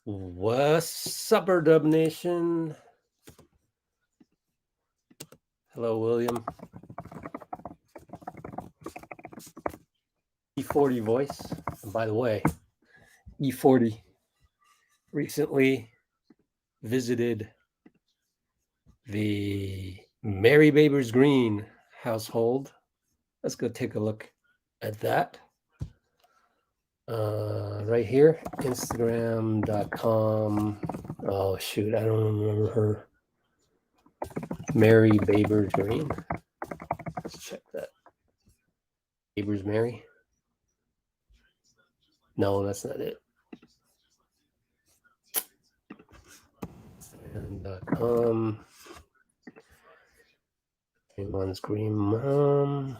What's up, Dub Nation? Hello, William. E40 voice. And by the way, E40 recently visited the Mary Babers Green household. Let's go take a look at that. Right here, Instagram.com. Oh, shoot. I don't remember her. Mary Babers Green. Let's check that. Babers Mary. No, that's not it. And One's Green Mom.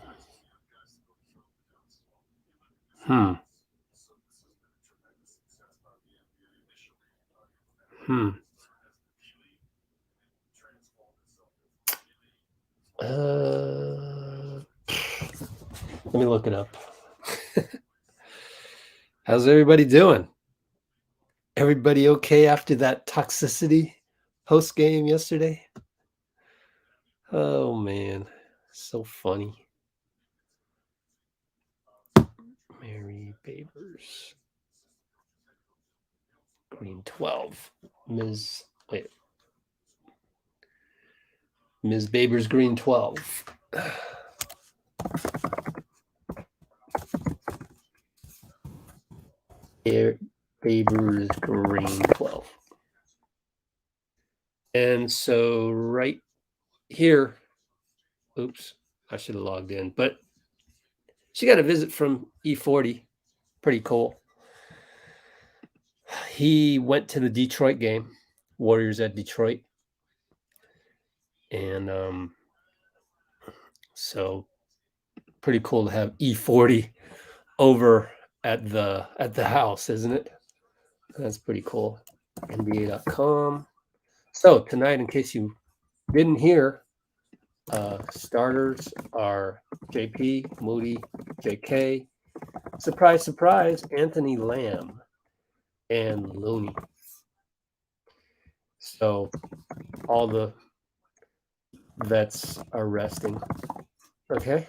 Let me look it up. How's everybody doing? Everybody okay after that toxicity post game yesterday? Oh man, so funny. Mary Babers Green 12. Ms. Babers Green 12. Babers Green 12. And so right here, oops, I should have logged in, but she got a visit from E40. Pretty cool. He went to the Detroit game, Warriors at Detroit. And so pretty cool to have E40 over at the house, isn't it? That's pretty cool. NBA.com. So tonight, in case you didn't hear, starters are JP, Moody, JK, surprise, surprise, Anthony Lamb, and Looney. So all the vets are resting. Okay.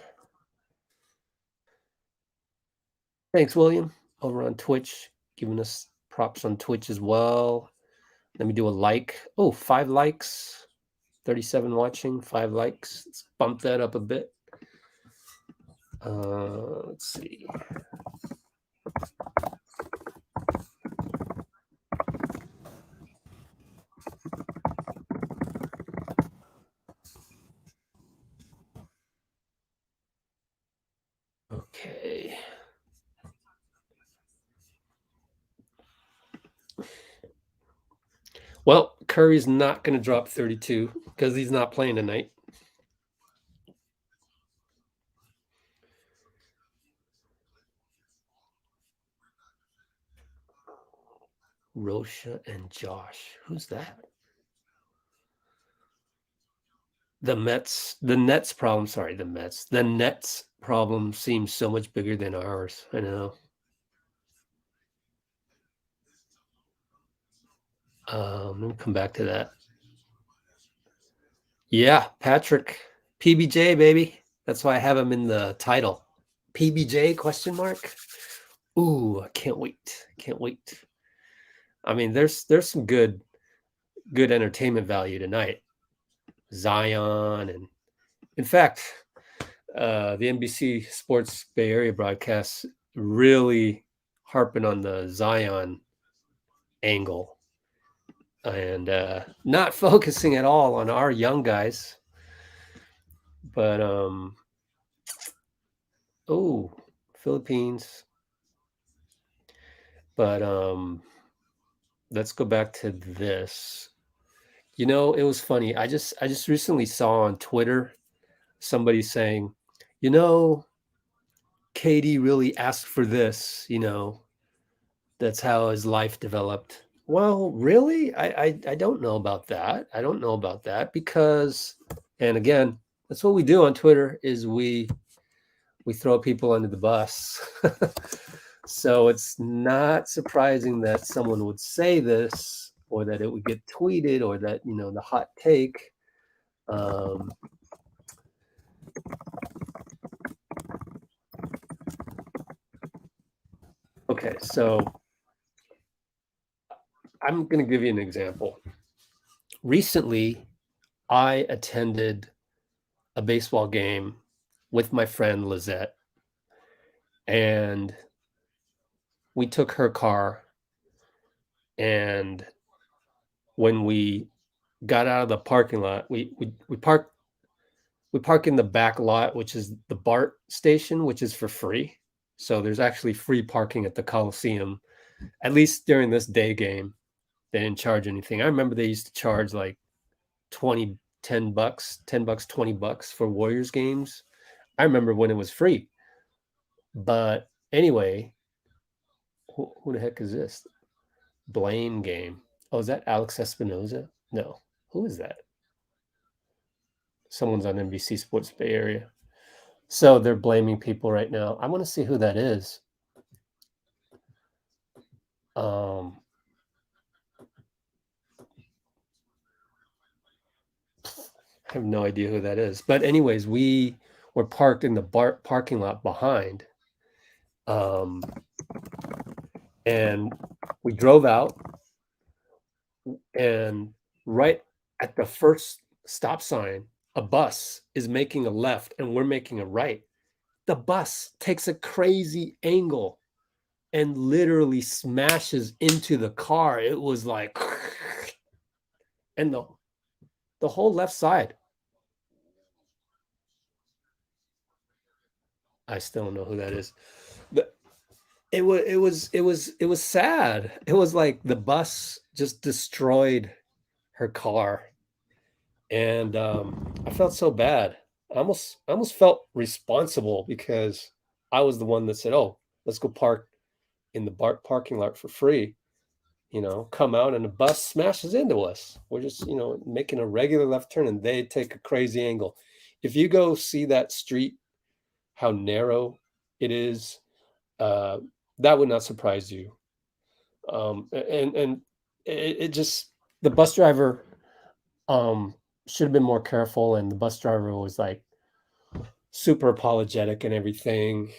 Thanks, William, over on Twitch, giving us props on Twitch as well. Let me do a like. Oh, 5 likes. 37 watching, 5 likes. Let's bump that up a bit. Let's see. Okay. Well, Curry's not going to drop 32 because he's not playing tonight. Rosha and Josh. Who's that? The Nets problem seems so much bigger than ours. I know. Let me come back to that. Yeah, Patrick. PBJ, baby. That's why I have him in the title. PBJ, question mark? Ooh, I can't wait. Can't wait. I mean, there's some good entertainment value tonight. Zion, and in fact, the NBC Sports Bay Area broadcasts really harping on the Zion angle and not focusing at all on our young guys. But Philippines. But let's go back to this. You know, it was funny. I just recently saw on Twitter somebody saying, you know, KD really asked for this, you know, that's how his life developed. Well, really? I don't know about that. I don't know about that because, and again, that's what we do on Twitter is we throw people under the bus. So it's not surprising that someone would say this, or that it would get tweeted, or that, the hot take. Okay, so I'm going to give you an example. Recently, I attended a baseball game with my friend Lizette, and we took her car, and when we got out of the parking lot, we park in the back lot, which is the BART station, which is for free. So there's actually free parking at the Coliseum, at least during this day game. They didn't charge anything. I remember they used to charge like 20, 10 bucks, 10 bucks, 20 bucks for Warriors games. I remember when it was free. But anyway, who the heck is this? Blame game. Oh, is that Alex Espinoza? No. Who is that? Someone's on NBC Sports Bay Area. So they're blaming people right now. I want to see who that is. I have no idea who that is. But anyways, we were parked in the parking lot behind. And we drove out, and right at the first stop sign, a bus is making a left and we're making a right. The bus takes a crazy angle and literally smashes into the car. It was like, and the whole left side. I still don't know who that is. It was sad. It was like the bus just destroyed her car, and I felt so bad. I almost felt responsible, because I was the one that said, "Oh, let's go park in the parking lot for free." Come out and the bus smashes into us. We're just, making a regular left turn, and they take a crazy angle. If you go see that street, how narrow it is, that would not surprise you. And it just, the bus driver should have been more careful, and the bus driver was like super apologetic and everything.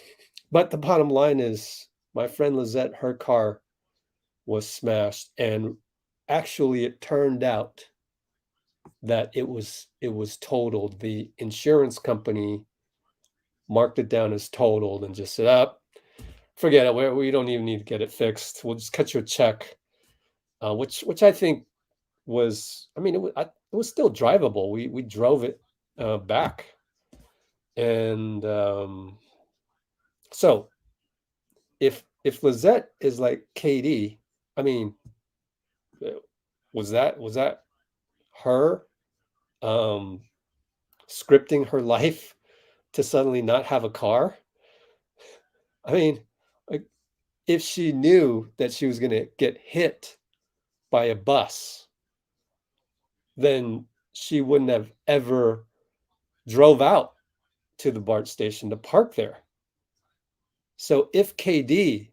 But the bottom line is, my friend Lizette, her car was smashed, and actually it turned out that it was totaled. The insurance company marked it down as totaled and just said, up, forget it, we don't even need to get it fixed, we'll just cut you a check. Which I think was, I mean, it was still drivable. We drove it back. And so if Lizette is like KD, I mean, was that her scripting her life to suddenly not have a car? I mean, like, if she knew that she was going to get hit by a bus, then she wouldn't have ever drove out to the BART station to park there. So if KD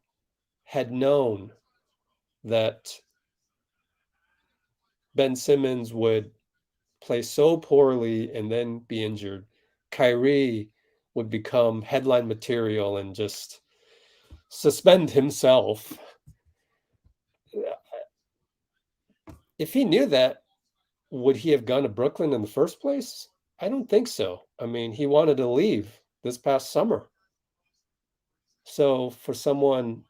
had known that Ben Simmons would play so poorly and then be injured, Kyrie would become headline material and just suspend himself. If he knew that, would he have gone to Brooklyn in the first place? I don't think so. I mean, he wanted to leave this past summer. So for someone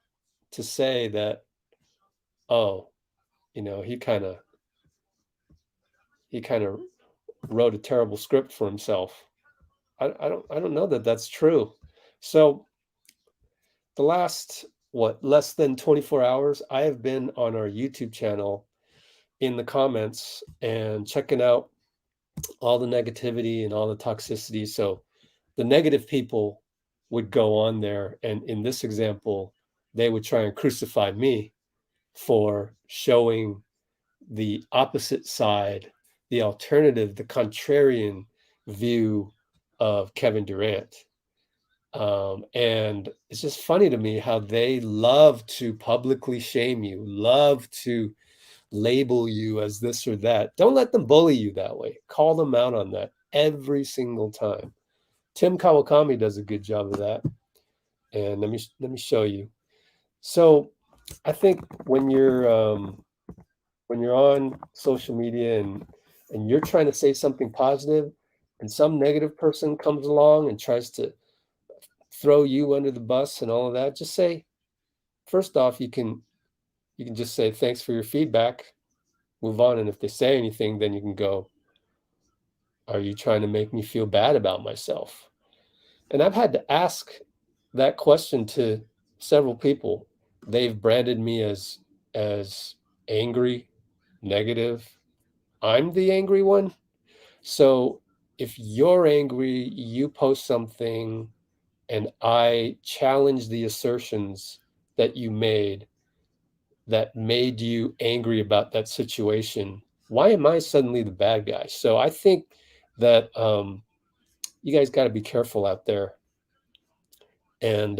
to say that, oh, he kind of wrote a terrible script for himself, I don't know that that's true. So the last, less than 24 hours, I have been on our YouTube channel in the comments and checking out all the negativity and all the toxicity. So the negative people would go on there, and in this example, they would try and crucify me for showing the opposite side, the alternative, the contrarian view of Kevin Durant. And it's just funny to me how they love to publicly shame you, love to label you as this or that. Don't let them bully you that way. Call them out on that every single time. Tim Kawakami does a good job of that. And let me show you. So I think when you're on social media and you're trying to say something positive and some negative person comes along and tries to throw you under the bus and all of that, just say, first off, you can just say thanks for your feedback, move on, and if they say anything, then you can go, are you trying to make me feel bad about myself? And I've had to ask that question to several people. They've branded me as angry, negative. I'm the angry one. So if you're angry, you post something and I challenge the assertions that you made that made you angry about that situation, why am I suddenly the bad guy? So I think that you guys got to be careful out there and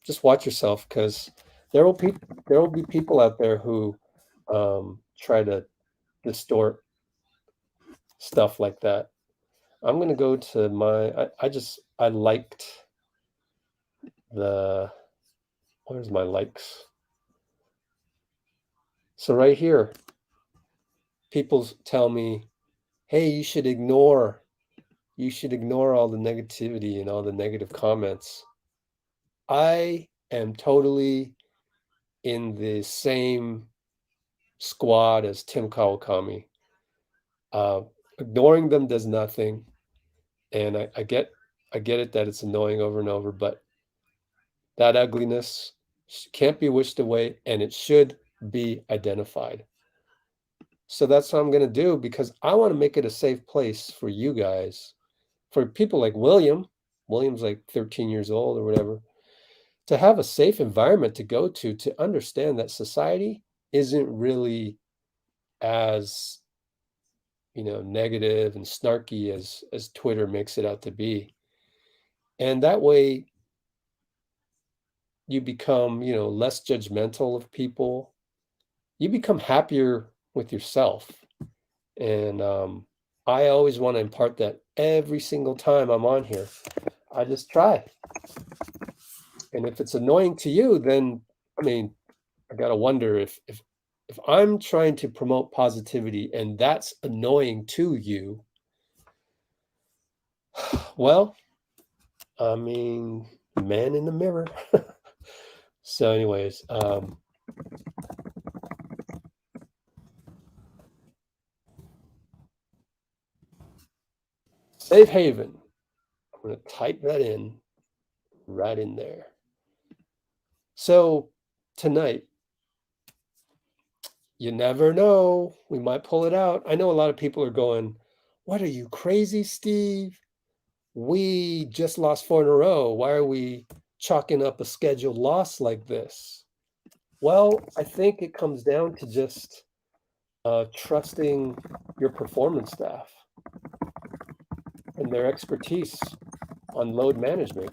just watch yourself because there will be people out there who try to distort stuff like that. I'm going to go to I liked the, where's my likes? So right here, people tell me, hey, you should ignore all the negativity and all the negative comments. I am totally in the same squad as Tim Kawakami. Uh, Ignoring them does nothing. And I get it that it's annoying over and over, but that ugliness can't be wished away and it should be identified. So that's what I'm going to do because I want to make it a safe place for you guys, for people like William. William's like 13 years old or whatever, to have a safe environment to go to understand that society isn't really as, negative and snarky as Twitter makes it out to be. And that way you become, less judgmental of people. You become happier with yourself. And I always want to impart that every single time I'm on here. I just try. And if it's annoying to you, then I gotta wonder if I'm trying to promote positivity and that's annoying to you, well, man in the mirror. So, anyways, safe haven. I'm gonna type that in right in there. So tonight, you never know. We might pull it out. I know a lot of people are going, what are you, crazy, Steve? We just lost 4 in a row. Why are we chalking up a scheduled loss like this? Well, I think it comes down to just trusting your performance staff and their expertise on load management.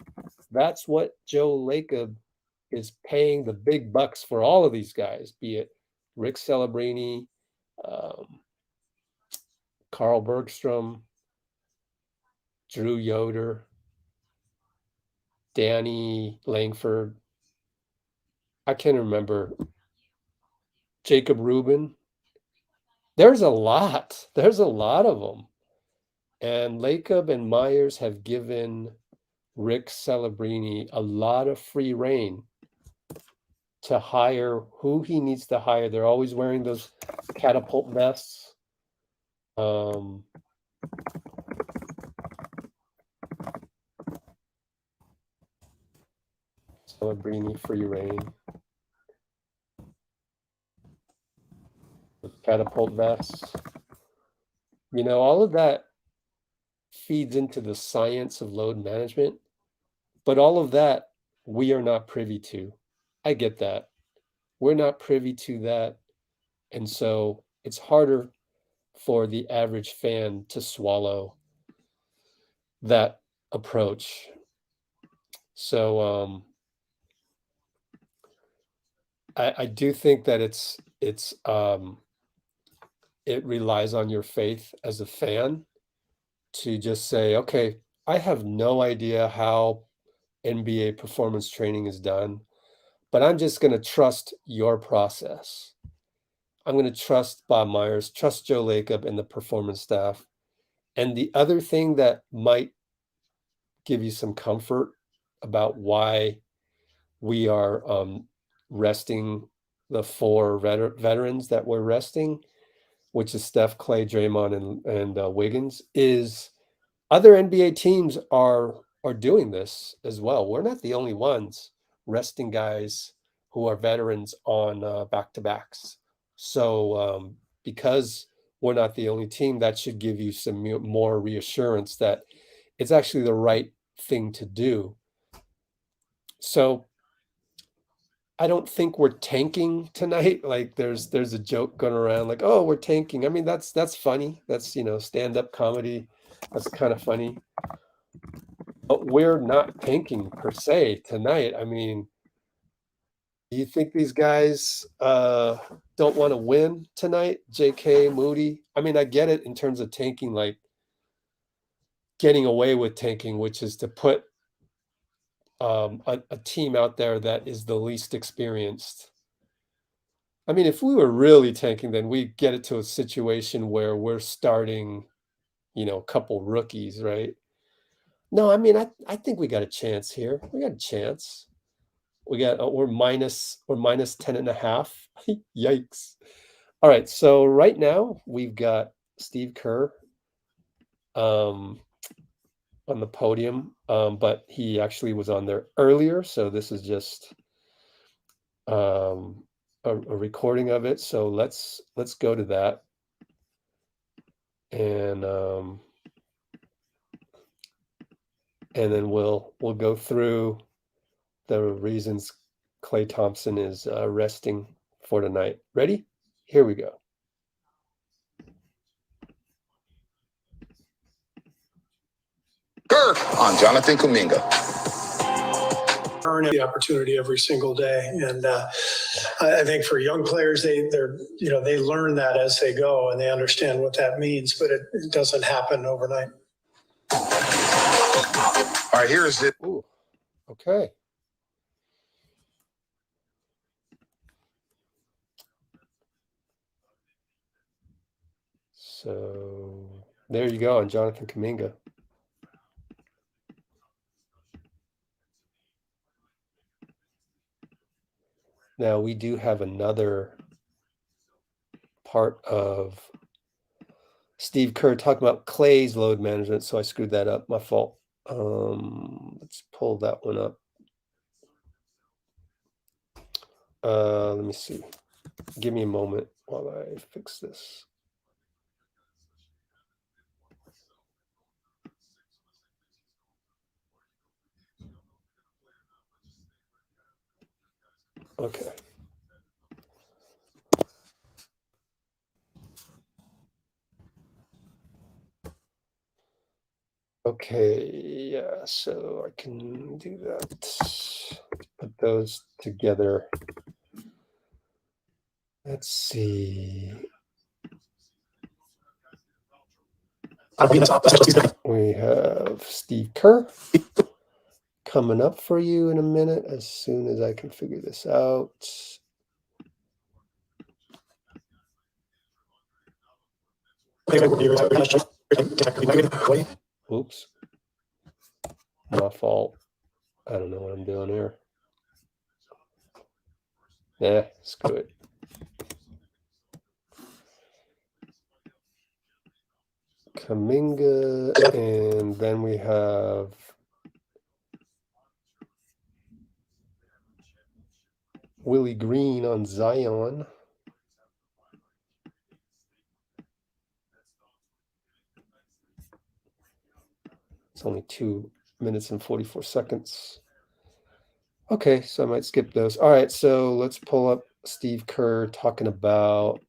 That's what Joe Lacob is paying the big bucks for all of these guys, be it Rick Celebrini, Carl Bergstrom, Drew Yoder, Danny Langford. I can't remember. Jacob Rubin. There's a lot. There's a lot of them. And Lacob and Myers have given Rick Celebrini a lot of free reign to hire who he needs to hire. They're always wearing those catapult vests. Celebrini free reign. The catapult vests. All of that feeds into the science of load management, but all of that we are not privy to. I get that. We're not privy to that. And so it's harder for the average fan to swallow that approach. So I do think that it relies on your faith as a fan to just say, okay, I have no idea how NBA performance training is done, but I'm just going to trust your process. I'm going to trust Bob Myers, trust Joe Lacob and the performance staff. And the other thing that might give you some comfort about why we are resting the four veterans that we're resting, which is Steph, Clay, Draymond, and Wiggins, is other NBA teams are doing this as well. We're not the only ones resting guys who are veterans on back-to-backs. So because we're not the only team, that should give you some more reassurance that it's actually the right thing to do. So I don't think we're tanking tonight. Like there's a joke going around like, oh, we're tanking. I mean, that's funny. That's, stand-up comedy. That's kind of funny. But we're not tanking per se tonight. I mean, do you think these guys don't want to win tonight? JK, Moody. I mean, I get it in terms of tanking, like getting away with tanking, which is to put a team out there that is the least experienced. I mean, if we were really tanking, then we get it to a situation where we're starting, a couple rookies, right? No, I mean, I think we got a chance here. We got a chance. We're minus 10.5. Yikes. All right, so right now we've got Steve Kerr on the podium, but he actually was on there earlier, so this is just a recording of it. So let's go to that, and then we'll go through the reasons Klay Thompson is resting for tonight. Ready? Here we go. Kerr on Jonathan Kuminga. Earn the opportunity every single day, and I think for young players, they learn that as they go, and they understand what that means. But it doesn't happen overnight. All right, here is it. Ooh, okay. So there you go on Jonathan Kuminga. Now we do have another part of Steve Kerr talking about Clay's load management, so I screwed that up. My fault. Let's pull that one up. Let me see. Give me a moment while I fix this. Okay. Okay, yeah, so I can do that. Let's put those together. Let's see. We have Steve Kerr coming up for you in a minute as soon as I can figure this out. Oops. My fault. I don't know what I'm doing here. Yeah, screw it. Kuminga, and then we have Willie Green on Zion. It's only 2 minutes and 44 seconds. Okay, so I might skip those. All right, so let's pull up Steve Kerr talking about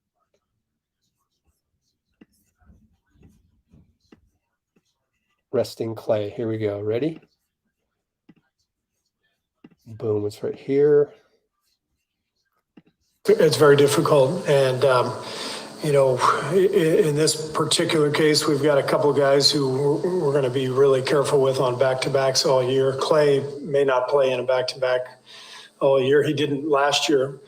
resting Clay. Here we go. Ready? Boom, it's right here. It's very difficult. And, in this particular case, we've got a couple of guys who we're going to be really careful with on back-to-backs all year. Clay may not play in a back-to-back all year. He didn't last year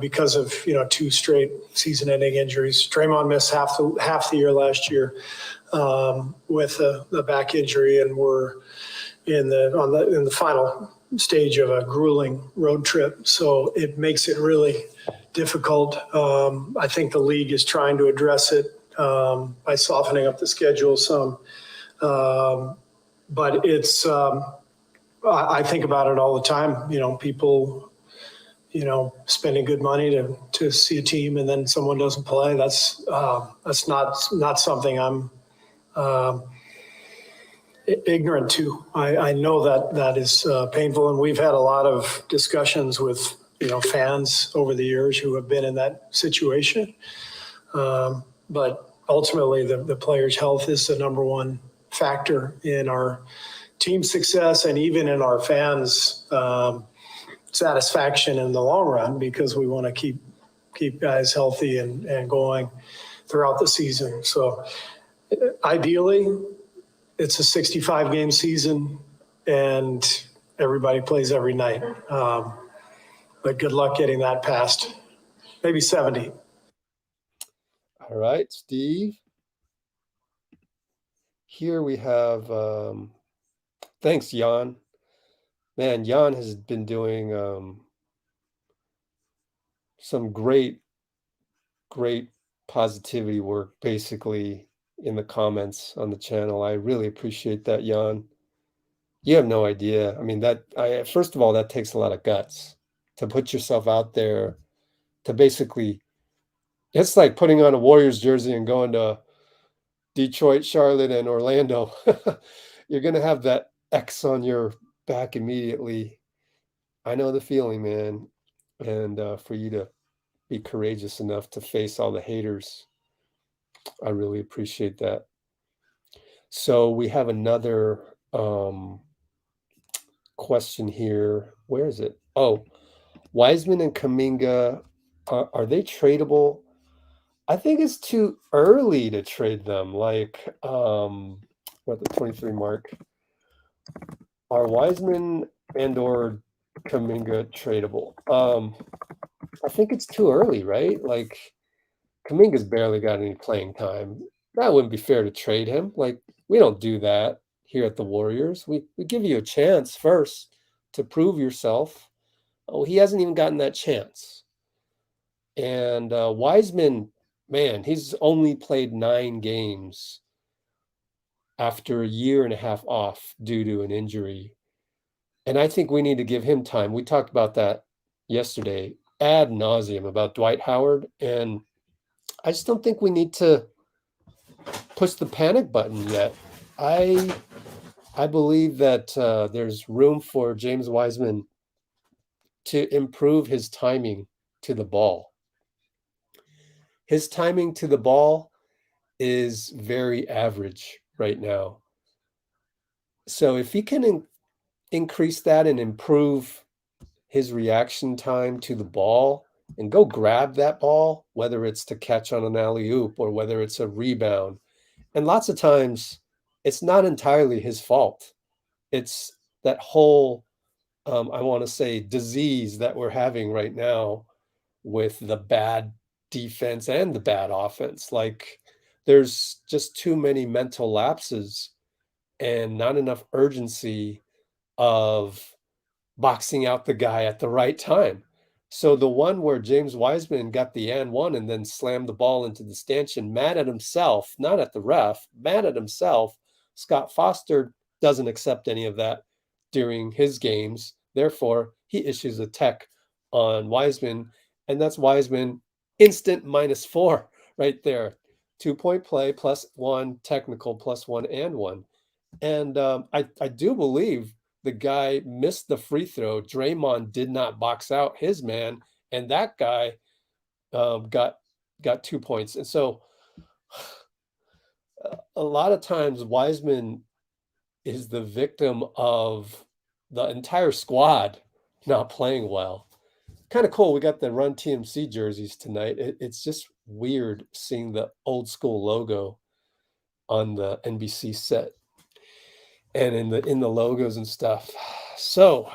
because of, 2 straight season-ending injuries. Draymond missed half the year last year with the back injury, and we're in the final stage of a grueling road trip. So it makes it really difficult. I think the league is trying to address it by softening up the schedule some. But it's, I think about it all the time. People, spending good money to see a team and then someone doesn't play. That's not something I'm ignorant to. I know that is painful, and we've had a lot of discussions with fans over the years who have been in that situation. But ultimately, the player's health is the number one factor in our team success and even in our fans' satisfaction in the long run, because we want to keep guys healthy and going throughout the season. So ideally, it's a 65-game season and everybody plays every night. But good luck getting that past. Maybe 70. All right, Steve. Here we have, thanks, Jan. Man, Jan has been doing some great positivity work, basically, in the comments on the channel. I really appreciate that, Jan. You have no idea. I mean, first of all, that takes a lot of guts to put yourself out there, to basically, it's like putting on a Warriors jersey and going to Detroit, Charlotte, and Orlando. You're going to have that X on your back immediately. I know the feeling, man. And for you to be courageous enough to face all the haters, I really appreciate that. So we have another question here. Where is it? Oh, Wiseman and Kuminga, are they tradable? I think it's too early to trade them. Like, we're at the 23 mark. Are Wiseman and/or Kuminga tradable? I think it's too early, right? Like, Kuminga's barely got any playing time. That wouldn't be fair to trade him. Like, we don't do that here at the Warriors. We give you a chance first to prove yourself. Oh, he hasn't even gotten that chance. And Wiseman, man, he's only played 9 games after a year and a half off due to an injury. And I think we need to give him time. We talked about that yesterday ad nauseum about Dwight Howard. And I just don't think we need to push the panic button yet. I believe that there's room for James Wiseman to improve his timing to the ball. His timing to the ball is very average right now. So if he can increase that and improve his reaction time to the ball and go grab that ball, whether it's to catch on an alley-oop or whether it's a rebound, and lots of times it's not entirely his fault. It's that whole, I want to say, disease that we're having right now with the bad defense and the bad offense. Like, there's just too many mental lapses and not enough urgency of boxing out the guy at the right time. So the one where James Wiseman got the and one and then slammed the ball into the stanchion, mad at himself, not at the ref, mad at himself. Scott Foster doesn't accept any of that during his games. Therefore, he issues a tech on Wiseman, and that's Wiseman instant -4 right there. 2-point play +1, technical +1 and 1. And I do believe the guy missed the free throw. Draymond did not box out his man, and that guy got 2 points. And so a lot of times Wiseman is the victim of the entire squad not playing well. Kind of cool. We got the Run TMC jerseys tonight. It's just weird seeing the old school logo on the NBC set and in the logos and stuff. So,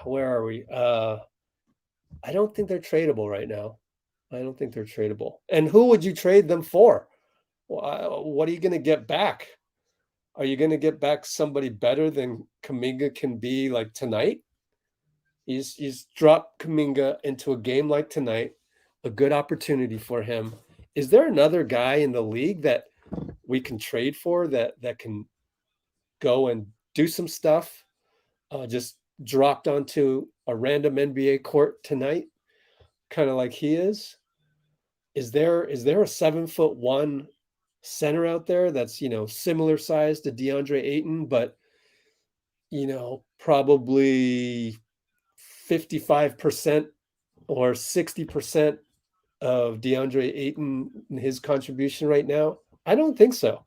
where are we? I don't think they're tradable right now. I don't think they're tradable. And who would you trade them for? What are you going to get back? Are you going to get back somebody better than Kuminga can be like tonight? He's dropped Kuminga into a game like tonight, a good opportunity for him. Is there another guy in the league that we can trade for that can go and do some stuff? Just dropped onto a random NBA court tonight, kind of like he is. Is there a 7'1" center out there that's similar size to DeAndre Ayton, but probably 55% or 60% of DeAndre Ayton in his contribution right now? I don't think so.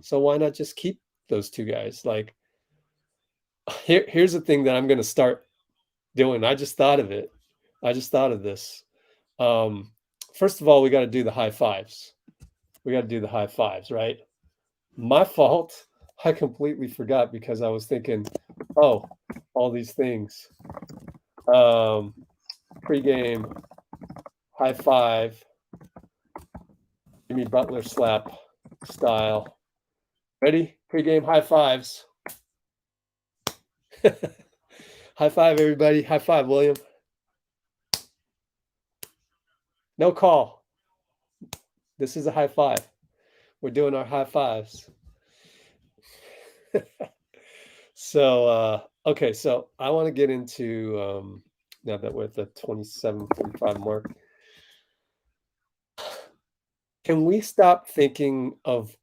So why not just keep those two guys? Like, here's the thing that I'm going to start doing. I just thought of it. I just thought of this. First of all, we got to do the high fives. We got to do the high fives, right? My fault. I completely forgot because I was thinking, oh, all these things. Pre-game, high five, Jimmy Butler slap style. Ready? Pre-game high fives. High five, everybody. High five, William. No call. This is a high five. We're doing our high fives. So, okay, so I want to get into, now that we're at the 27:45 mark, can we stop thinking of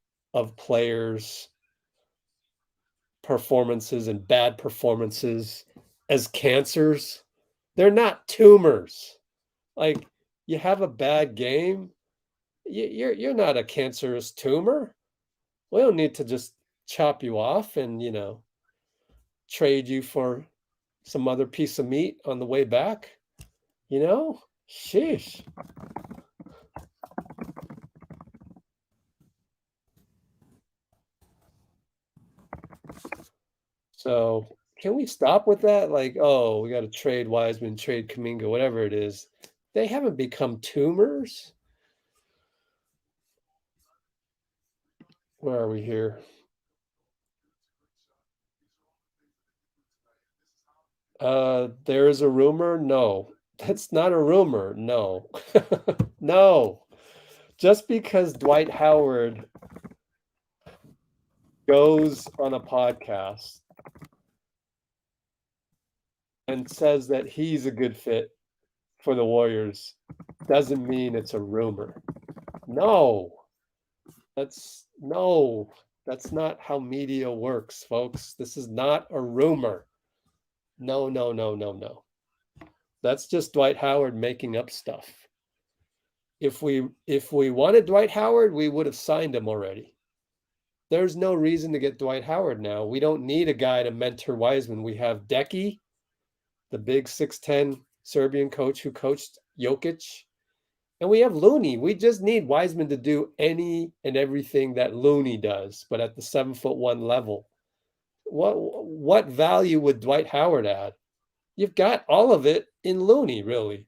players' performances and bad performances as cancers? They're not tumors. Like, you have a bad game, you're not a cancerous tumor. We don't need to just chop you off and trade you for some other piece of meat on the way back. Sheesh. So can we stop with that? Like, oh, we got to trade Wiseman, trade Kuminga, whatever it is. They haven't become tumors. Where are we here? There is a rumor. No, that's not a rumor. No, no. Just because Dwight Howard goes on a podcast and says that he's a good fit for the Warriors doesn't mean it's a rumor. No, that's not how media works, folks. This is not a rumor. No. That's just Dwight Howard making up stuff. If we wanted Dwight Howard, we would have signed him already. There's no reason to get Dwight Howard now. We don't need a guy to mentor Wiseman. We have Decky, the big 6'10" Serbian coach who coached Jokic. And we have Looney. We just need Wiseman to do any and everything that Looney does, but at the 7'1" level. What value would Dwight Howard add? You've got all of it in Looney, really,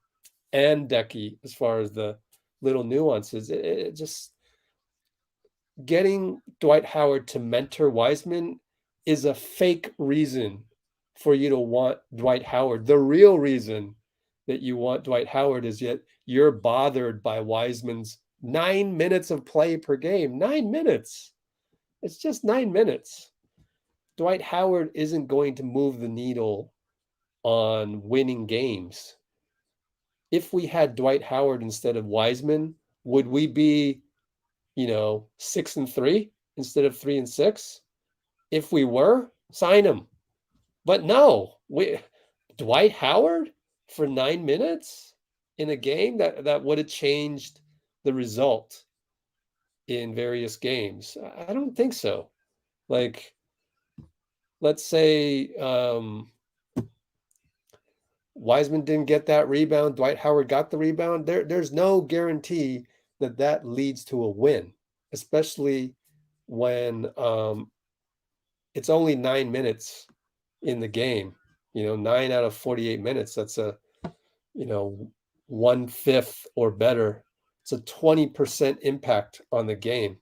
and Decky, as far as the little nuances. It just getting Dwight Howard to mentor Wiseman is a fake reason for you to want Dwight Howard. The real reason that you want Dwight Howard is yet you're bothered by Wiseman's 9 minutes of play per game. 9 minutes. It's just 9 minutes. Dwight Howard isn't going to move the needle on winning games. If we had Dwight Howard instead of Wiseman, would we be, 6-3 instead of 3-6? If we were, sign him. But no, Dwight Howard for 9 minutes in a game that would have changed the result in various games. I don't think so. Like, let's say Wiseman didn't get that rebound, Dwight Howard got the rebound, there's no guarantee that that leads to a win, especially when it's only 9 minutes in the game. 9 out of 48 minutes, that's a 1/5 or better. It's a 20% impact on the game.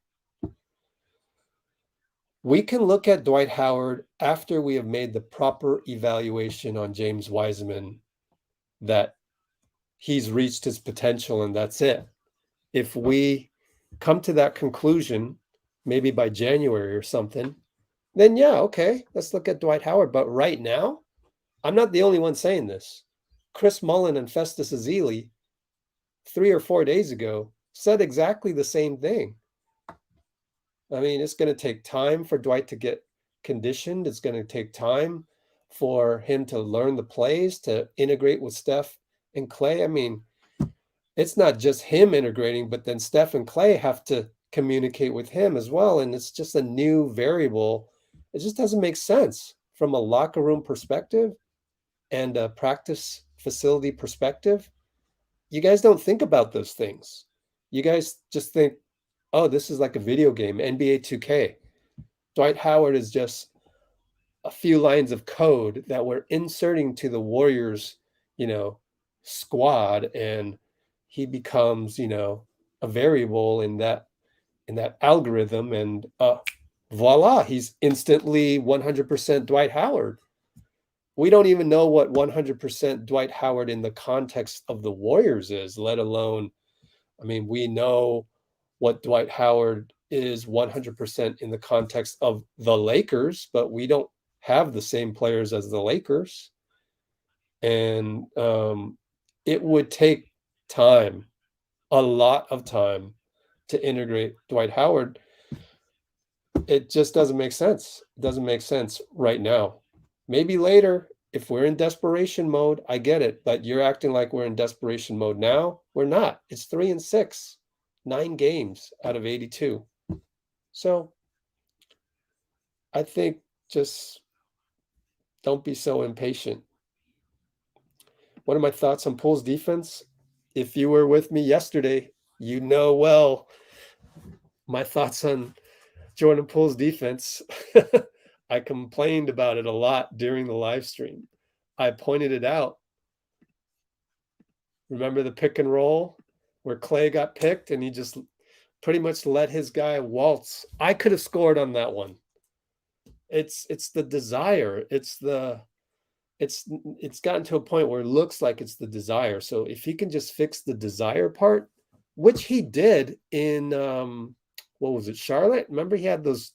We can look at Dwight Howard after we have made the proper evaluation on James Wiseman that he's reached his potential and that's it. If we come to that conclusion, maybe by January or something, then yeah, okay, let's look at Dwight Howard. But right now, I'm not the only one saying this. Chris Mullin and Festus Ezeli 3 or 4 days ago said exactly the same thing. I mean, it's going to take time for Dwight to get conditioned. It's going to take time for him to learn the plays, to integrate with Steph and Clay. I mean, it's not just him integrating, but then Steph and Clay have to communicate with him as well. And it's just a new variable. It just doesn't make sense from a locker room perspective and a practice facility perspective. You guys don't think about those things. You guys just think, oh, this is like a video game, NBA 2K. Dwight Howard is just a few lines of code that we're inserting to the Warriors, squad, and he becomes, a variable in that algorithm, and voila, he's instantly 100% Dwight Howard. We don't even know what 100% Dwight Howard in the context of the Warriors is, let alone, I mean, we know what Dwight Howard is 100% in the context of the Lakers, but we don't have the same players as the Lakers. And it would take time, a lot of time, to integrate Dwight Howard. It just doesn't make sense. It doesn't make sense right now. Maybe later, if we're in desperation mode, I get it, but you're acting like we're in desperation mode now. We're not. It's 3-6, 9 games out of 82. So I think just don't be so impatient. What are my thoughts on Poole's defense? If you were with me yesterday, you know well my thoughts on Jordan Poole's defense. I complained about it a lot during the live stream. I pointed it out. Remember the pick and roll where Clay got picked and he just pretty much let his guy waltz? I could have scored on that one. It's the desire. It's gotten to a point where it looks like it's the desire. So if he can just fix the desire part, which he did in what was it, Charlotte? Remember he had those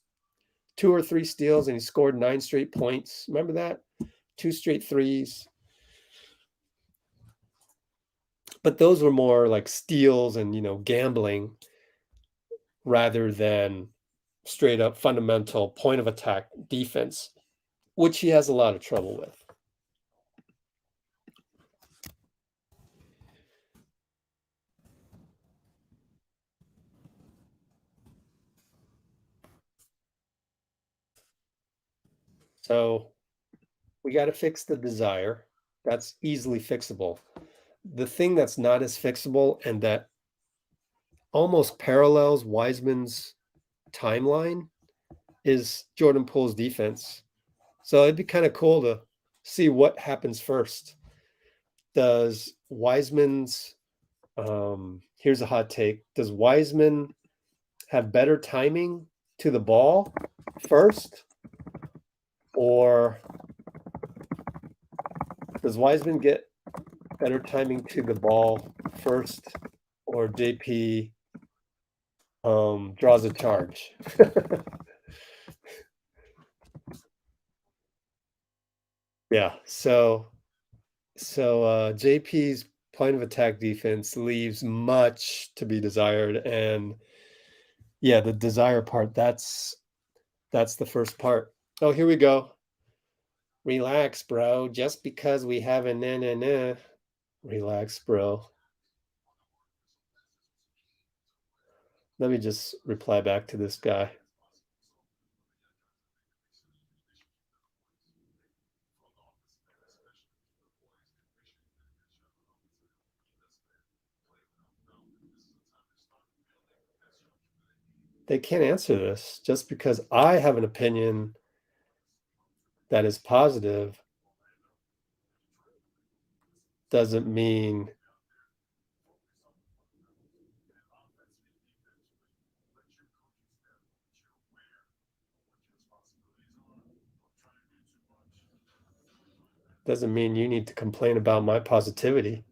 2 or 3 steals and he scored 9 straight points. Remember that? 2 straight threes. But those were more like steals and gambling rather than straight up fundamental point of attack defense, which he has a lot of trouble with. So we got to fix the desire. That's easily fixable. The thing that's not as fixable and that almost parallels Wiseman's timeline is Jordan Poole's defense. So it'd be kind of cool to see what happens first. Does Wiseman's, here's a hot take, does Wiseman have better timing to the ball first? Or does Wiseman get better timing to the ball first? Or JP draws a charge? Yeah, so JP's point of attack defense leaves much to be desired, and yeah, the desire part, that's the first part. Oh, here we go. Relax, bro. Just because we have a na. Relax, bro. Let me just reply back to this guy. they can't answer this. Just because I have an opinion that is positive doesn't mean you need to complain about my positivity.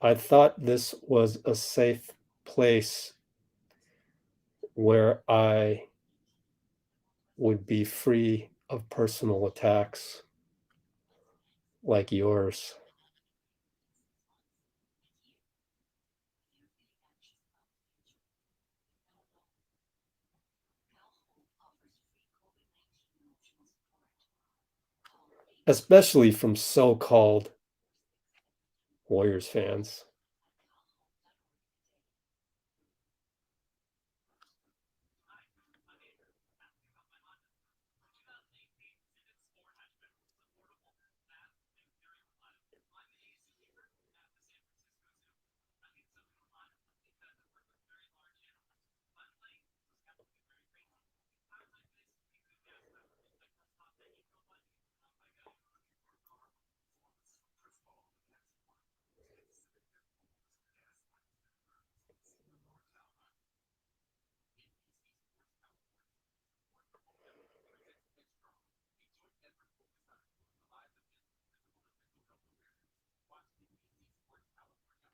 I thought this was a safe place where I would be free of personal attacks like yours. Especially from so-called Warriors fans.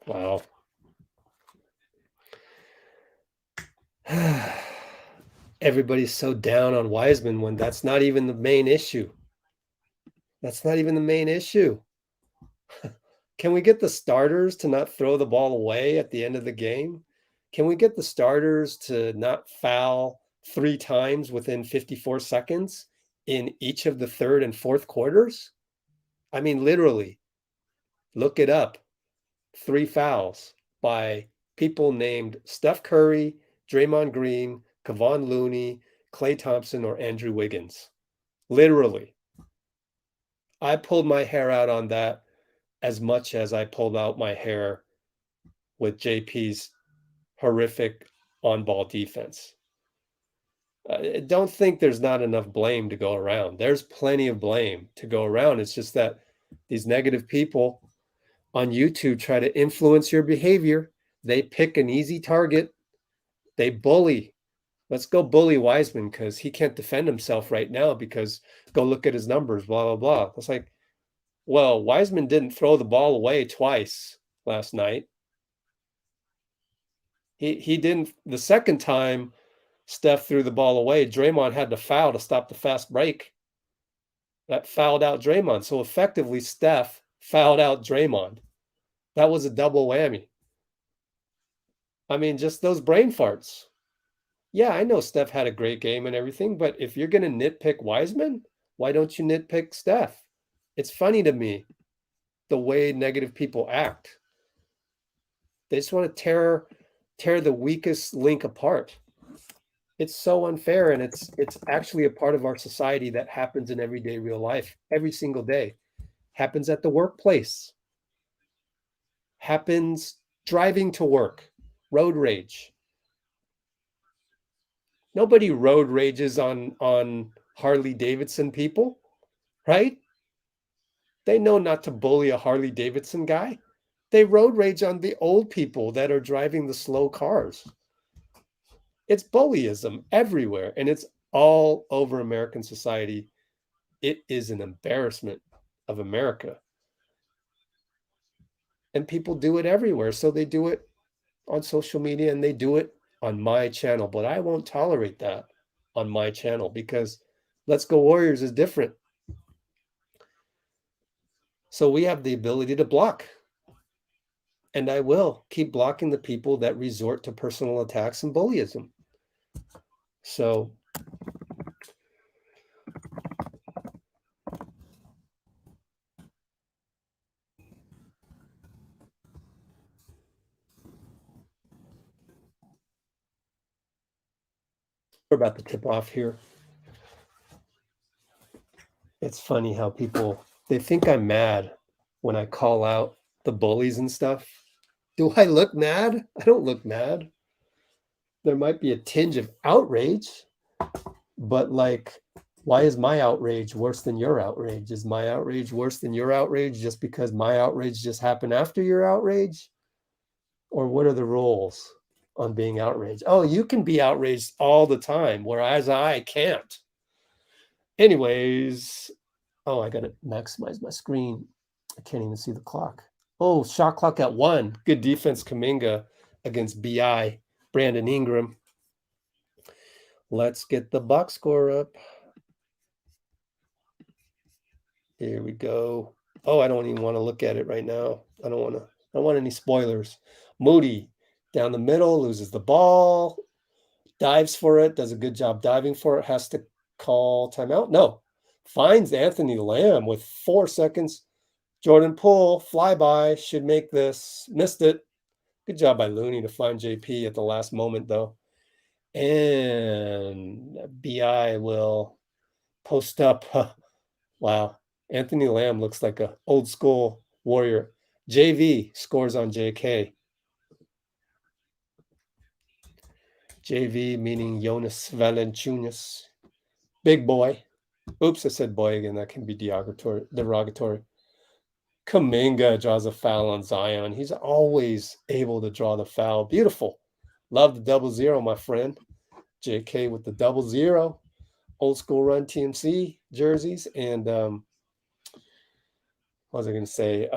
Wow. Everybody's so down on Wiseman when that's not even the main issue. That's not even the main issue. Can we get the starters to not throw the ball away at the end of the game? Can we get the starters to not foul 3 times within 54 seconds in each of the third and fourth quarters? I mean, literally, look it up. 3 fouls by people named Steph Curry, Draymond Green, Kevon Looney, Klay Thompson, or Andrew Wiggins. Literally. I pulled my hair out on that as much as I pulled out my hair with JP's horrific on-ball defense. Don't think there's not enough blame to go around. There's plenty of blame to go around. It's just that these negative people on YouTube try to influence your behavior. They pick an easy target. They bully. Let's go bully Wiseman because he can't defend himself right now because go look at his numbers, blah, blah, blah. It's like, well, Wiseman didn't throw the ball away twice last night. He didn't. The second time Steph threw the ball away, Draymond had to foul to stop the fast break. That fouled out Draymond. So effectively, Steph fouled out Draymond. That was a double whammy. I mean, just those brain farts. Yeah, I know Steph had a great game and everything, but if you're going to nitpick Wiseman, why don't you nitpick Steph? It's funny to me the way negative people act. They just want to tear the weakest link apart. It's so unfair, and it's actually a part of our society that happens in everyday real life every single day. Happens at the workplace. Happens driving to work. Road rage. Nobody road rages on Harley Davidson people, right? They know not to bully a Harley Davidson guy. They road rage on the old people that are driving the slow cars. It's bullyism everywhere, and it's all over American society. It is an embarrassment of America. And people do it everywhere. So they do it on social media and they do it on my channel. But I won't tolerate that on my channel because Let's Go Warriors is different. So we have the ability to block. And I will keep blocking the people that resort to personal attacks and bullyism. So we're about to tip off here. It's funny how people They think I'm mad when I call out the bullies and stuff. Do I look mad? I don't look mad. There might be a tinge of outrage, but like, why is my outrage worse than your outrage? Is my outrage worse than your outrage just because my outrage just happened after your outrage? Or what are the rules on being outraged? Oh, you can be outraged all the time, whereas I can't. Anyways, oh, I got to maximize my screen. I can't even see the clock. Oh, shot clock at 1. Good defense, Kuminga against BI, Brandon Ingram. Let's get the box score up. Here we go. Oh, I don't even want to look at it right now. I don't want any spoilers. Moody down the middle, loses the ball, dives for it, does a good job diving for it, has to call timeout. No, finds Anthony Lamb with 4 seconds. Jordan Poole, flyby, should make this. Missed it. Good job by Looney to find JP at the last moment, though. And BI will post up. Wow. Anthony Lamb looks like an old school Warrior. JV scores on JK. JV meaning Jonas Valanciunas. Big boy. Oops, I said boy again. That can be derogatory. Kuminga draws a foul on Zion. He's always able to draw the foul. Beautiful. Love the 0-0, my friend. JK with the 0-0. Old school Run TMC jerseys. And what was I going to say?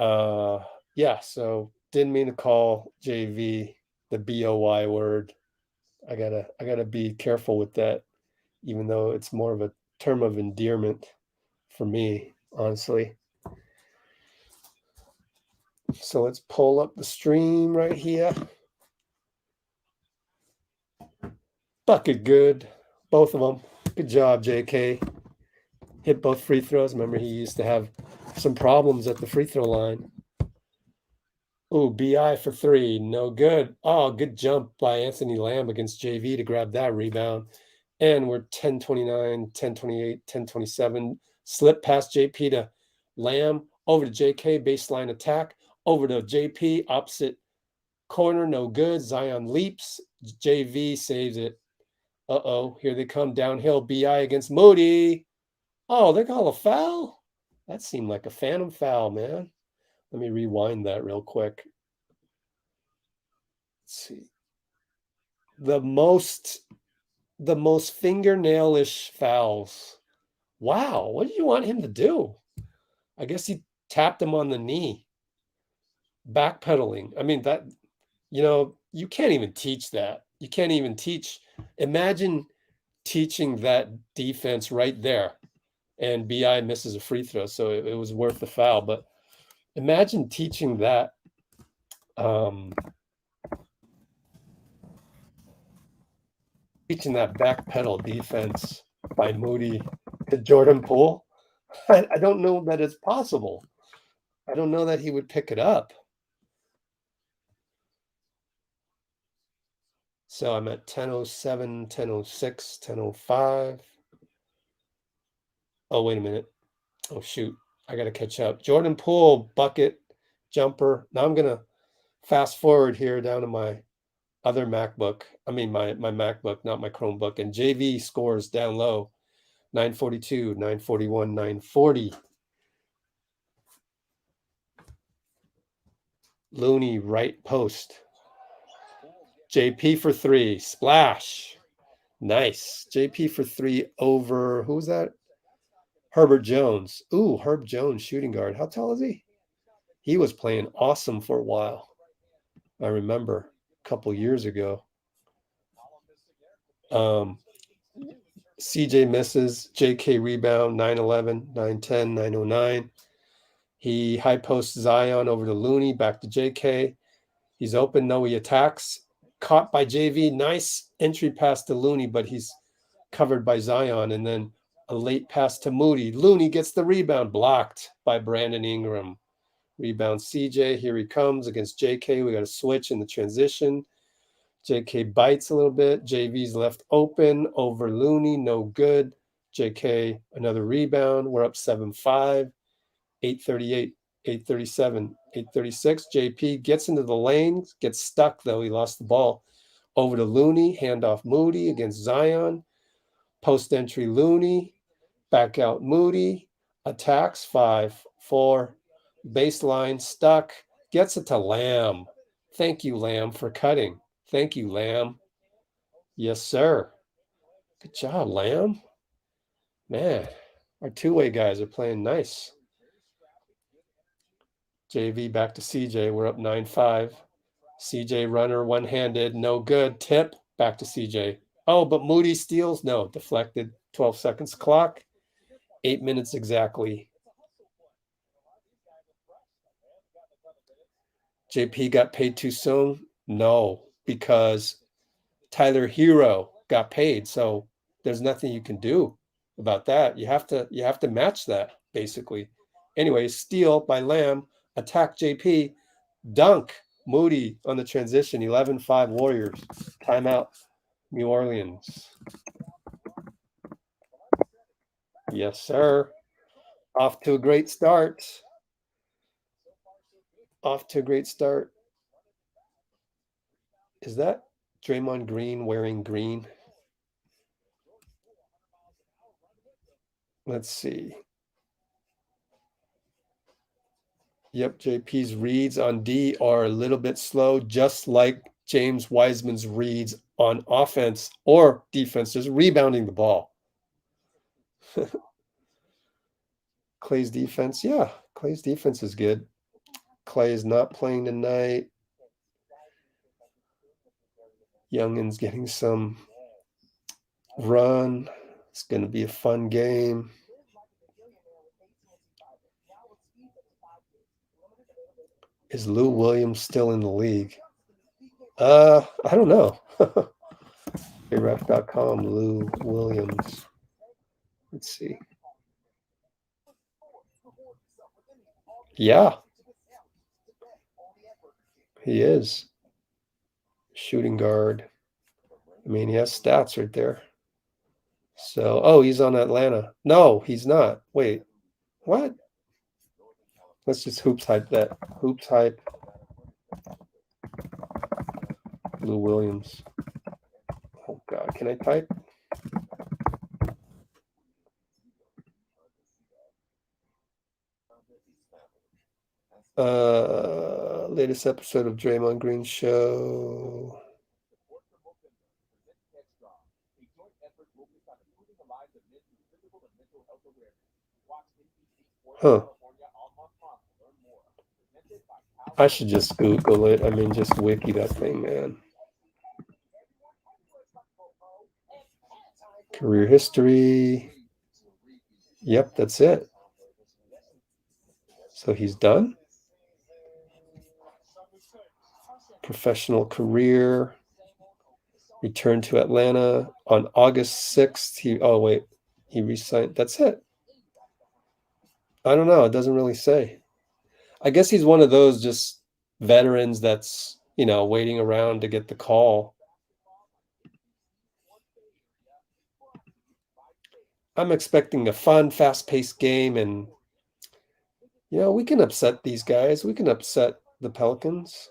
Yeah, so didn't mean to call JV the BOY word. I gotta be careful with that, even though it's more of a term of endearment for me, honestly. So let's pull up the stream right here. Bucket good, both of them. Good job, JK. Hit both free throws. Remember, he used to have some problems at the free throw line. Oh, BI for 3. No good. Oh, good jump by Anthony Lamb against JV to grab that rebound. And we're 10-29, 10-28, 10-27. Slip past JP to Lamb. Over to JK, baseline attack. Over to JP, opposite corner, no good. Zion leaps. JV saves it. Uh-oh, here they come downhill. BI against Moody. Oh, they call a foul? That seemed like a phantom foul, man. Let me rewind that real quick. Let's see. The most fingernail-ish fouls. Wow, what did you want him to do? I guess he tapped him on the knee. Backpedaling. I mean, that, you can't even teach that. You can't even teach. Imagine teaching that defense right there. And BI misses a free throw, so it was worth the foul. But imagine teaching that. Teaching that backpedal defense by Moody to Jordan Poole. I don't know that it's possible. I don't know that he would pick it up. So I'm at 10:07, 10:06, 10:05. Oh, wait a minute. Oh, shoot. I got to catch up. Jordan Poole, bucket, jumper. Now I'm going to fast forward here down to my other MacBook. I mean, my MacBook, not my Chromebook. And JV scores down low. 942, 941, 940. Looney, right post. JP for 3. Splash. Nice. JP for 3 over, who was that? Herbert Jones. Ooh, Herb Jones, shooting guard. How tall is he? He was playing awesome for a while. I remember a couple years ago. CJ misses. JK rebound, 9-11, 9-10, 9-09. He high posts Zion over to Looney, back to JK. He's open. No, he attacks. Caught by JV. Nice entry pass to Looney, but he's covered by Zion. And then a late pass to Moody. Looney gets the rebound, blocked by Brandon Ingram. Rebound CJ. Here he comes against JK. We got a switch in the transition. JK bites a little bit. JV's left open over Looney. No good. JK, another rebound. We're up 7-5. 8:38, 8:37, 8:36. JP gets into the lane, gets stuck though. He lost the ball. Over to Looney, handoff Moody against Zion. Post entry Looney, back out Moody, attacks 5-4, baseline stuck, gets it to Lamb. Thank you, Lamb, for cutting. Thank you, Lamb. Yes, sir. Good job, Lamb. Man, our two-way guys are playing nice. JV back to CJ. We're up 9-5. CJ runner one-handed, no good. Tip back to CJ. Oh, but Moody steals? No, deflected. 12 seconds clock. 8 minutes exactly. JP got paid too soon? No, because Tyler Hero got paid. So there's nothing you can do about that. You have to match that, basically. Anyway, steal by Lamb, attack JP, dunk Moody on the transition. 11-5 Warriors. Timeout, New Orleans. Yes, sir. Off to a great start. Off to a great start. Is that Draymond Green wearing green? Let's see. Yep, JP's reads on D are a little bit slow, just like James Wiseman's reads on offense or defense, just rebounding the ball. Clay's defense, yeah, Clay's defense is good. Clay is not playing tonight. Youngin's getting some run. It's going to be a fun game. Is Lou Williams still in the league? I don't know. Aref.com, Lou Williams. Let's see. Yeah. He is. Shooting guard. I mean, he has stats right there. So, oh, he's on Atlanta. No, he's not. Wait, what? Let's just hoops hype that. Hoops hype. Lou Williams. Oh, God. Can I type? Latest episode of Draymond Green Show. Huh. I should just Google it. I mean, just wiki that thing, man. Career history. Yep, that's it. So he's done. Professional career. Returned to Atlanta on August 6th. He re-signed. That's it. I don't know. It doesn't really say. I guess he's one of those just veterans that's, waiting around to get the call. I'm expecting a fun, fast-paced game, and, we can upset these guys. We can upset the Pelicans.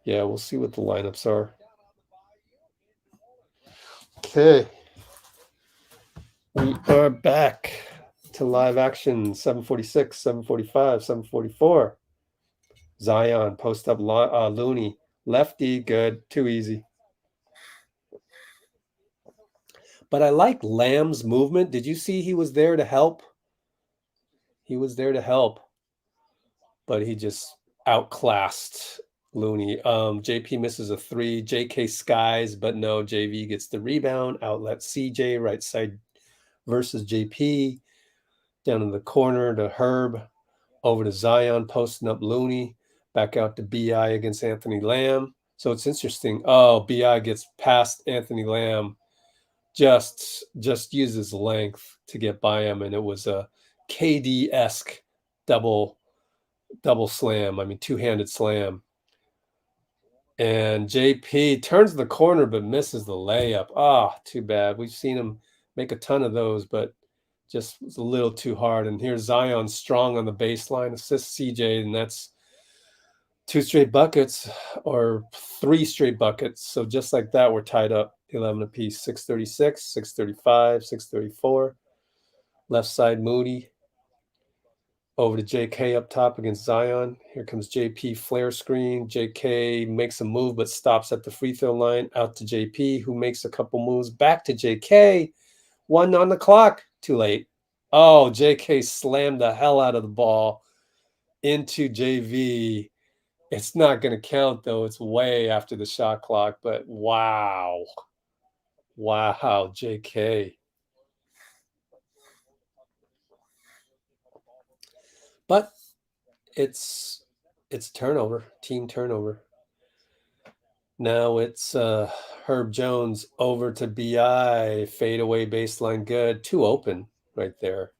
Yeah, we'll see what the lineups are. Okay. We are back to live action. 7:46, 7:45, 7:44. Zion, post up Looney. Lefty, good. Too easy. But I like Lamb's movement. Did you see he was there to help? He was there to help. But he just outclassed Looney. JP misses a 3. JK skies, but no, JV gets the rebound. Outlet CJ, right side versus JP. Down in the corner to Herb. Over to Zion, posting up Looney. Back out to BI against Anthony Lamb. So it's interesting. Oh, BI gets past Anthony Lamb. Just uses length to get by him. And it was a KD-esque double slam. I mean, two-handed slam. And JP turns the corner but misses the layup. Ah, too bad. We've seen him make a ton of those, but just was a little too hard. And here's Zion strong on the baseline, assists CJ, and that's 2 straight buckets or 3 straight buckets. So just like that, we're tied up 11 apiece, 636, 635, 634. Left side, Moody. Over to JK up top against Zion. Here comes JP, flare screen. JK makes a move but stops at the free throw line. Out to JP, who makes a couple moves. Back to JK. 1 on the clock. Too late. Oh, JK slammed the hell out of the ball into JV. It's not going to count, though. It's way after the shot clock. But wow. Wow, JK. But it's turnover, team turnover. Now it's Herb Jones over to BI, fadeaway baseline good. Too open right there.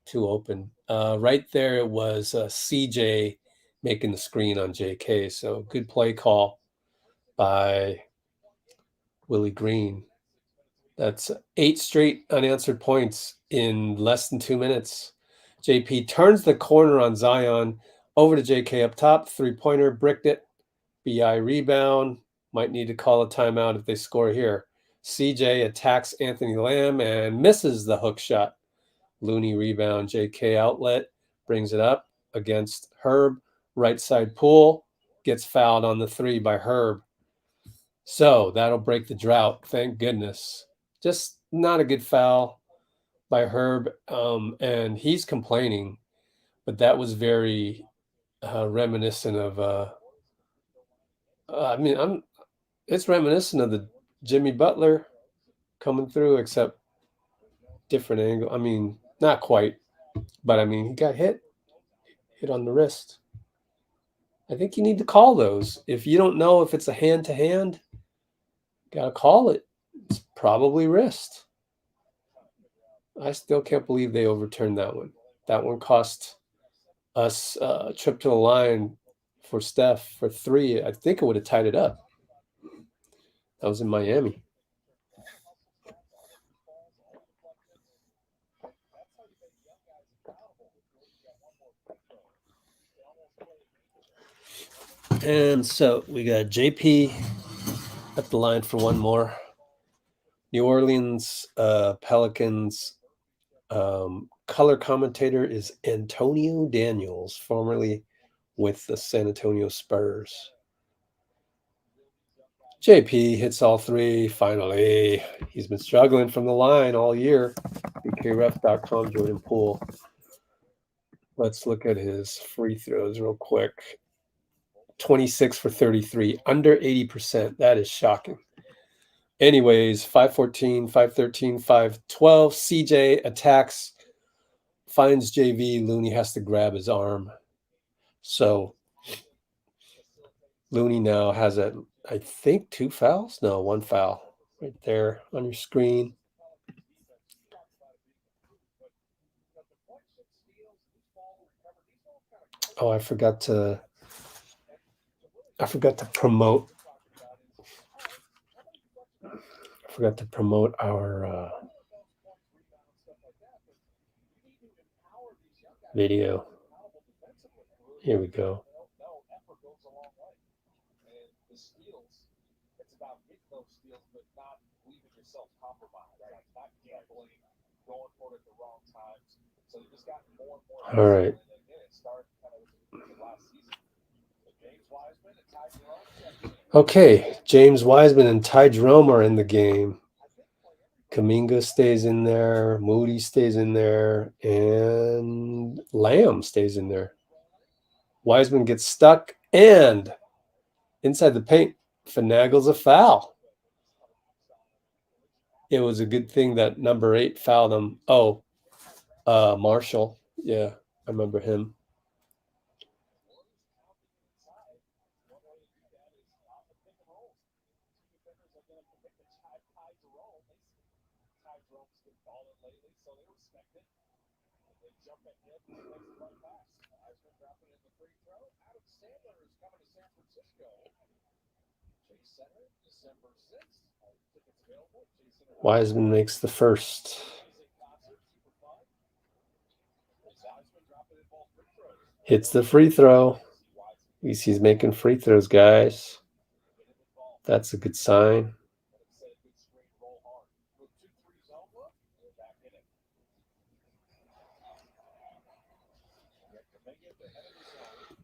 Too open. Right there it was CJ making the screen on JK. So good play call by Willie Green. That's 8 straight unanswered points in less than 2 minutes. JP turns the corner on Zion. Over to JK up top. 3-pointer, bricked it. BI rebound. Might need to call a timeout if they score here. CJ attacks Anthony Lamb and misses the hook shot. Looney rebound. JK outlet. Brings it up against Herb. Right side Poole. Gets fouled on the 3 by Herb. So that'll break the drought. Thank goodness. Just not a good foul by Herb. And he's complaining. But that was very reminiscent of it's reminiscent of the Jimmy Butler coming through, except different angle. I mean, not quite, but I mean, he got hit on the wrist. I think you need to call those. If you don't know if it's a hand-to-hand, gotta call it. It's probably wrist. I still can't believe they overturned that one. That one cost us a trip to the line for Steph for 3. I think it would have tied it up. That was in Miami. And so we got JP at the line for one more. New Orleans Pelicans color commentator is Antonio Daniels, formerly with the San Antonio Spurs. JP hits all 3, finally. He's been struggling from the line all year. BKRef.com, Jordan Poole. Let's look at his free throws real quick. 26 for 33, under 80%. That is shocking. Anyways, 514, 513, 512. CJ attacks, finds JV. Looney has to grab his arm. So Looney now has, I think, 2 fouls? No, 1 foul right there on your screen. Oh, I forgot to promote. I forgot to promote our video. Here we go. All right. Okay, James Wiseman and Ty Jerome are in the game. Kuminga stays in there. Moody stays in there. And Lamb stays in there. Wiseman gets stuck and inside the paint, finagles a foul. It was a good thing that number 8 fouled him. Oh, Marshall. Yeah, I remember him. Wiseman makes the first. Hits the free throw. At least he's making free throws, guys. That's a good sign.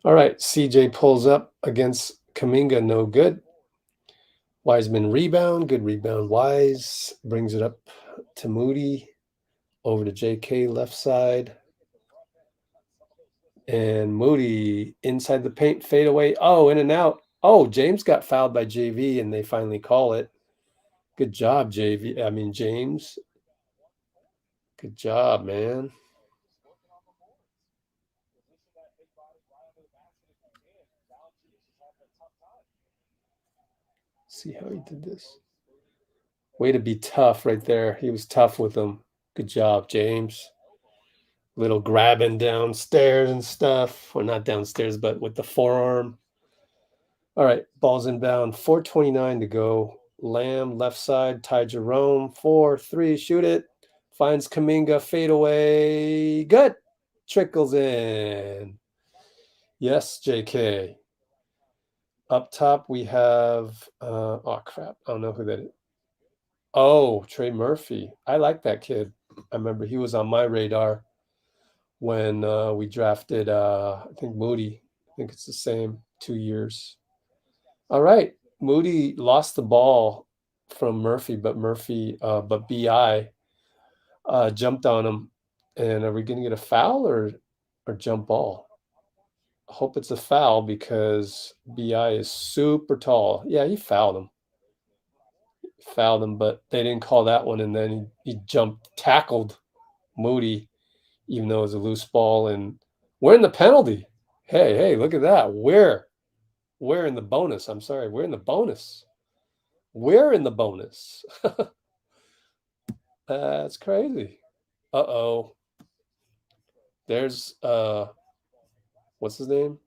All right, CJ pulls up against Kuminga, no good. Wiseman rebound, good rebound. Wise brings it up to Moody, over to JK left side. And Moody inside the paint, fade away. Oh, in and out. Oh, James got fouled by JV, and they finally call it. Good job, James. Good job, man. See how he did this. Way to be tough right there. He was tough with him. Good job, James. Little grabbing downstairs and stuff. Well, not downstairs, but with the forearm. All right, ball's inbound. 4:29 to go. Lamb, left side. Ty Jerome. 4-3. Shoot it. Finds Kuminga. Fade away. Good. Trickles in. Yes, JK. Up top, we have, oh, crap. I don't know who that is. Oh, Trey Murphy. I like that kid. I remember he was on my radar when we drafted, I think, Moody. I think it's the same 2 years. All right. Moody lost the ball from Murphy, but BI jumped on him. And are we going to get a foul or jump ball? I hope it's a foul because BI is super tall. Yeah, he fouled him. But they didn't call that one. And then he tackled Moody, even though it was a loose ball. And we're in the penalty. Hey, look at that. We're in the bonus. I'm sorry. We're in the bonus. That's crazy. Uh-oh. There's, what's his name?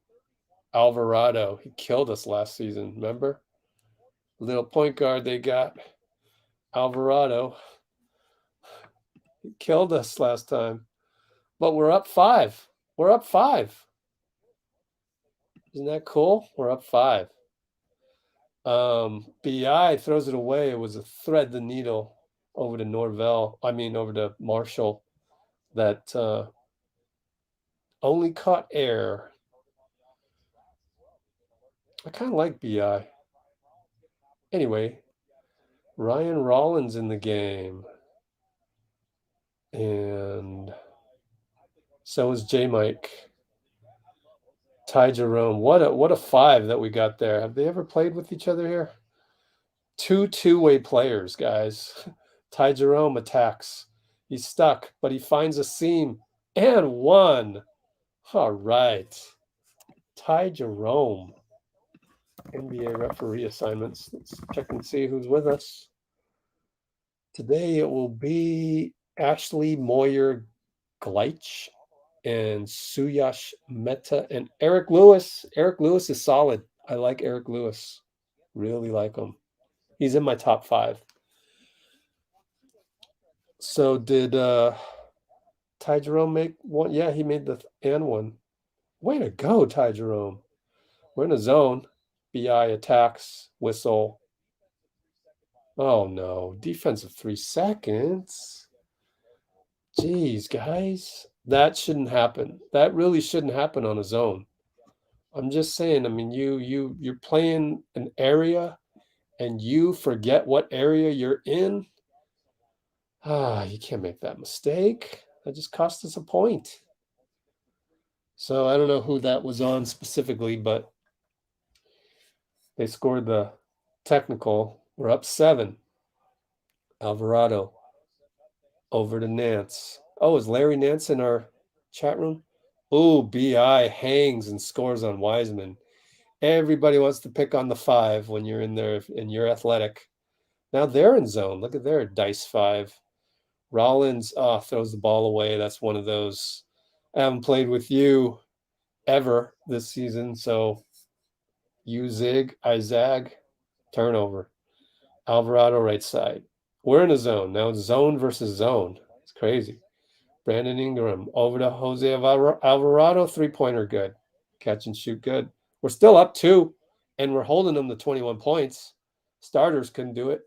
Alvarado. He killed us last season, remember? Little point guard they got. Alvarado. He killed us last time. But we're up 5. Isn't that cool? We're up 5. BI throws it away. It was a thread the needle over to over to Marshall that only caught air. I kind of like BI. Anyway, Ryan Rollins in the game. And so is J Mike. Ty Jerome. What a 5 that we got there. Have they ever played with each other here? 2 two-way players, guys. Ty Jerome attacks. He's stuck, but he finds a seam. And 1. All right. Ty Jerome. NBA referee assignments. Let's check and see who's with us. Today it will be Ashley Moyer Gleich and Suyash Mehta and Eric Lewis. Eric Lewis is solid. I like Eric Lewis. Really like him. He's in my top 5. So did Ty Jerome make one? Yeah, he made the and one. Way to go, Ty Jerome. We're in a zone. BI attacks. Whistle. Oh, no. Defensive 3 seconds. Jeez, guys. That shouldn't happen. That really shouldn't happen on a zone. I'm just saying, I mean, you're playing an area and you forget what area you're in. You can't make that mistake. That just cost us a point. So I don't know who that was on specifically, but they scored the technical. We're up 7. Alvarado over to Nance. Oh, is Larry Nance in our chat room? Oh, BI hangs and scores on Wiseman. Everybody wants to pick on the 5 when you're in there and you're athletic. Now they're in zone. Look at their dice 5. Rollins throws the ball away. That's one of those. I haven't played with you ever this season, so you zig, I zag. Turnover. Alvarado right side. We're in a zone. Now it's zone versus zone. It's crazy. Brandon Ingram over to Jose Alvarado. Three-pointer good. Catch and shoot good. We're still up 2, and we're holding them to 21 points. Starters couldn't do it.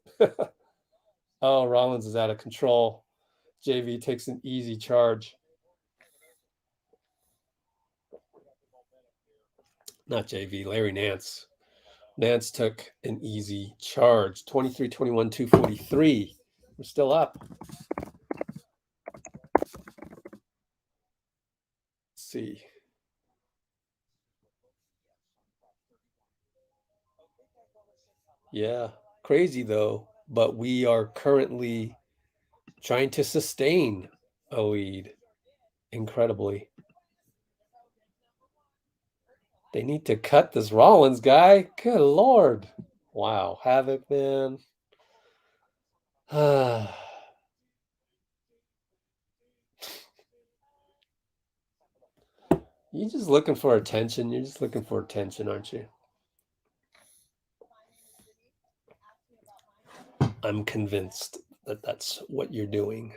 Oh, Rollins is out of control. JV takes an easy charge. Not JV, Larry Nance. Nance took an easy charge. 23-21, 243. We're still up. Let's see. Yeah, crazy though, but we are currently trying to sustain a lead. Incredibly. They need to cut this Rollins guy. Good Lord. Wow. Havoc, man. You're just looking for attention. You're just looking for attention, aren't you? I'm convinced that that's what you're doing.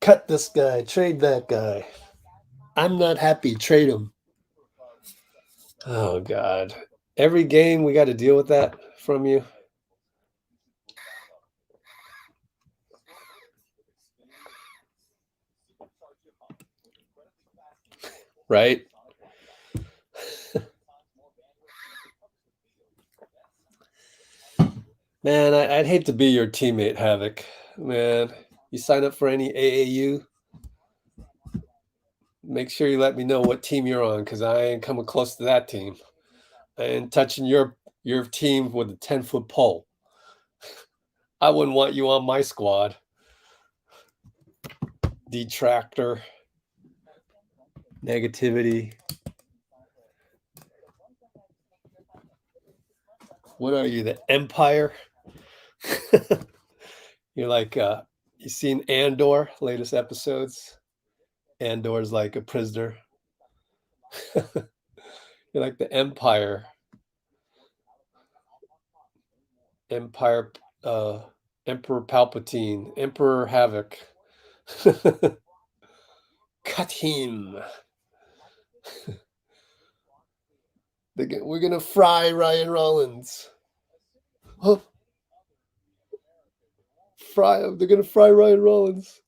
Cut this guy. Trade that guy. I'm not happy. Trade him. Oh, God. Every game we got to deal with that from you. Right? Man, I'd hate to be your teammate, Havoc. Man, you sign up for any AAU? Make sure you let me know what team you're on, because I ain't coming close to that team. I ain't touching your team with a 10-foot pole. I wouldn't want you on my squad. Detractor. Negativity. What are you, the Empire? You're like, you seen Andor, latest episodes? Andor's like a prisoner. You're like the Empire. Empire, Emperor Palpatine, Emperor Havoc. Cut him. We're going to fry Ryan Rollins. Oh. They're going to fry Ryan Rollins.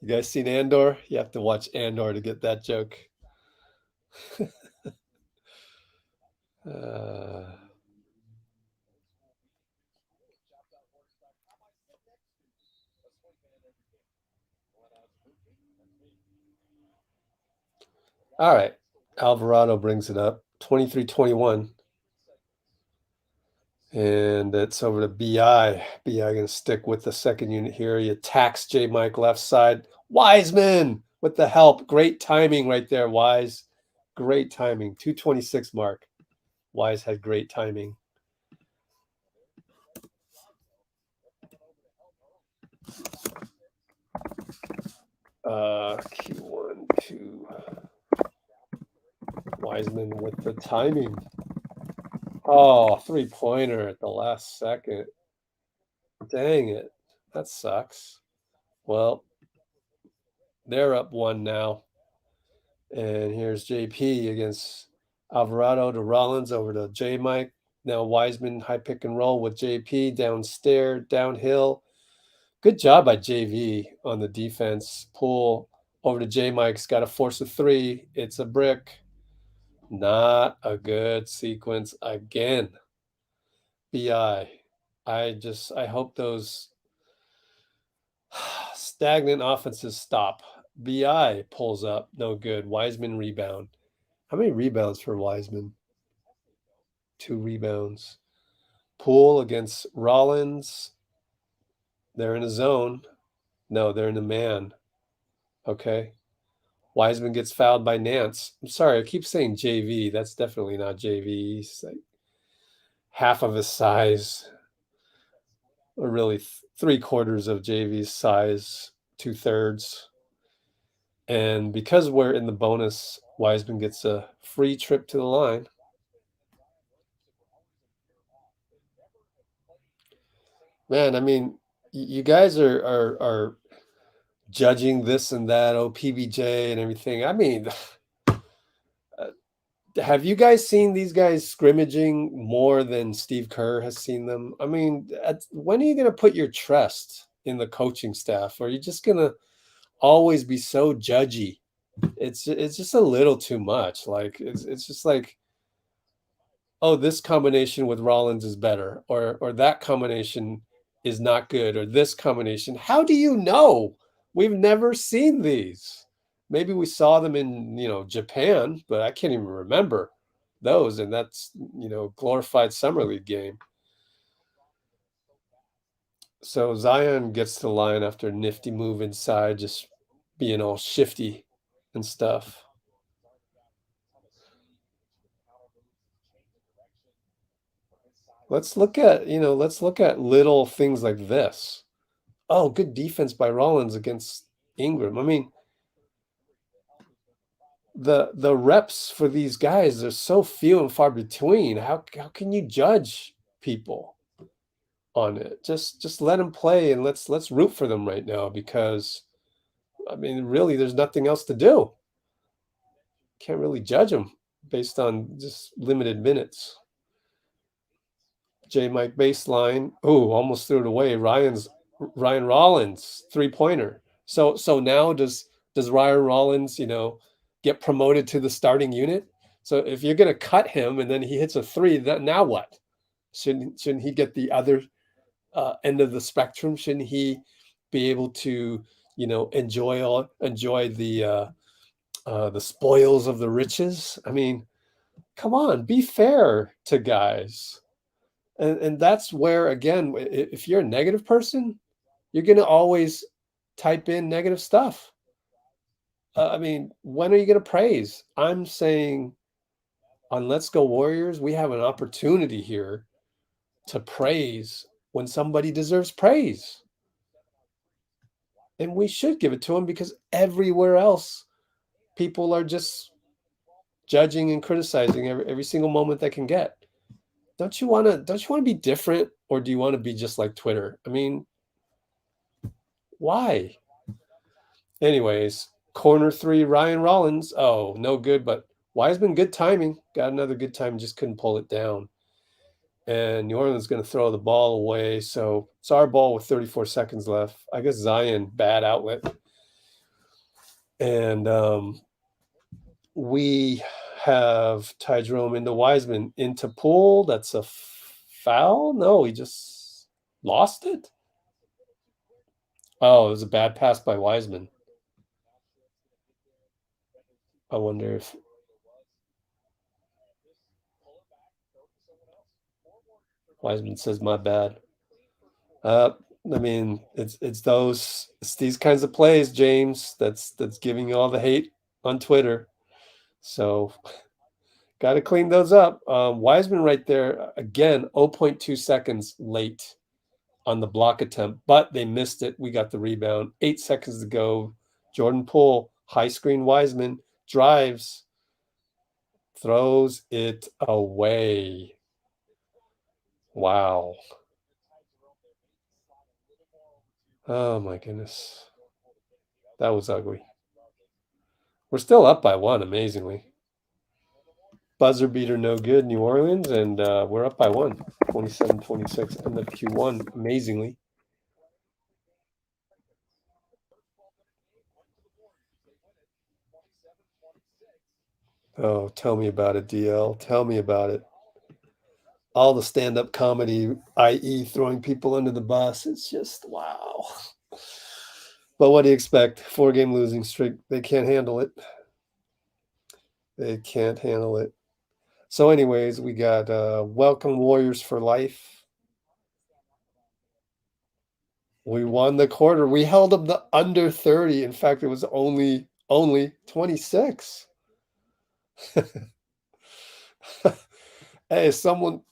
You guys seen Andor? You have to watch Andor to get that joke. All right. Alvarado brings it up. 23-21. And it's over to BI. BI going to stick with the second unit here. He attacks J. Mike left side. Wiseman with the help. Great timing right there, Wise. Great timing. 226 mark. Wise had great timing. Q1, 2. Wiseman with the timing. Oh, three-pointer at the last second. Dang it. That sucks. Well, they're up 1 now. And here's JP against Alvarado to Rollins over to J Mike. Now Wiseman high pick and roll with JP downstairs, downhill. Good job by JV on the defense. Poole over to J Mike's got to force a 3. It's a brick. Not a good sequence again. BI. I hope those stagnant offenses stop. BI pulls up. No good. Wiseman rebound. How many rebounds for Wiseman? 2 rebounds. Poole against Rollins. They're in a zone. No, they're in a man. Okay. Wiseman gets fouled by Nance. I'm sorry, I keep saying JV. That's definitely not JV. He's like half of his size. Or really 3/4 of JV's size. 2/3. And because we're in the bonus, Wiseman gets a free trip to the line. Man, I mean, you guys are judging this and that, PBJ and everything. I mean, have you guys seen these guys scrimmaging more than Steve Kerr has seen them? I mean, when are you going to put your trust in the coaching staff? Or are you just going to always be so judgy? It's just a little too much. Like, it's just like, oh, this combination with Rollins is better, or that combination is not good, or this combination. How do you know? We've never seen these. Maybe we saw them in, Japan, but I can't even remember those. And that's, glorified summer league game. So Zion gets to the line after a nifty move inside, just being all shifty and stuff. Let's look at little things like this. Oh, good defense by Rollins against Ingram. I mean, the reps for these guys are so few and far between. How can you judge people on it? Just let them play, and let's root for them right now, because I mean, really, there's nothing else to do. Can't really judge them based on just limited minutes. J Mike baseline. Oh, almost threw it away. Ryan Rollins 3-pointer. So now does Ryan Rollins, get promoted to the starting unit? So if you're going to cut him and then he hits a 3, now what? Shouldn't he get the other end of the spectrum? Shouldn't he be able to, enjoy the spoils of the riches? I mean, come on, be fair to guys. And that's where, again, if you're a negative person, you're going to always type in negative stuff. I mean, when are you going to praise? I'm saying on Let's Go Warriors, we have an opportunity here to praise when somebody deserves praise. And we should give it to them, because everywhere else, people are just judging and criticizing every single moment they can get. Don't you want to be different, or do you want to be just like Twitter? I mean, why? Anyways, corner 3, Ryan Rollins. Oh, no good, but Wiseman, good timing. Got another good time, just couldn't pull it down. And New Orleans is going to throw the ball away. So it's our ball with 34 seconds left. I guess Zion, bad outlet. And we have Ty Jerome into Wiseman, into Poole. That's a foul? No, he just lost it. Oh, it was a bad pass by Wiseman. I wonder if Wiseman says my bad. I mean, it's these kinds of plays, James, that's giving you all the hate on Twitter. So got to clean those up. Wiseman right there, again, 0.2 seconds late on the block attempt, but they missed it. We got the rebound. 8 seconds to go. Jordan Poole, high screen Wiseman, drives, throws it away. Wow. Oh my goodness. That was ugly. We're still up by 1, amazingly. Buzzer beater, no good, New Orleans, and we're up by 1, 27-26, end of Q1, amazingly. Oh, tell me about it, DL. Tell me about it. All the stand-up comedy, i.e. throwing people under the bus, it's just, wow. But what do you expect? 4-game losing streak. They can't handle it. They can't handle it. So anyways, we got welcome Warriors for life. We won the quarter. We held them to under 30. In fact, it was only 26. Hey, someone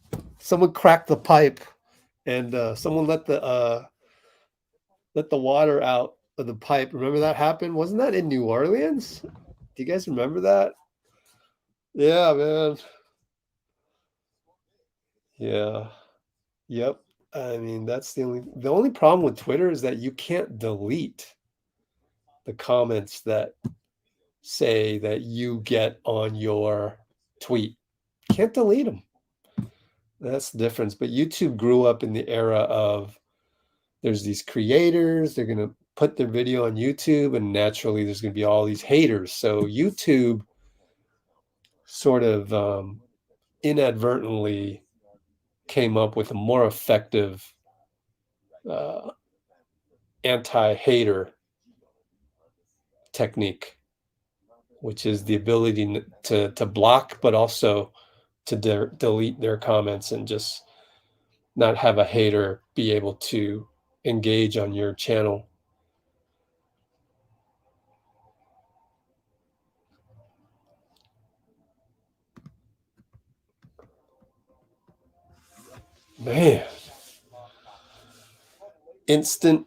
cracked the pipe, and someone let the water out of the pipe. Remember that happened? Wasn't that in New Orleans? Do you guys remember that? Yeah, man. Yeah. Yep. I mean, that's the only problem with Twitter is that you can't delete the comments that say that you get on your tweet. Can't delete them. That's the difference. But YouTube grew up in the era of there's these creators, they're going to put their video on YouTube, and naturally there's going to be all these haters. So YouTube sort of inadvertently came up with a more effective anti-hater technique, which is the ability to block, but also to delete their comments and just not have a hater be able to engage on your channel. Man, instant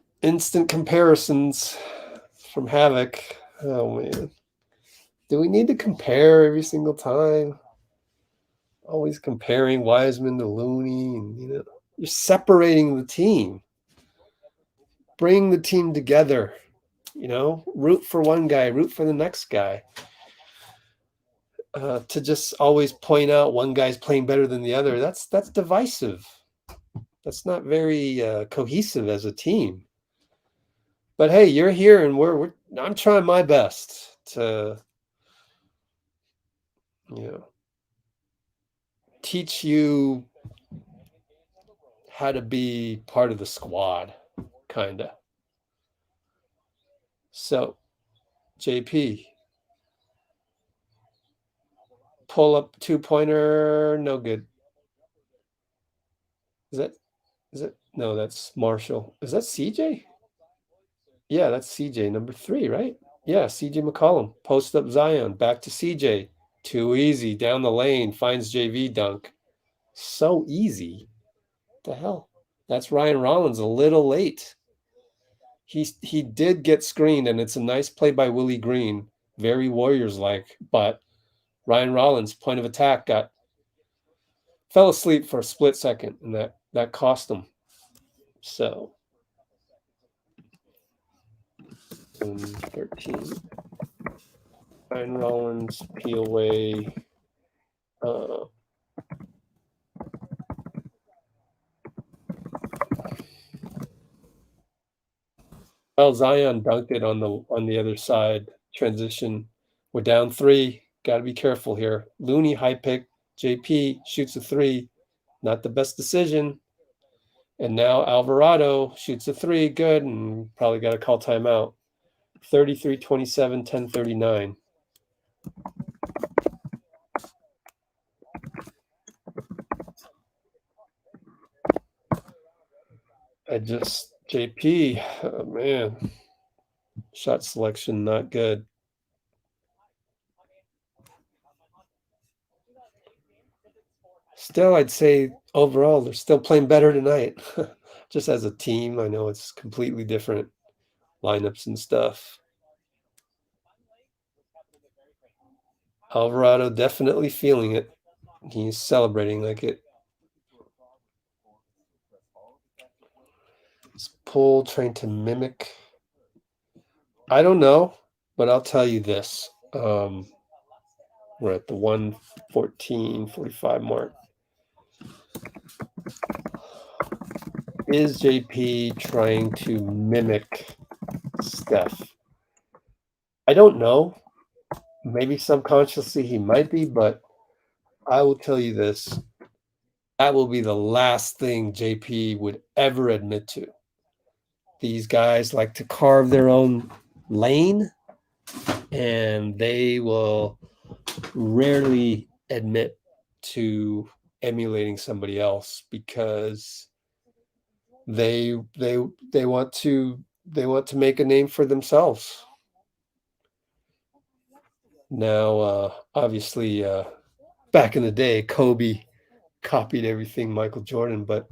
comparisons from Havoc. Oh man, do we need to compare every single time? Always comparing Wiseman to Looney, and you're separating the team. Bring the team together. Root for one guy, root for the next guy. To just always point out one guy's playing better than the other, that's divisive. That's not very cohesive as a team. But hey, you're here, and I'm trying my best to, teach you how to be part of the squad, kinda. So, JP, pull up 2-pointer, no good. Is it? No, that's Marshall. Is that CJ? Yeah, that's CJ, number 3, right? Yeah, CJ McCollum. Post up Zion, back to CJ. Too easy, down the lane, finds JV dunk. So easy. What the hell? That's Ryan Rollins a little late. He did get screened, and it's a nice play by Willie Green. Very Warriors-like, but Ryan Rollins, point of attack, fell asleep for a split second, and that cost him. So 13. Ryan Rollins, POA. Well, Zion dunked it on the other side. Transition. We're down 3. Got to be careful here. Looney high pick. JP shoots a 3. Not the best decision. And now Alvarado shoots a 3. Good. And probably got to call timeout. 33-27, 10:39. JP, oh man, shot selection not good. Still, I'd say overall they're still playing better tonight. Just as a team, I know it's completely different lineups and stuff. Alvarado definitely feeling it. He's celebrating like it. Is Poole trying to mimic? I don't know, but I'll tell you this. We're at the 1:14:45 mark. Is JP trying to mimic Steph? I don't know. Maybe subconsciously he might be, but I will tell you this. That will be the last thing JP would ever admit to. These guys like to carve their own lane, and they will rarely admit to emulating somebody else because they want to make a name for themselves. Now, obviously, back in the day, Kobe copied everything Michael Jordan, but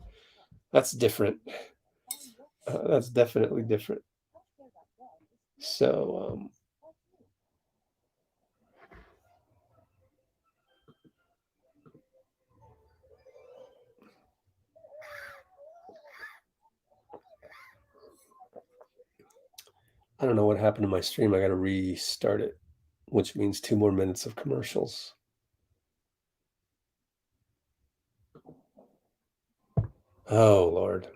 that's different. That's definitely different. So, I don't know what happened to my stream. I got to restart it, which means 2 more minutes of commercials. Oh, Lord.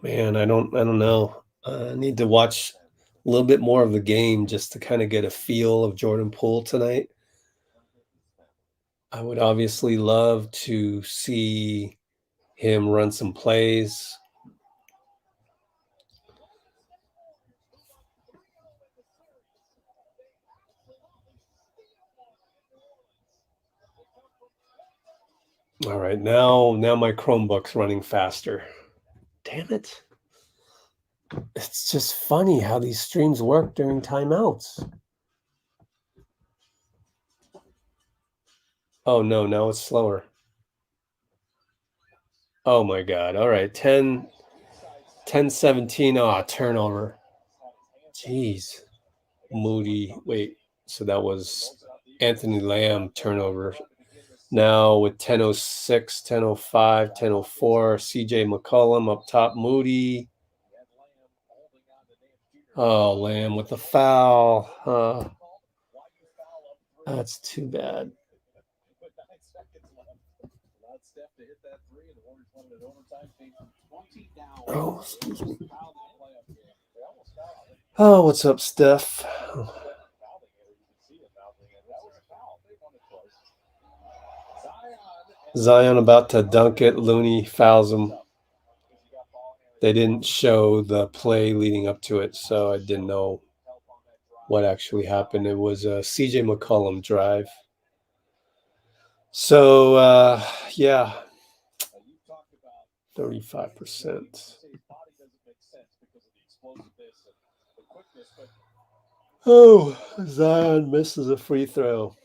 Man, I don't know. I need to watch a little bit more of the game just to kind of get a feel of Jordan Poole tonight. I would obviously love to see him run some plays. All right, now my Chromebook's running faster. Damn it. It's just funny how these streams work during timeouts. Oh no, now it's slower. Oh my God. All right, 10-17. Turnover. Jeez. Moody. Wait, so that was Anthony Lamb turnover. Now with 10:06, 10:05, 10:04, CJ McCollum up top, Moody. Oh, Lamb with the foul. That's too bad. Oh, excuse me. Oh, what's up, Steph? Zion about to dunk it. Looney fouls him. They didn't show the play leading up to it, so I didn't know what actually happened. It was a CJ McCollum drive. So, yeah, 35%. Oh, Zion misses a free throw.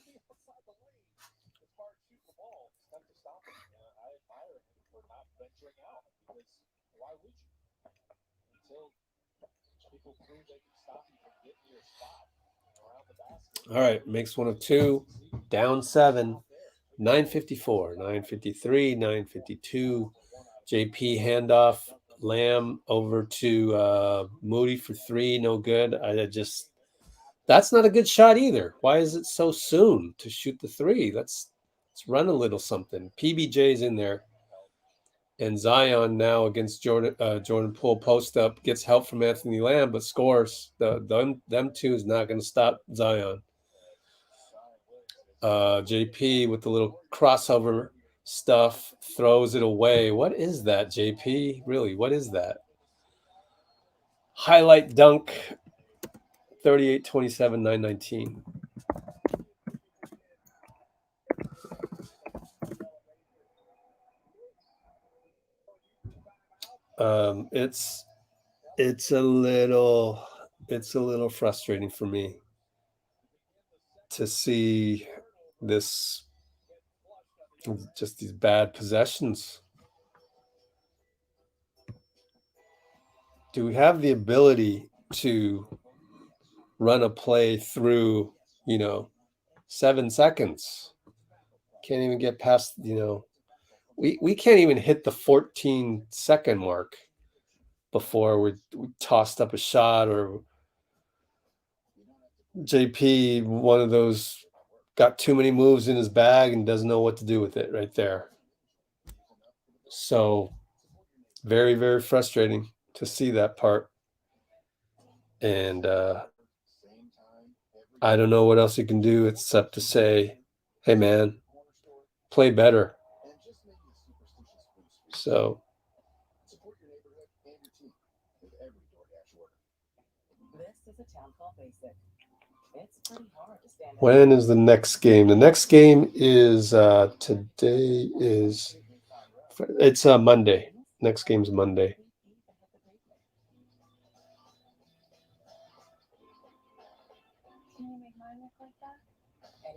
All right, makes one of two, down 7, 9:54, 9:53, 9:52. JP handoff, Lamb over to Moody for 3, no good. That's not a good shot either. Why is it so soon to shoot the 3? Let's run a little something. PBJ's in there. And Zion now against Jordan Poole post up, gets help from Anthony Lamb, but scores. Them two is not going to stop Zion. JP with the little crossover stuff throws it away. What is that, JP? Really, what is that? Highlight dunk, 38-27, 9-19. It's a little frustrating for me to see this, just these bad possessions. Do we have the ability to run a play through, 7 seconds? Can't even get past, we can't even hit the 14-second mark before we tossed up a shot, or JP, one of those, got too many moves in his bag and doesn't know what to do with it right there. So very, very frustrating to see that part. And I don't know what else you can do except to say, hey, man, play better. So when is the next game? The next game is today is, it's Monday. Next game's Monday.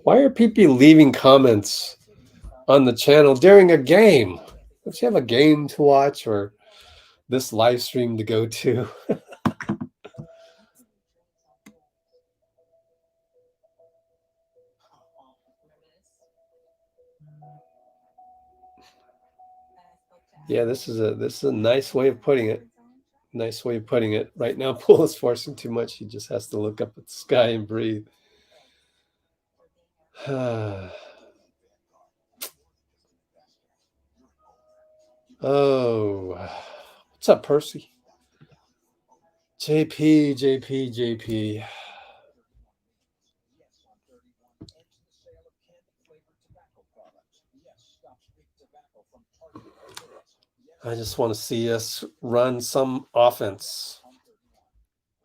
Why are people leaving comments on the channel during a game? If you have a game to watch or this live stream to go to. Yeah, this is a nice way of putting it. Nice way of putting it. Right now, Poole is forcing too much. He just has to look up at the sky and breathe. Oh, what's up, Percy? JP. I just want to see us run some offense.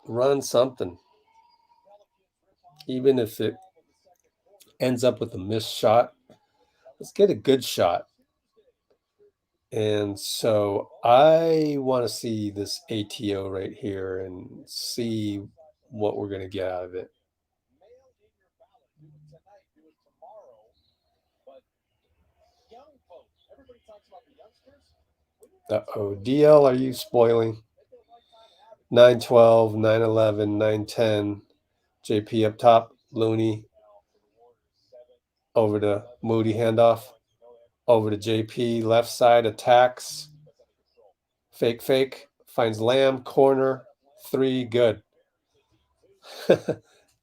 Run something. Even if it ends up with a missed shot, let's get a good shot. And so I want to see this ATO right here and see what we're going to get out of it. Uh-oh, DL, are you spoiling? 9-12, 9-11, 9-10. JP up top, Looney. Over to Moody handoff. Over to JP, left side, attacks. Fake. Finds Lamb, corner, 3, good.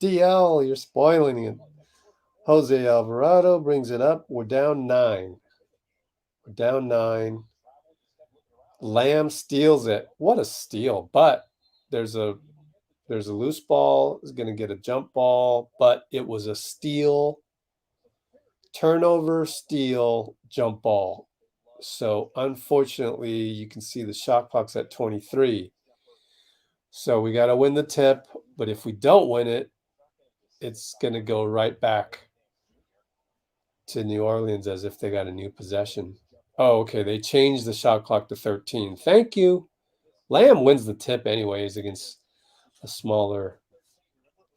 DL, you're spoiling it. Jose Alvarado brings it up. We're down 9. Lamb steals it. What a steal. But there's a loose ball. Is going to get a jump ball, but it was a steal. Turnover, steal, jump ball. So unfortunately, you can see the shot clock's at 23. So we got to win the tip. But if we don't win it, it's going to go right back to New Orleans as if they got a new possession. Oh, okay. They changed the shot clock to 13. Thank you. Lamb wins the tip anyways against a smaller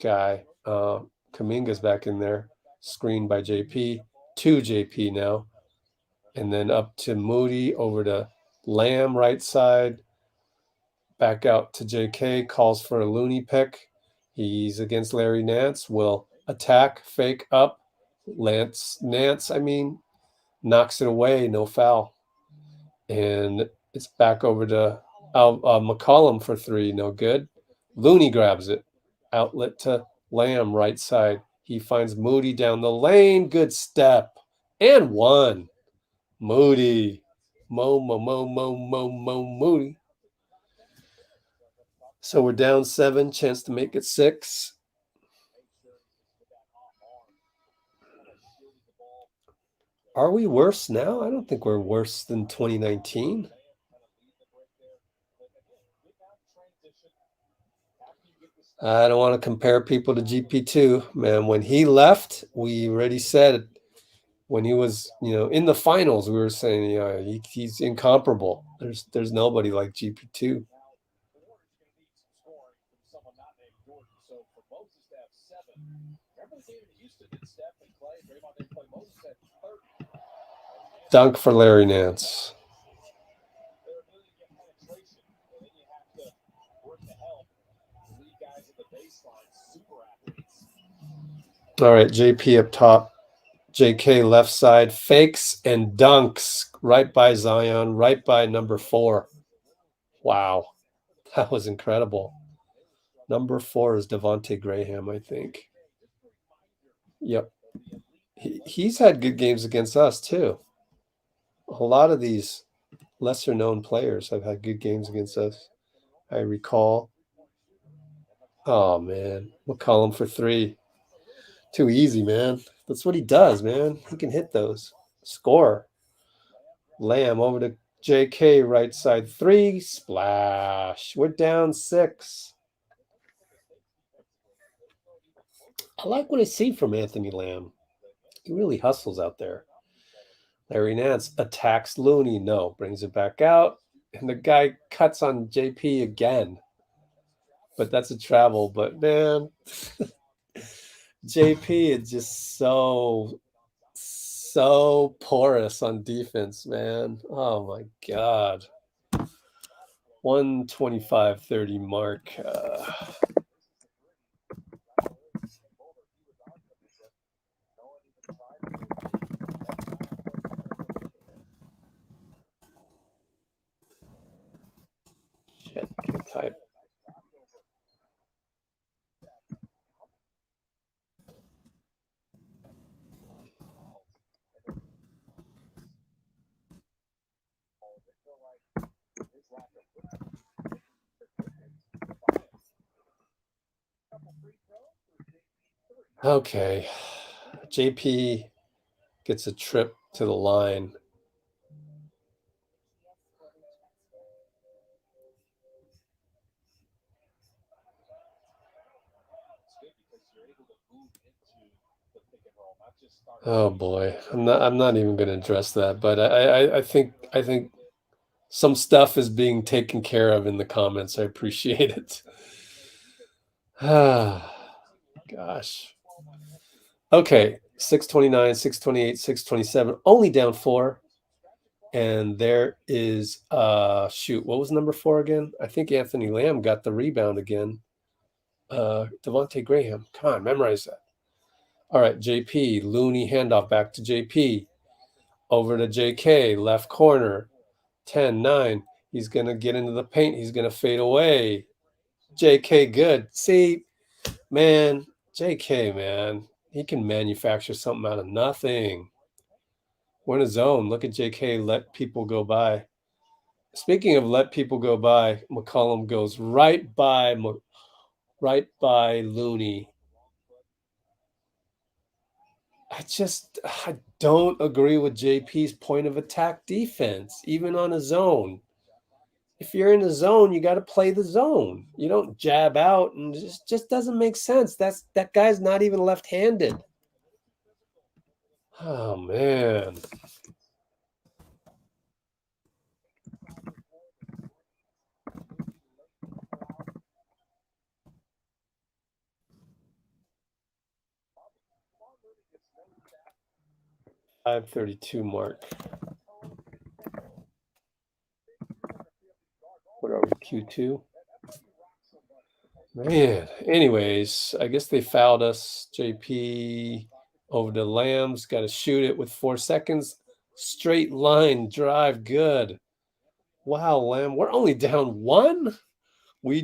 guy. Kuminga's back in there. Screened by JP. To JP now. And then up to Moody. Over to Lamb right side. Back out to JK. Calls for a Looney pick. He's against Larry Nance. Will attack. Fake up. Nance, knocks it away. No foul. And it's back over to McCollum for 3. No good. Looney grabs it. Outlet to Lamb, right side. He finds Moody down the lane. Good step. And 1. Moody. Moody. So we're down 7. Chance to make it 6. Are we worse now? I don't think we're worse than 2019. I don't want to compare people to GP2, man. When he left, we already said when he was, in the finals, we were saying, he's incomparable. There's nobody like GP2. Dunk for Larry Nance. All right, JP up top. JK left side. Fakes and dunks right by Zion, right by number 4. Wow. That was incredible. Number 4 is Devontae Graham, I think. Yep. He's had good games against us, too. A lot of these lesser-known players have had good games against us, I recall. Oh, man. McCollum for 3. Too easy, man. That's what he does, man. He can hit those. Score. Lamb over to JK, right side 3. Splash. We're down 6. I like what I see from Anthony Lamb. He really hustles out there. Larry Nance attacks Looney. No, brings it back out. And the guy cuts on JP again. But that's a travel. But, man, JP is just so porous on defense, man. Oh my God. 125-30 mark. Shit, can't type. Okay. JP gets a trip to the line. Oh boy, I'm not even going to address that, but I think some stuff is being taken care of in the comments. I appreciate it. Ah, gosh. Okay, 629, 628, 627, only down 4. And there is shoot, what was number 4 again? I think Anthony Lamb got the rebound again. Devontae Graham. Come on, memorize that. All right, JP, Looney handoff back to JP. Over to JK, left corner. 10-9. He's going to get into the paint. He's going to fade away. JK, good. See, man, JK, man, he can manufacture something out of nothing. We're in a zone. Look at JK, let people go by. Speaking of let people go by, McCollum goes right by Looney. I don't agree with JP's point of attack defense, even on a zone. If you're in a zone, you got to play the zone. You don't jab out, and it just doesn't make sense. That guy's not even left-handed. Oh man. .532 mark. What are we, Q2? Man, anyways, I guess they fouled us. JP over to Lamb's, got to shoot it with 4 seconds. Straight line drive, good. Wow, Lamb, we're only down 1. We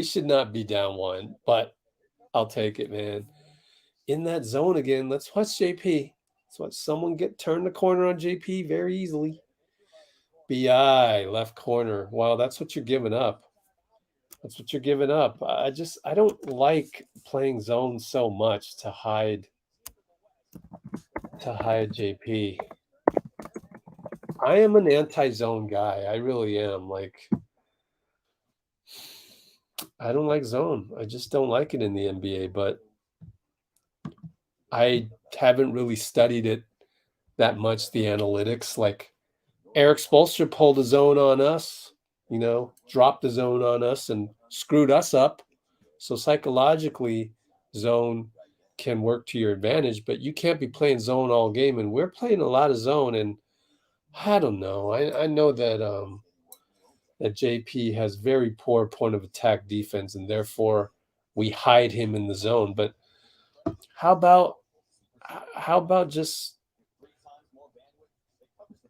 should not be down 1, but I'll take it, man. In that zone again, let's watch JP. Let's watch someone turn the corner on JP very easily. BI, left corner. Wow, that's what you're giving up. That's what you're giving up. I don't like playing zone so much to hide JP. I am an anti-zone guy. I really am. Like, I don't like zone. I just don't like it in the NBA, but I haven't really studied it that much, the analytics. Like, Eric Spoelstra pulled a zone on us, dropped the zone on us and screwed us up. So psychologically, zone can work to your advantage, but you can't be playing zone all game. And we're playing a lot of zone. And I don't know. I know that that JP has very poor point of attack defense, and therefore we hide him in the zone. But how about just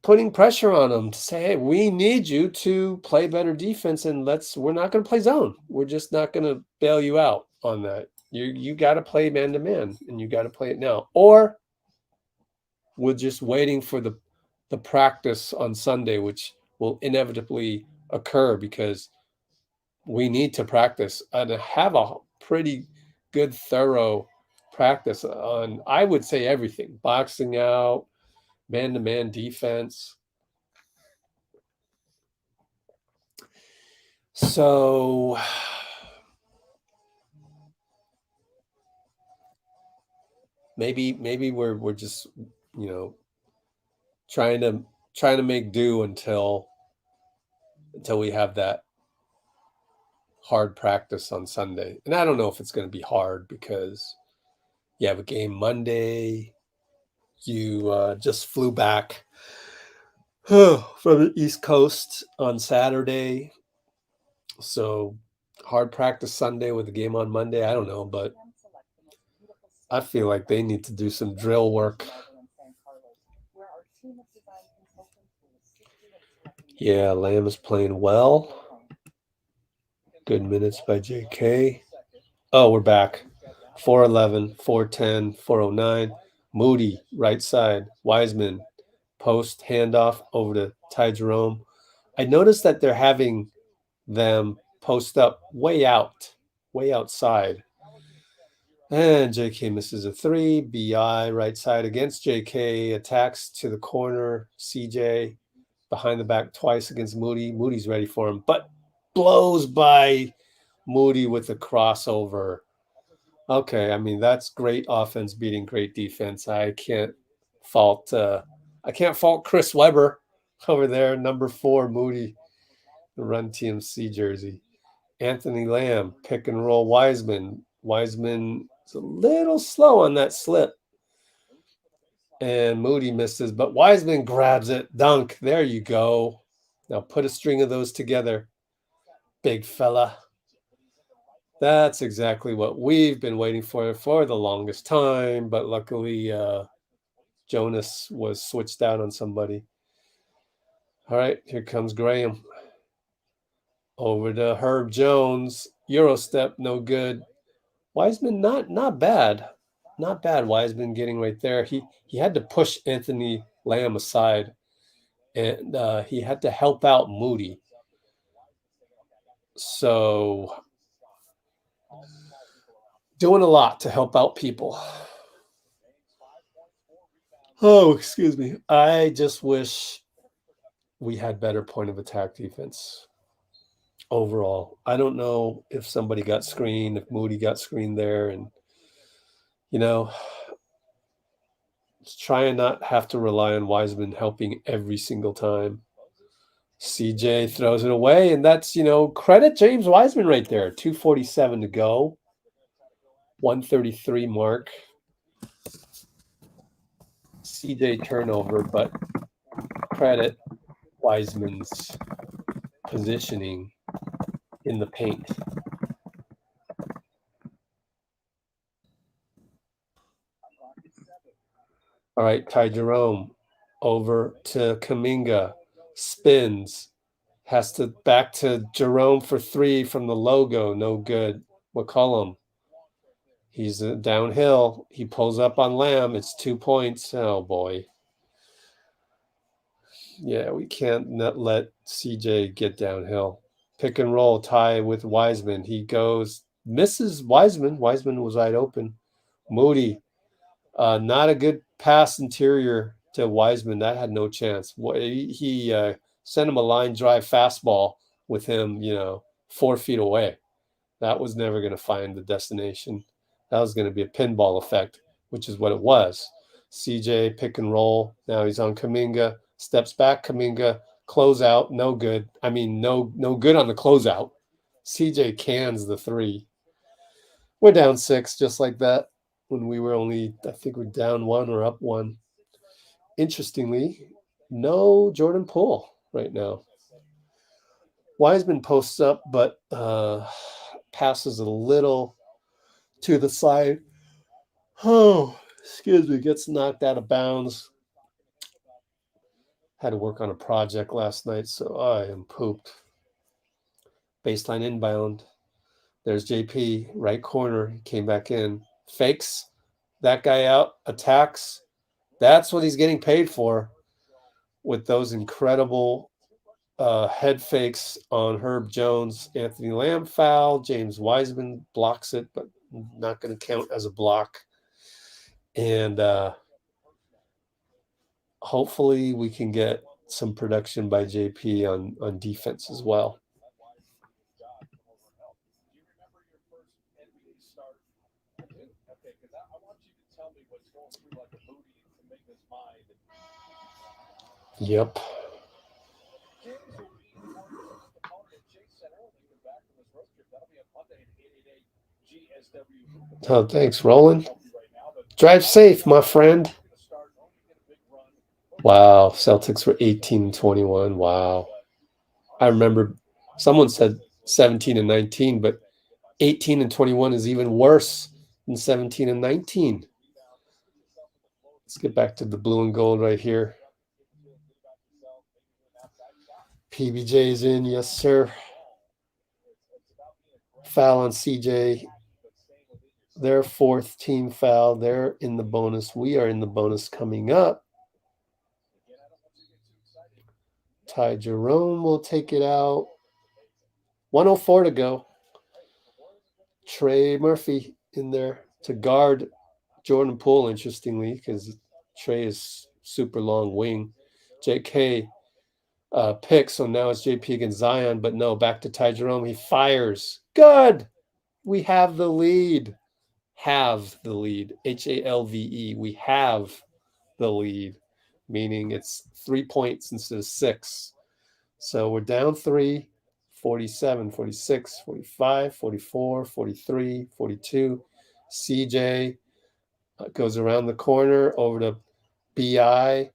putting pressure on them to say, hey, we need you to play better defense, and we're not going to play zone. We're just not going to bail you out on that. You got to play man to man, and you got to play it now. Or we're just waiting for the practice on Sunday, which will inevitably occur because we need to practice and have a pretty good, thorough practice on, I would say, everything: boxing out, man-to-man defense. So maybe we're just trying to make do until we have that hard practice on Sunday. And I don't know if it's going to be hard because you have a game Monday. You just flew back from the East Coast on Saturday. So hard practice Sunday with the game on Monday. I don't know, but I feel like they need to do some drill work. Yeah, Lamb is playing well. Good minutes by JK. Oh, we're back. 411, 410, 409. Moody, right side. Wiseman, post, handoff over to Ty Jerome. I noticed that they're having them post up way outside. And JK misses a three. BI, right side against JK, attacks to the corner. CJ, behind the back twice against Moody. Moody's ready for him, but blows by Moody with a crossover. Okay, I mean, that's great offense beating great defense. I can't fault Chris Webber over there, number 4, Moody, the Run TMC jersey. Anthony Lamb, pick and roll Wiseman. Wiseman is a little slow on that slip. And Moody misses, but Wiseman grabs it. Dunk. There you go. Now put a string of those together, big fella. That's exactly what we've been waiting for the longest time. But luckily, Jonas was switched out on somebody. All right, here comes Graham. Over to Herb Jones. Euro step, no good. Wiseman, not bad. Not bad. Wiseman getting right there. He had to push Anthony Lamb aside, and he had to help out Moody. So doing a lot to help out people. Oh, excuse me. I just wish we had better point of attack defense overall. I don't know if somebody got screened, if Moody got screened there, and try and not have to rely on Wiseman helping every single time. CJ throws it away, and that's, credit James Wiseman right there. 2:47 to go. 133 mark. CJ turnover, but credit Wiseman's positioning in the paint. All right, Ty Jerome over to Kuminga, spins, has to back to Jerome for 3 from the logo, no good. McCollum, he's downhill. He pulls up on Lamb. It's 2 points. Oh boy. Yeah, we can't not let CJ get downhill. Pick and roll, Ty with Wiseman. He goes, misses Wiseman. Wiseman was wide open. Moody, not a good pass interior to Wiseman. That had no chance. He sent him a line drive fastball with him, 4 feet away. That was never going to find the destination. That was going to be a pinball effect, which is what it was. CJ, pick and roll. Now he's on Kuminga. Steps back, Kuminga. Closeout, no good. I mean, no good on the closeout. CJ cans the 3. We're down 6 just like that when we were only, I think we're down 1 or up 1. Interestingly, no Jordan Poole right now. Wiseman posts up, but passes a little to the side. Oh, excuse me, gets knocked out of bounds. Had to work on a project last night, so I am pooped. Baseline inbound. There's JP, right corner. He came back in. Fakes that guy out, attacks. That's what he's getting paid for with those incredible head fakes on Herb Jones. Anthony Lamb foul. James Wiseman blocks it, but not going to count as a block. And hopefully we can get some production by JP on defense as well. Yep. Oh, thanks, Roland. Drive safe, my friend. Wow, Celtics were 18-21. Wow. I remember someone said 17-19, but 18-21 is even worse than 17-19. Let's get back to the blue and gold right here. PBJ is in, yes, sir. Foul on CJ. Their fourth team foul. They're in the bonus. We are in the bonus coming up. Ty Jerome will take it out. 104 to go. Trey Murphy in there to guard Jordan Poole, interestingly, because Trey is super long wing. JK picks, so now it's JP against Zion, but no, back to Ty Jerome. He fires. Good. We have the lead. Have the lead. HALVE. We have the lead, meaning it's 3 points instead of 6. So we're down 3, 47, 46, 45, 44, 43, 42. CJ goes around the corner over to BI.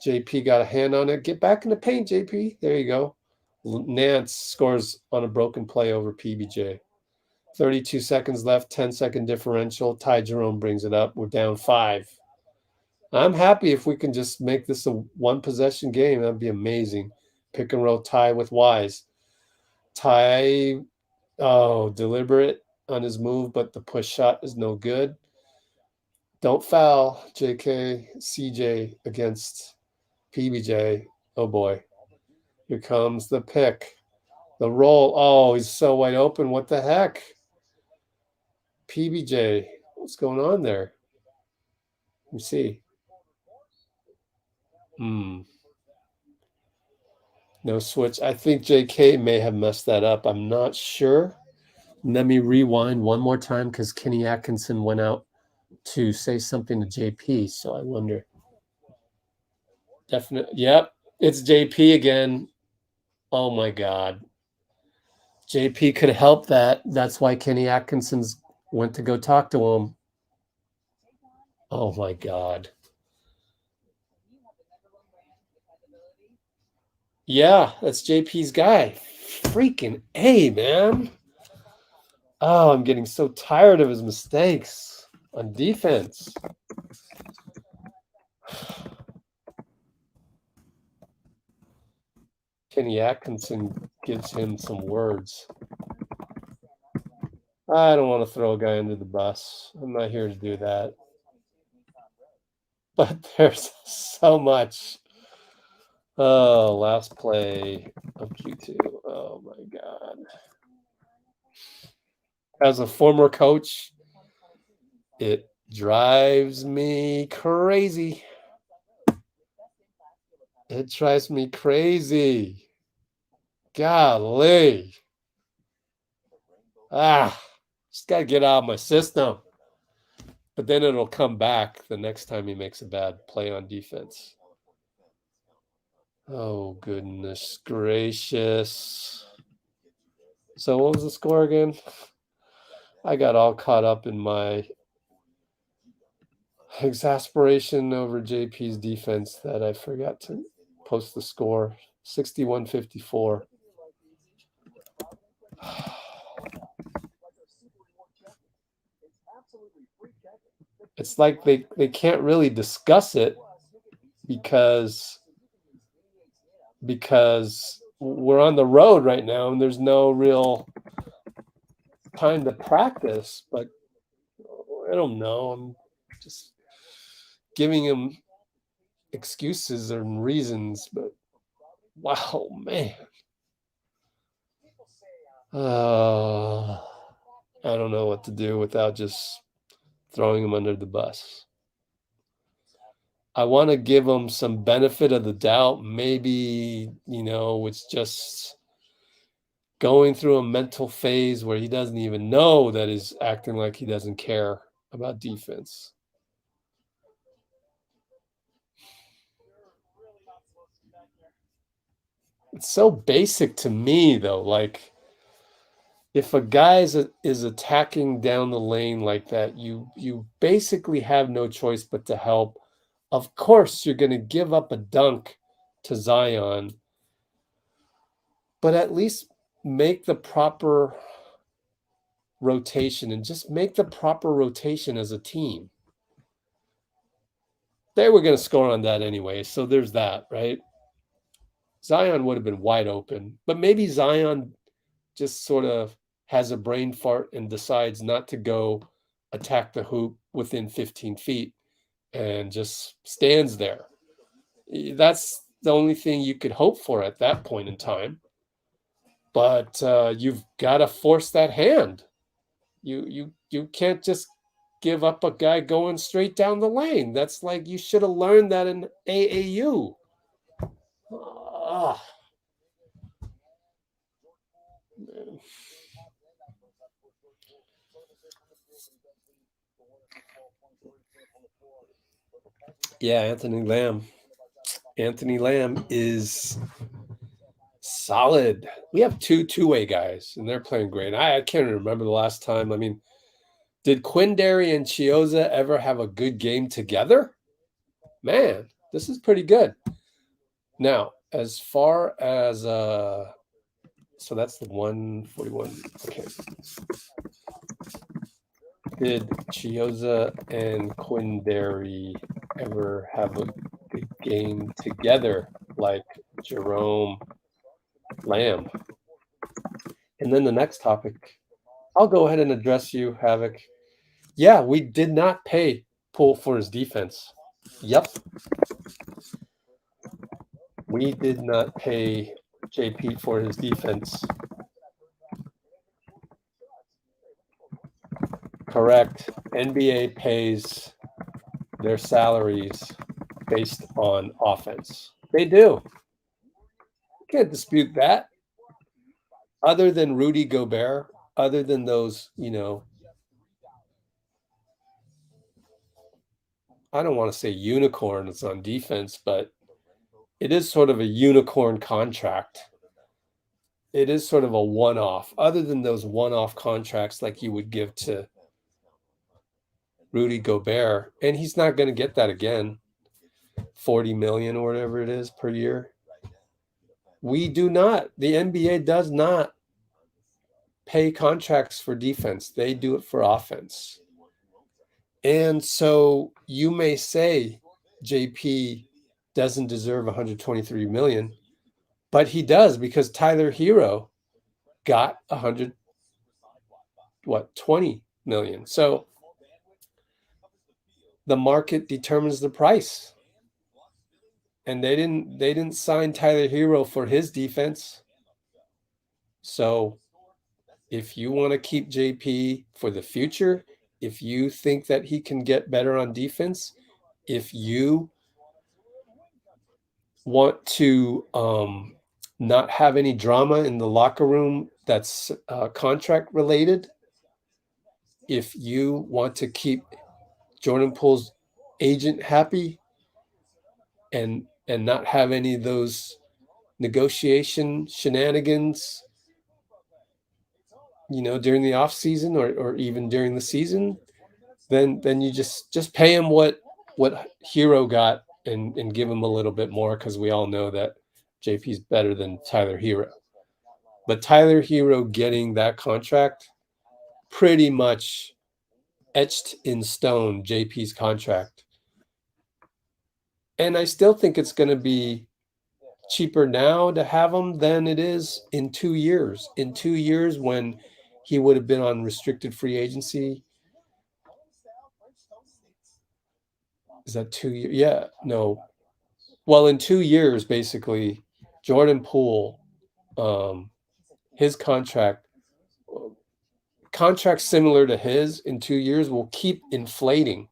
JP got a hand on it. Get back in the paint, JP. There you go. Nance scores on a broken play over PBJ. 32 seconds left, 10-second differential. Ty Jerome brings it up. We're down 5. I'm happy if we can just make this a one-possession game. That'd be amazing. Pick and roll Ty with Wise. Ty, deliberate on his move, but the push shot is no good. Don't foul, JK, CJ against PBJ. Oh, boy. Here comes the pick. The roll. Oh, he's so wide open. What the heck? PBJ. What's going on there? Let me see. No switch. I think JK may have messed that up. I'm not sure. Let me rewind one more time because Kenny Atkinson went out to say something to JP. So I wonder. Definitely. Yep. It's JP again. Oh, my God. JP could help that. That's why Kenny Atkinson's went to go talk to him. Oh, my God. Yeah, that's JP's guy. Freaking A, man. Oh, I'm getting so tired of his mistakes on defense. Kenny Atkinson gives him some words. I don't want to throw a guy under the bus. I'm not here to do that. But there's so much. Oh, last play of Q2. Oh, my God. As a former coach, it drives me crazy. It drives me crazy. Golly. Just got to get out of my system. But then it'll come back the next time he makes a bad play on defense. Oh, goodness gracious. So what was the score again? I got all caught up in my exasperation over JP's defense that I forgot to post the score. 61-54. It's like they can't really discuss it because we're on the road right now and there's no real time to practice. But I don't know. I'm just giving him excuses and reasons. But wow, man. I don't know what to do without just throwing him under the bus. I want to give him some benefit of the doubt. Maybe, it's just going through a mental phase where he doesn't even know that he's acting like he doesn't care about defense. It's so basic to me, though. Like, if a guy is attacking down the lane like that, you basically have no choice but to help. Of course, you're going to give up a dunk to Zion, but at least make the proper rotation and just make the proper rotation as a team. They were going to score on that anyway, so there's that, right? Zion would have been wide open, but maybe Zion just sort of has a brain fart and decides not to go attack the hoop within 15 feet and just stands there. That's the only thing you could hope for at that point in time. But you've got to force that hand. You can't just give up a guy going straight down the lane. That's like you should have learned that in AAU. Yeah, Anthony Lamb. Anthony Lamb is solid. We have two-way guys, and they're playing great. I can't remember the last time. I mean, did Quinndary and Chiozza ever have a good game together? Man, this is pretty good. Now, as far as so that's the 141. Okay. Did Chiozza and Quinndary ever have a good game together like Jerome, Lamb? And then the next topic, I'll go ahead and address you, Havoc. Yeah, we did not pay Poole for his defense. Yep. We did not pay JP for his defense. Correct. NBA pays their salaries based on offense. They do. Can't dispute that. Other than Rudy Gobert, other than those, I don't want to say unicorns on defense, but it is sort of a unicorn contract. It is sort of a one-off. Other than those one-off contracts like you would give to Rudy Gobert, and he's not going to get that again, $40 million or whatever it is per year. We do not. The NBA does not pay contracts for defense. They do it for offense. And so you may say JP doesn't deserve $123 million, but he does because Tyler Hero got $20 million. So the market determines the price. And they didn't sign Tyler Hero for his defense. So if you want to keep JP for the future, if you think that he can get better on defense, if you want to not have any drama in the locker room that's contract related, if you want to keep Jordan Poole's agent happy and not have any of those negotiation shenanigans, during the off season or even during the season, then you just pay him what Hero got and give him a little bit more, because we all know that JP's better than Tyler Hero. But Tyler Hero getting that contract pretty much etched in stone JP's contract. And I still think it's going to be cheaper now to have him than it is in 2 years. In 2 years, when he would have been on restricted free agency. Is that 2 years? Yeah, no. Well, in 2 years, basically, Jordan Poole, his contract similar to his in 2 years will keep inflating.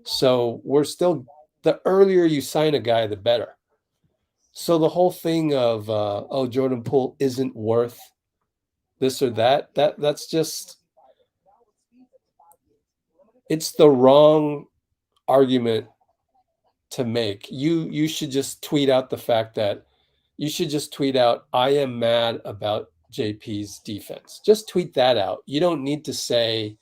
So we're still, the earlier you sign a guy, the better. So the whole thing of, Jordan Poole isn't worth this or that's just, it's the wrong argument to make. You should just tweet out the fact that I am mad about JP's defense. Just tweet that out. You don't need to say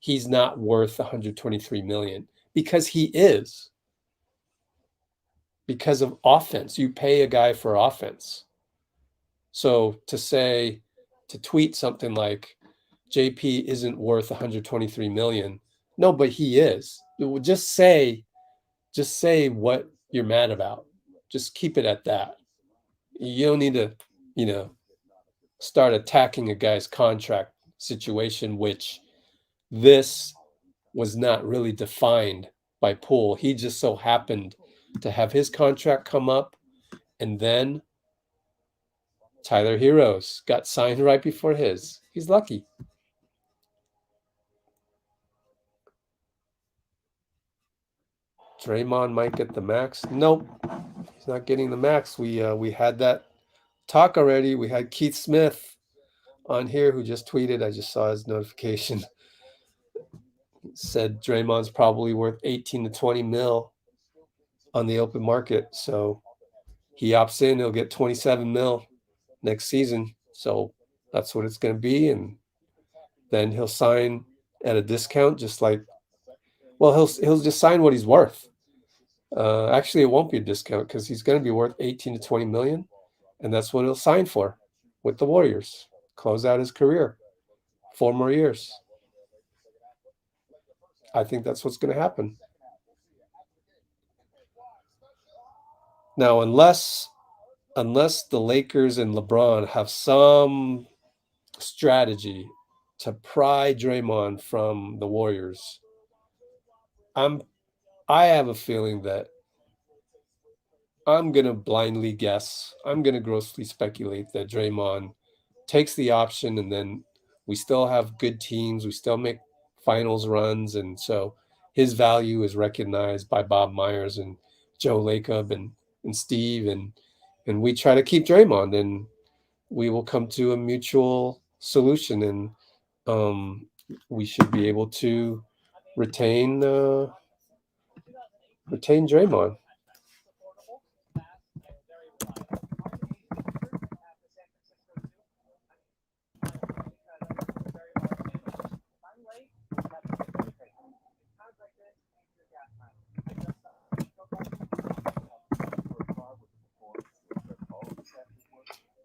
he's not worth 123 million, because he is. Because of offense. You pay a guy for offense. So to tweet something like JP isn't worth 123 million. No, but he is. Just say what you're mad about. Just keep it at that. You don't need to, start attacking a guy's contract situation, which this was not really defined by Poole. He just so happened to have his contract come up, and then Tyler Hero's got signed right before his. He's lucky. Draymond might get the max. Nope, he's not getting the max. We had that talk already. We had Keith Smith on here who just tweeted. I just saw his notification. Said Draymond's probably worth 18 to 20 mil on the open market. So he opts in, he'll get 27 mil next season. So that's what it's going to be. And then he'll sign at a discount, just like, well, he'll just sign what he's worth. Actually, it won't be a discount because he's going to be worth 18 to 20 million. And that's what he'll sign for with the Warriors. Close out his career. 4 more years. I think that's what's going to happen. Now, unless the Lakers and LeBron have some strategy to pry Draymond from the Warriors, I have a feeling that I'm going to blindly guess. I'm going to grossly speculate that Draymond takes the option, and then we still have good teams. We still make finals runs. And so his value is recognized by Bob Myers and Joe Lacob and Steve. And we try to keep Draymond, and we will come to a mutual solution. And we should be able to retain Draymond.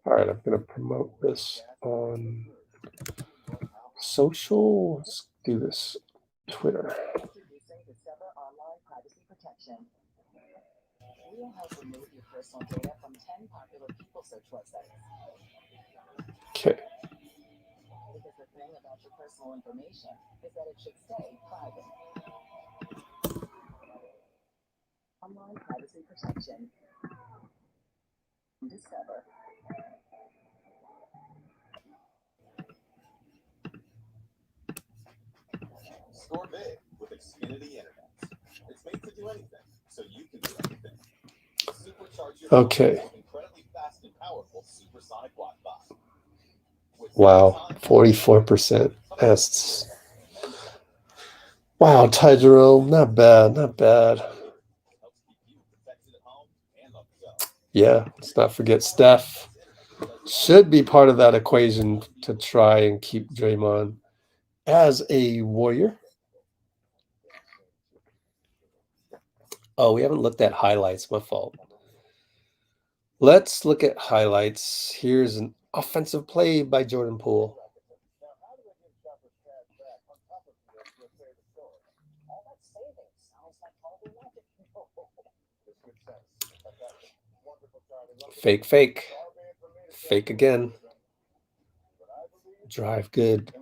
All right, I'm going to promote this on social. Let's do this. Twitter. We'll help remove your personal data from 10 popular people search websites. Okay. Because the thing about your personal information is that it should stay private. Online privacy protection. Discover. Score big with Xfinity Internet. It's made to do anything, so you can do anything. Supercharge your okay. Incredibly fast and powerful supersonic Wi-Fi. Wow, 44%. That's wow, Ty Jerome, not bad, not bad. Yeah, let's not forget Steph. Should be part of that equation to try and keep Draymond as a Warrior. Oh, we haven't looked at highlights. My fault. Let's look at highlights. Here's an offensive play by Jordan Poole. Fake, fake. Fake again. Drive good.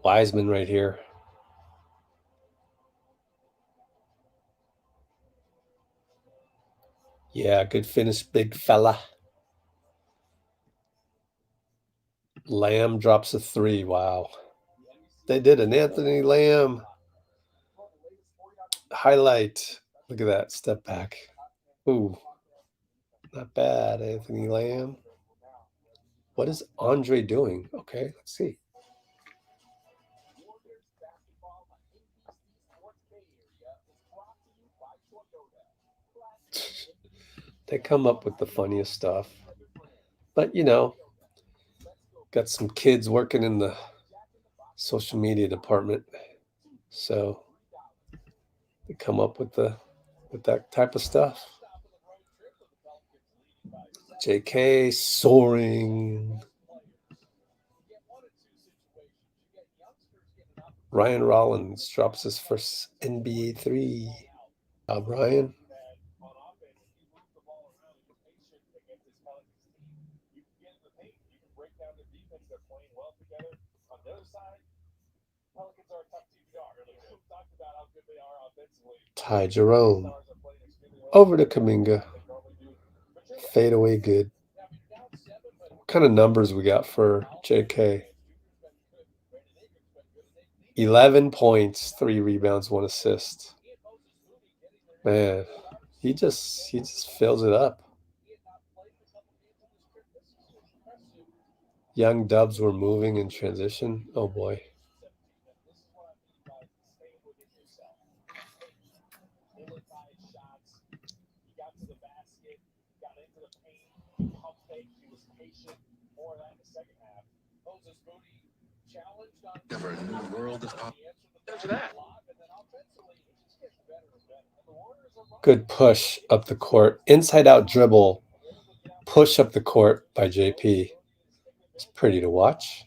Wiseman right here. Yeah, good finish, big fella. Lamb drops a 3. Wow. They did an Anthony Lamb highlight. Look at that. Step back. Ooh. Not bad, Anthony Lamb. What is Andre doing? Okay, let's see. They come up with the funniest stuff. But, you know, got some kids working in the social media department. So they come up with that type of stuff. JK soaring. Ryan Rollins drops his first NBA 3. Ryan. Ty Jerome. Over to Kuminga. Fade away good. What kind of numbers we got for JK? 11 points, 3 rebounds, 1 assist. Man, he just fills it up. Young Dubs were moving in transition. Oh boy. Good push up the court. Inside out dribble. Push up the court by JP. It's pretty to watch.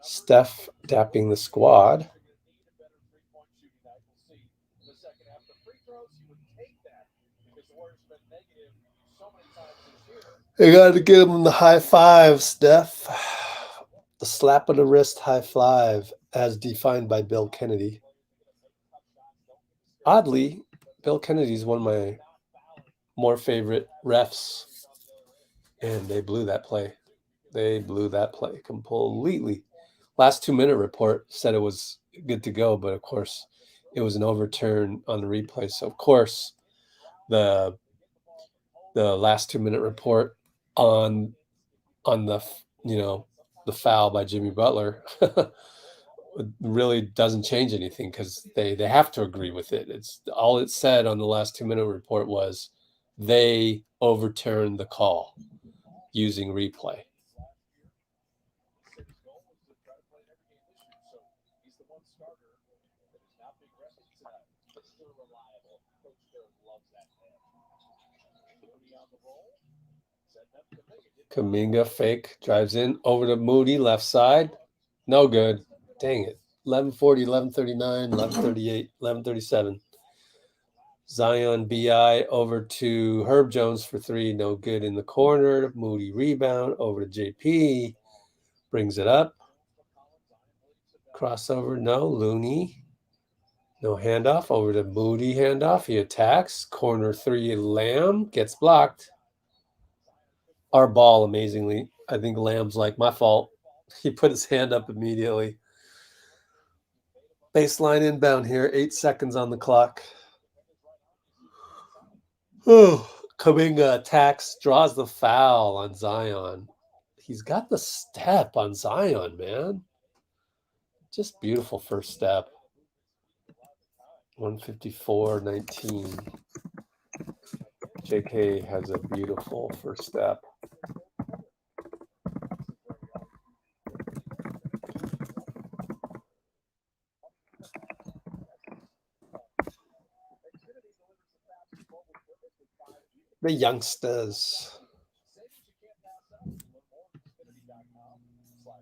Steph dapping the squad. You got to give him the high five, Steph. The slap of the wrist high five as defined by Bill Kennedy. Oddly, Bill Kennedy is one of my more favorite refs. And they blew that play. They blew that play completely. Last 2-minute report said it was good to go, but of course it was an overturn on the replay. So of course the last 2-minute report on the the foul by Jimmy Butler really doesn't change anything because they have to agree with it. It's all it said on the last 2-minute report was they overturned the call using replay. Kuminga fake drives in over to Moody left side. No good. Dang it. 11:40, 11:39, 11:38, 11:37. Zion BI over to Herb Jones for 3. No good in the corner. Moody rebound over to JP. Brings it up. Crossover. No. Looney. No handoff. Over to Moody handoff. He attacks. Corner 3. Lamb gets blocked. Our ball, amazingly. I think Lamb's like, my fault. He put his hand up immediately. Baseline inbound here. 8 seconds on the clock. Kuminga attacks, draws the foul on Zion. He's got the step on Zion, man. Just beautiful first step. 154-19. JK has a beautiful first step. The youngsters.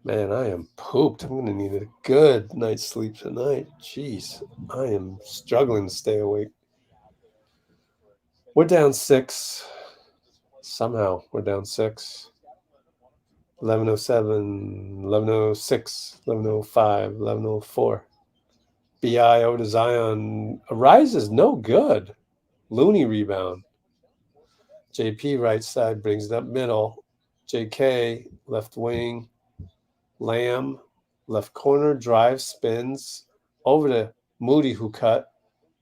Man, I am pooped. I'm going to need a good night's sleep tonight. Jeez, I am struggling to stay awake. We're down 6. Somehow we're down 6. 11:07, 11:06, 11:05, 11:04. BI over to Zion. Arise is no good. Looney rebound. JP right side brings it up middle. JK left wing. Lamb left corner, drive, spins over to Moody, who cut.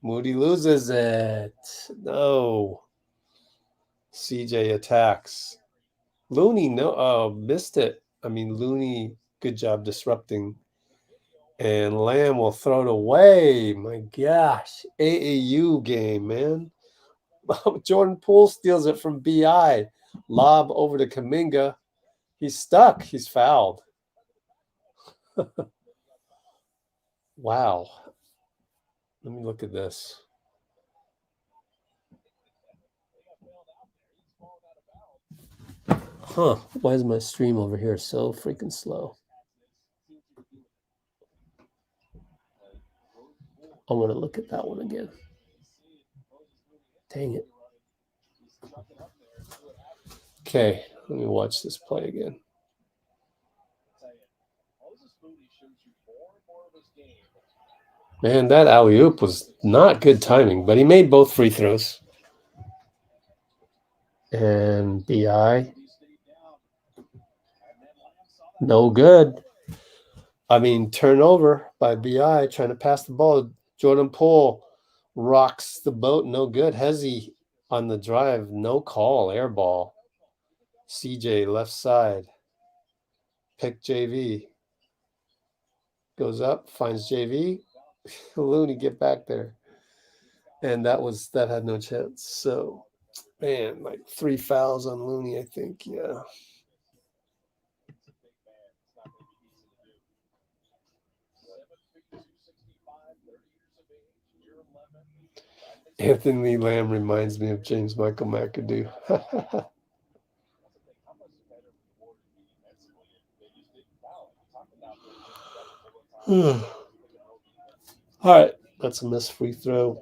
Moody loses it. No. CJ attacks. Looney, missed it. I mean, Looney, good job disrupting. And Lamb will throw it away. My gosh. AAU game, man. Jordan Poole steals it from BI. Lob over to Kuminga. He's stuck. He's fouled. Wow. Let me look at this. Huh. Why is my stream over here so freaking slow? I'm going to look at that one again. Dang it. Okay, let me watch this play again. Man, that alley-oop was not good timing, but he made both free throws. And BI. No good. I mean, turnover by BI, trying to pass the ball. Jordan Poole rocks the boat. No good. Hezzy on the drive. No call. Air ball. CJ left side. Pick JV. Goes up. Finds JV. Looney, get back there. And that had no chance. So, man, like 3 fouls on Looney, I think. Yeah. Anthony Lamb reminds me of James Michael McAdoo. All right, that's a missed free throw.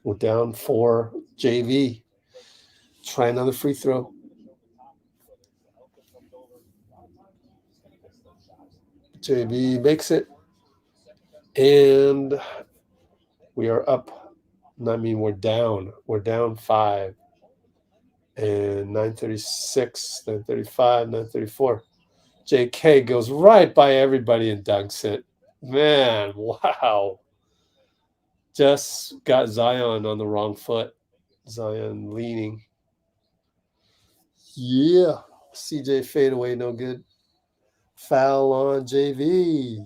We're down 4. JV. Try another free throw. JV makes it. And we are up. I mean, we're down. We're down 5. And 9:36, 9:35, 9:34. JK goes right by everybody and dunks it. Man, wow. Just got Zion on the wrong foot. Zion leaning. Yeah. CJ fade away, no good. Foul on JV.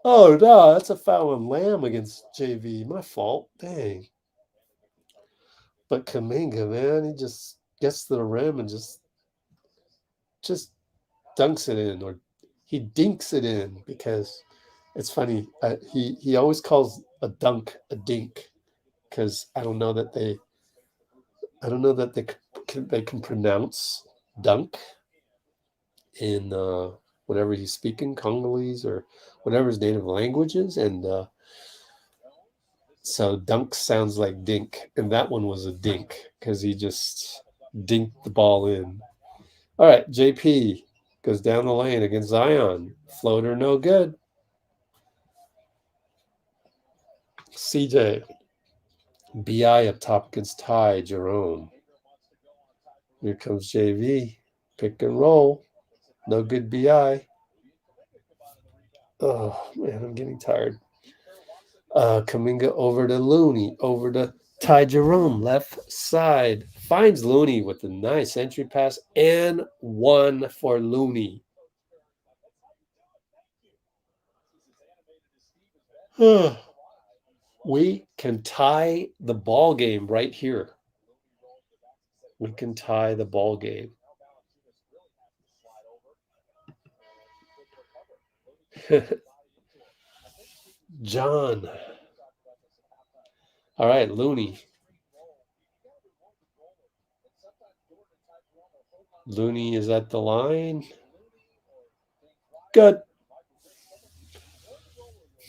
Oh, no, that's a foul on Lamb against JV. My fault. Dang. But Kuminga, man, he just gets to the rim and just dunks it in, or he dinks it in, because it's funny. He always calls a dunk a dink, because I don't know that they can pronounce dunk in whatever he's speaking, Congolese or whatever his native language is, and so dunk sounds like dink, and that one was a dink because he just dinked the ball in. All right, JP goes down the lane against Zion. Floater, no good. CJ. BI up top against Ty Jerome. Here comes JV. Pick and roll. No good BI. Oh, man, I'm getting tired. Kuminga over to Looney. Over to Ty Jerome. Left side. Finds Looney with a nice entry pass. And 1 for Looney. We can tie the ball game right here. We can tie the ball game. John. All right, Looney. Looney is at the line. Good.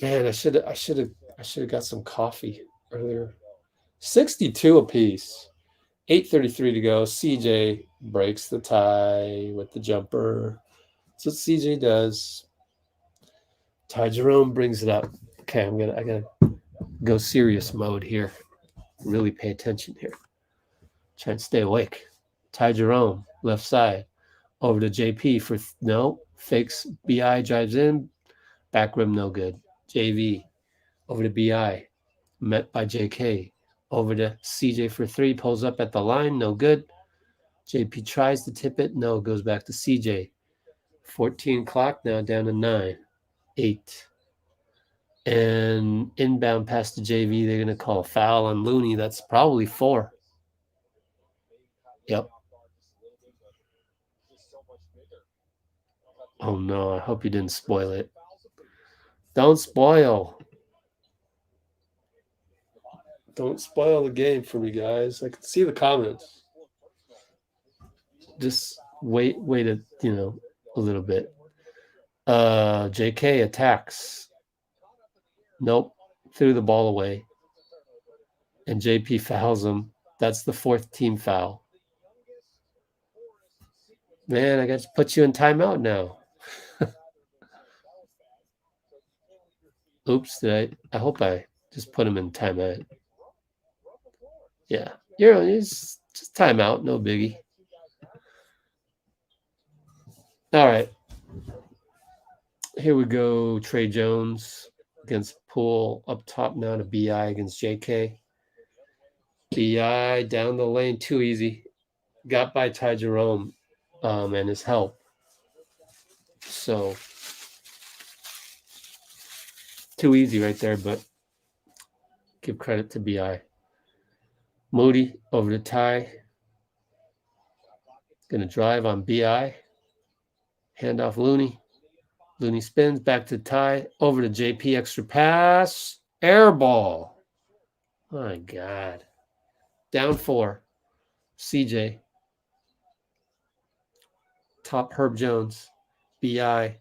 Man, I should have got some coffee earlier. 62 apiece. 8:33 to go. CJ breaks the tie with the jumper. That's what CJ does. Ty Jerome brings it up. Okay, I gotta go serious mode here. Really pay attention here. Try and stay awake. Ty Jerome, left side. Over to JP for no. Fakes BI, drives in. Back rim, no good. JV. Over to BI. Met by JK. Over to CJ for 3. Pulls up at the line, no good. JP tries to tip it. No, goes back to CJ. 14 clock now, down to 9. 8. And inbound pass to JV, they're going to call a foul on Looney. That's probably 4. Yep. Oh, no. I hope you didn't spoil it. Don't spoil. Don't spoil the game for me, guys. I can see the comments. Just wait a little bit. JK attacks. Nope. Threw the ball away. And JP fouls him. That's the 4th team foul. Man, I got to put you in timeout now. Oops, I hope I just put him in timeout. Yeah. It's just timeout, no biggie. All right. Here we go. Trey Jones against Poole. Up top now to BI against JK. BI down the lane, too easy. Got by Ty Jerome and his help. So, too easy right there, but give credit to BI. Moody over to Ty. Going to drive on BI. Handoff Looney. Looney spins back to Ty. Over to JP. Extra pass. Air ball. My God. Down 4. CJ. Top Herb Jones. BI.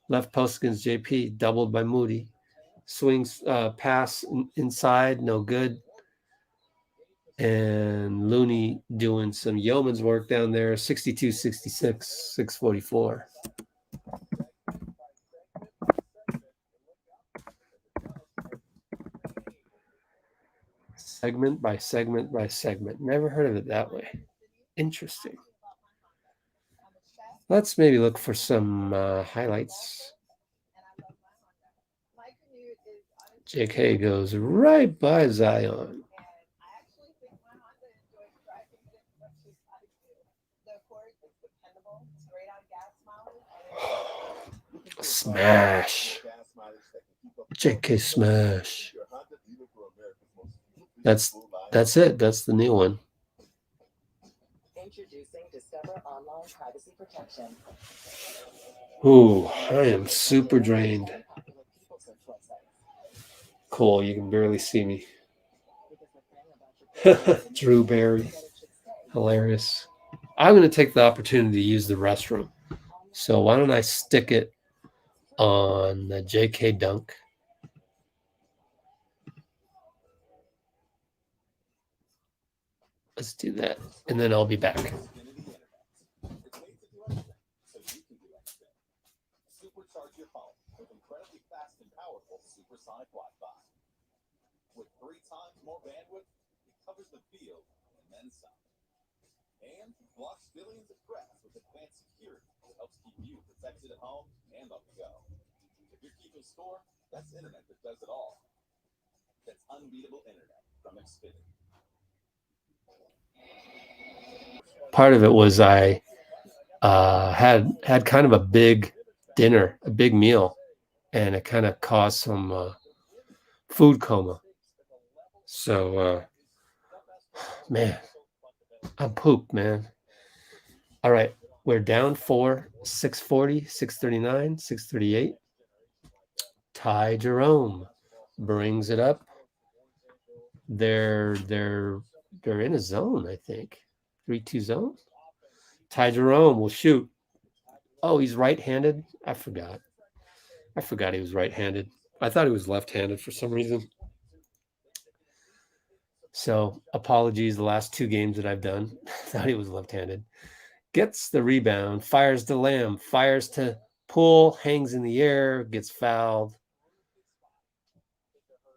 Left post against JP. Doubled by Moody. Swings pass inside. No good. And Looney doing some yeoman's work down there. 62-66. 6:44. Segment by segment by segment. Never heard of it that way. Interesting. Let's maybe look for some highlights. JK goes right by Zion. Smash. JK smash. That's it. That's the new one. Introducing Discover Online Privacy Protection. Ooh, I am super drained. Cool, you can barely see me. Drew Barry. Hilarious. I'm going to take the opportunity to use the restroom. So why don't I stick it on the JK dunk? Let's do that, and then I'll be back. Supercharge your phone with incredibly fast and powerful supersonic Wi-Fi. With 3 times more bandwidth, it covers the field and then some. And blocks billions of threats with advanced security that helps keep you protected at home and on the go. If you're keeping score, that's internet that does it all. That's unbeatable internet from Xfinity. Part of it was I had kind of a big dinner, a big meal, and it kind of caused some food coma. So, man, I'm pooped, man. All right, we're down 4, 6:40, 6:39, 6:38. Ty Jerome brings it up. They're in a zone, I think. 3-2 zone. Ty Jerome will shoot. Oh, he's right-handed. I forgot he was right-handed. I thought he was left-handed for some reason. So apologies, the last 2 games that I've done. Thought he was left-handed. Gets the rebound, fires to Lamb, fires to Poole, hangs in the air, gets fouled.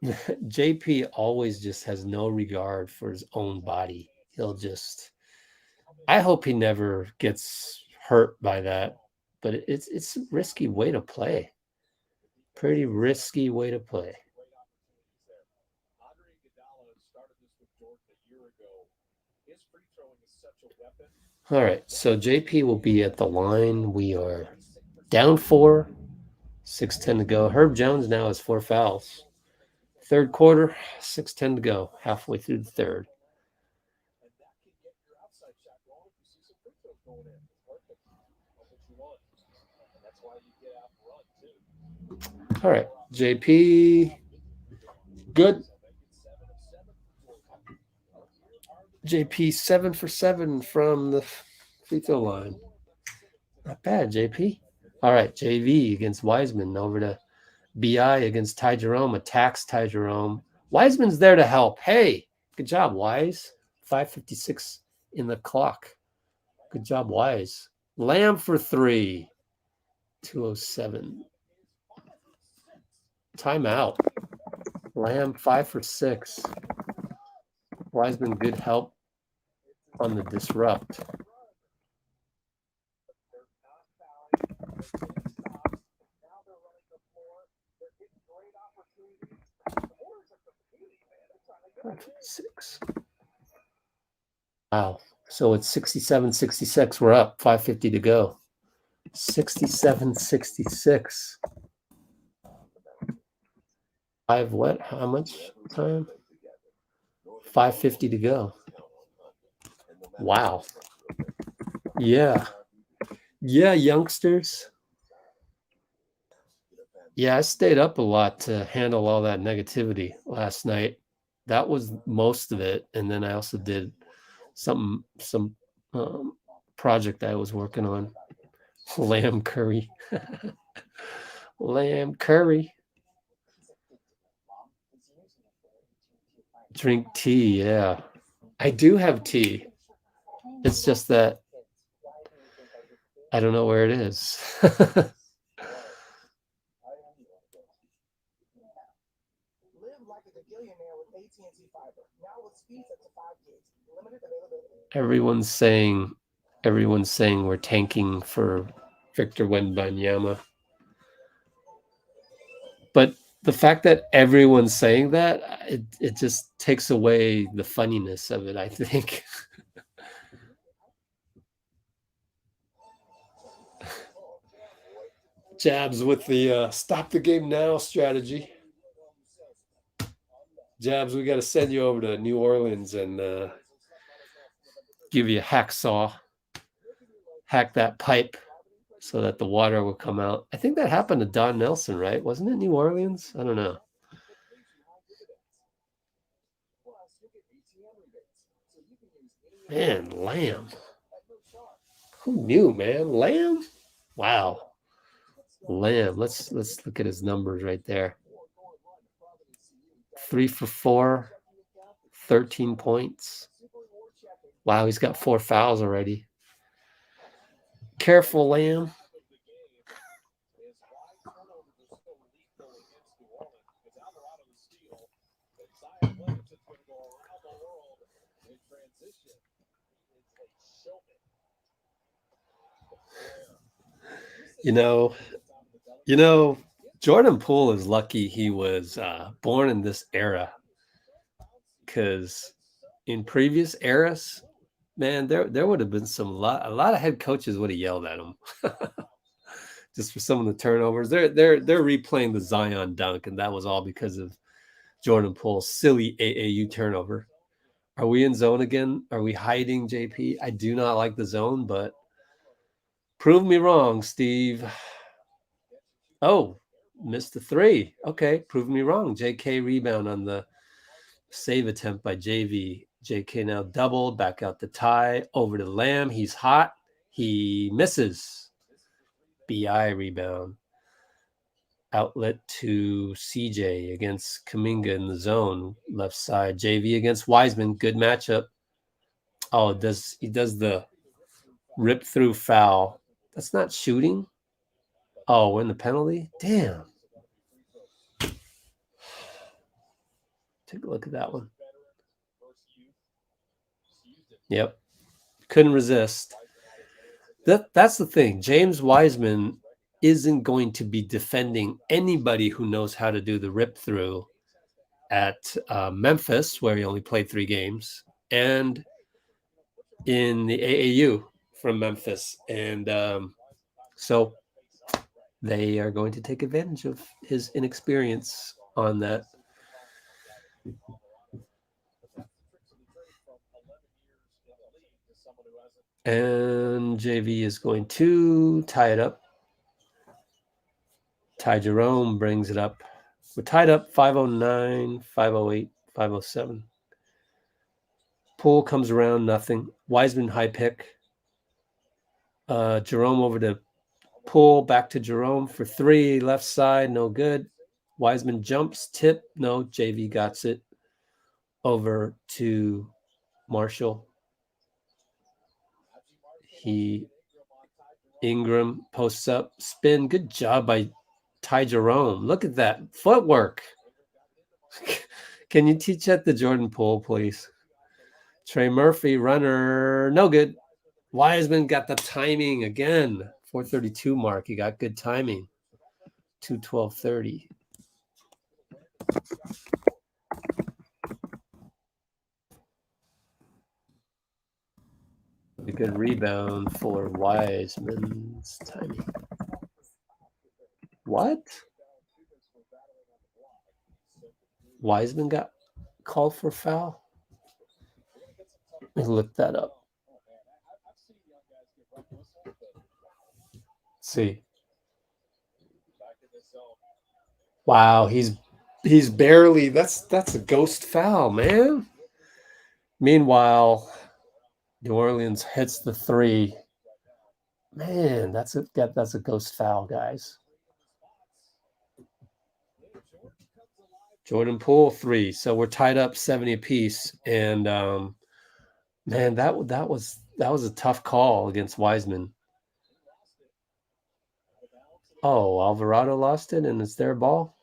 JP always just has no regard for his own body. I hope he never gets hurt by that, but it's a risky way to play. Pretty risky way to play. All right, so JP will be at the line. We are down 4, 6:10 to go. Herb Jones now has 4 fouls. Third quarter, 6:10 to go. Halfway through the third. And that can get your outside shot going if you see some free throws going in. Perfect. That's what you want. And that's why you get out and run, too. All right, JP. Good. JP 7 for 7 from the free throw line. Not bad, JP. All right, JV against Wiseman. Over to BI against Ty Jerome. Attacks Ty Jerome. Wiseman's there to help. Hey, good job, Wise. 5:56 in the clock. Good job, Wise. Lamb for 3. 2:07. Timeout. Lamb 5 for 6. Wiseman, good help on the disrupt. Six. Wow. So it's 67-66. We're up. 5:50 to go. 67-66. Five what? How much time? 5:50 to go. Wow. Yeah. Yeah, youngsters. Yeah, I stayed up a lot to handle all that negativity last night. That was most of it. And then I also did some project I was working on. Lamb curry. Lamb curry. Drink tea, yeah. I do have tea. It's just that I don't know where it is. Everyone's saying we're tanking for Victor Wembanyama. But the fact that everyone's saying that, it just takes away the funniness of it, I think. Jabs with the stop the game now strategy. Jabs, we got to send you over to New Orleans and give you a hacksaw. Hack that pipe so that the water will come out. I think that happened to Don Nelson, right? Wasn't it New Orleans? I don't know. Man, Lamb. Who knew, man? Lamb? Wow. Lamb. Let's look at his numbers right there. 3 for 4, 13 points. Wow, he's got 4 fouls already. Careful, Lamb. You know, Jordan Poole is lucky he was born in this era, because in previous eras, man, there would have been a lot of head coaches would have yelled at him just for some of the turnovers. They're replaying the Zion dunk, and that was all because of Jordan Poole's silly AAU turnover. Are we in zone again? Are we hiding, JP? I do not like the zone, but prove me wrong, Steve. Oh, missed the 3. Okay, prove me wrong. JK rebound on the save attempt by JV. JK now doubled, back out to Ty, over to Lamb. He's hot. He misses. BI rebound. Outlet to CJ against Kuminga in the zone. Left side. JV against Wiseman. Good matchup. Oh, he does the rip through foul. That's not shooting. Oh, we're in the penalty? Damn. Take a look at that one. Yep. Couldn't resist. That's the thing. James Wiseman isn't going to be defending anybody who knows how to do the rip through at Memphis, where he only played 3 games, and in the AAU from Memphis. And so They are going to take advantage of his inexperience on that. And JV is going to tie it up. Ty Jerome brings it up. We're tied up 509, 508, 507. Poole comes around, nothing. Wiseman high pick. Jerome over to Poole, back to Jerome for three. Left side, no good. Wiseman jumps, tip, no. JV got it. Over to Marshall. Ingram posts up, spin. Good job by Ty Jerome. Look at that footwork. Can you teach that to Jordan Poole, please? Trey Murphy, runner, no good. Wiseman got the timing again. 432 mark. He got good timing. 2:12:30. A good rebound for Wiseman's timing. What? Wiseman got called for foul? Let me look that up. Let's see. Wow, he's barely, that's a ghost foul, man. Meanwhile, New Orleans hits the three. Man, that's a ghost foul, guys. Jordan Poole 3. So we're tied up 70 apiece. And man, that was a tough call against Wiseman. Oh, Alvarado lost it and it's their ball.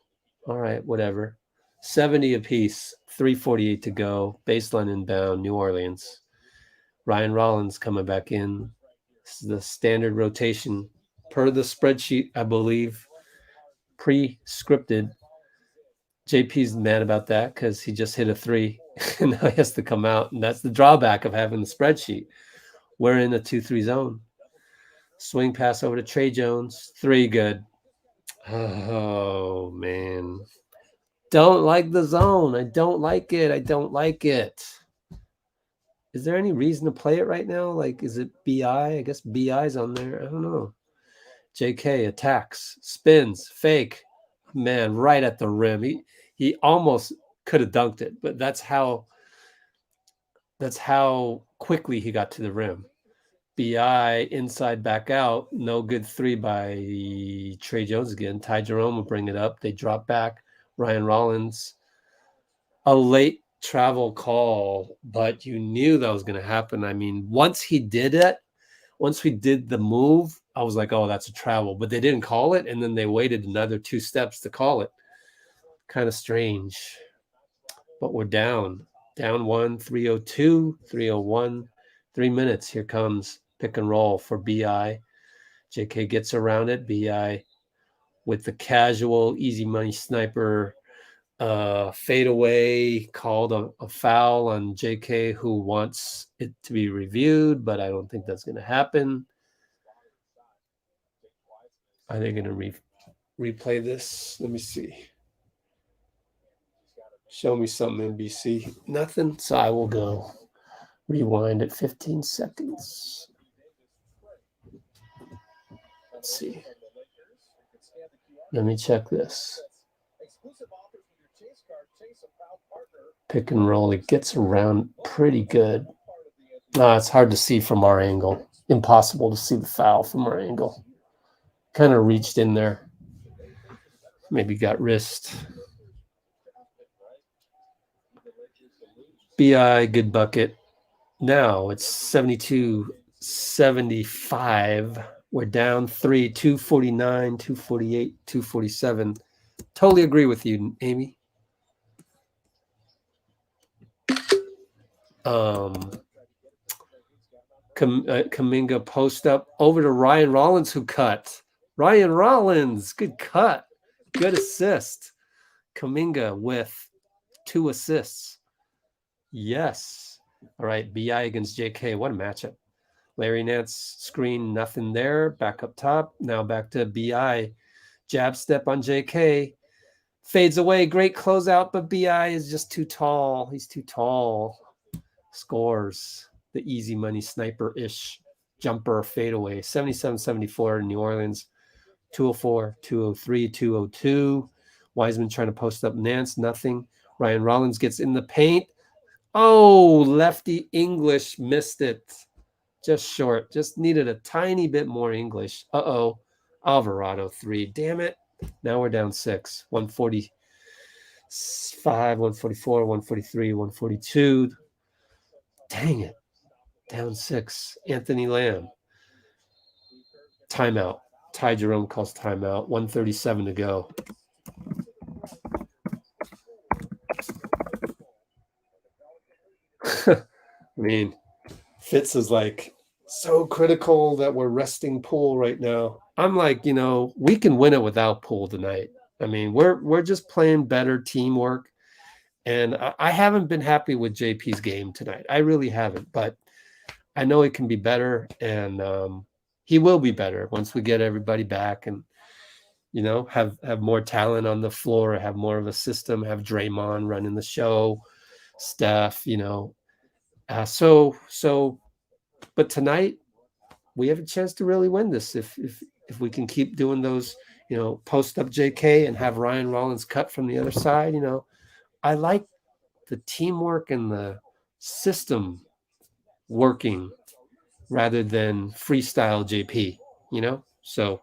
All right, whatever. 70 apiece, 3:48 to go. Baseline inbound, New Orleans. Ryan Rollins coming back in. This is the standard rotation per the spreadsheet, I believe, pre-scripted. JP's mad about that because he just hit a three and now he has to come out. And that's the drawback of having the spreadsheet. We're in a 2-3 zone. Swing pass over to Trey Jones. 3 good. Oh, man. Don't like the zone. I don't like it. Is there any reason to play it right now? Like, is it BI? I guess BI's on there. I don't know. JK attacks, spins, fake. Man, right at the rim. He almost could have dunked it, but that's how quickly he got to the rim. BI inside back out. No good 3 by Trey Jones again. Ty Jerome will bring it up. They drop back. Ryan Rollins. A late travel call, but you knew that was going to happen. I mean, once we did the move, I was like, oh, that's a travel. But they didn't call it, and then they waited another 2 steps to call it. Kind of strange. But we're down. Down 1, 3:02, 3:01, 3 minutes. Here comes pick and roll for BI. JK gets around it. BI with the casual, easy money sniper fade away, called a foul on JK, who wants it to be reviewed, but I don't think that's going to happen. Are they going to replay this? Let me see. Show me something, NBC. Nothing. So I will go rewind at 15 seconds. Let's see. Let me check this. Pick and roll. It gets around pretty good. It's hard to see from our angle. Impossible to see the foul from our angle. Kind of reached in there. Maybe got wrist. BI, good bucket. Now it's 72-75. We're down 3, 249, 248, 247. Totally agree with you, Amy. Kuminga post up over to Ryan Rollins, who cut. Ryan Rollins, good cut. Good assist. Kuminga with 2 assists. Yes. All right, BI against JK. What a matchup. Larry Nance screen, nothing there. Back up top. Now back to BI. Jab step on JK. Fades away. Great closeout, but BI is just too tall. He's too tall. Scores. The easy money sniper-ish jumper fadeaway. 77-74 in New Orleans. 204, 203, 202. Wiseman trying to post up Nance. Nothing. Ryan Rollins gets in the paint. Oh, lefty English missed it. Just short. Just needed a tiny bit more English. Uh-oh. Alvarado 3. Damn it. Now we're down 6. 145, 144, 143, 142. Dang it. Down 6. Anthony Lamb. Timeout. Ty Jerome calls timeout. 137 to go. I mean, Fitz is like so critical that we're resting Poole right now. I'm like, we can win it without Poole tonight. I mean, we're just playing better teamwork. And I haven't been happy with JP's game tonight. I really haven't, but I know it can be better, and he will be better once we get everybody back and, have more talent on the floor, have more of a system, have Draymond running the show, Steph, but tonight we have a chance to really win this if we can keep doing those, post up JK and have Ryan Rollins cut from the other side. I like the teamwork and the system working rather than freestyle JP, so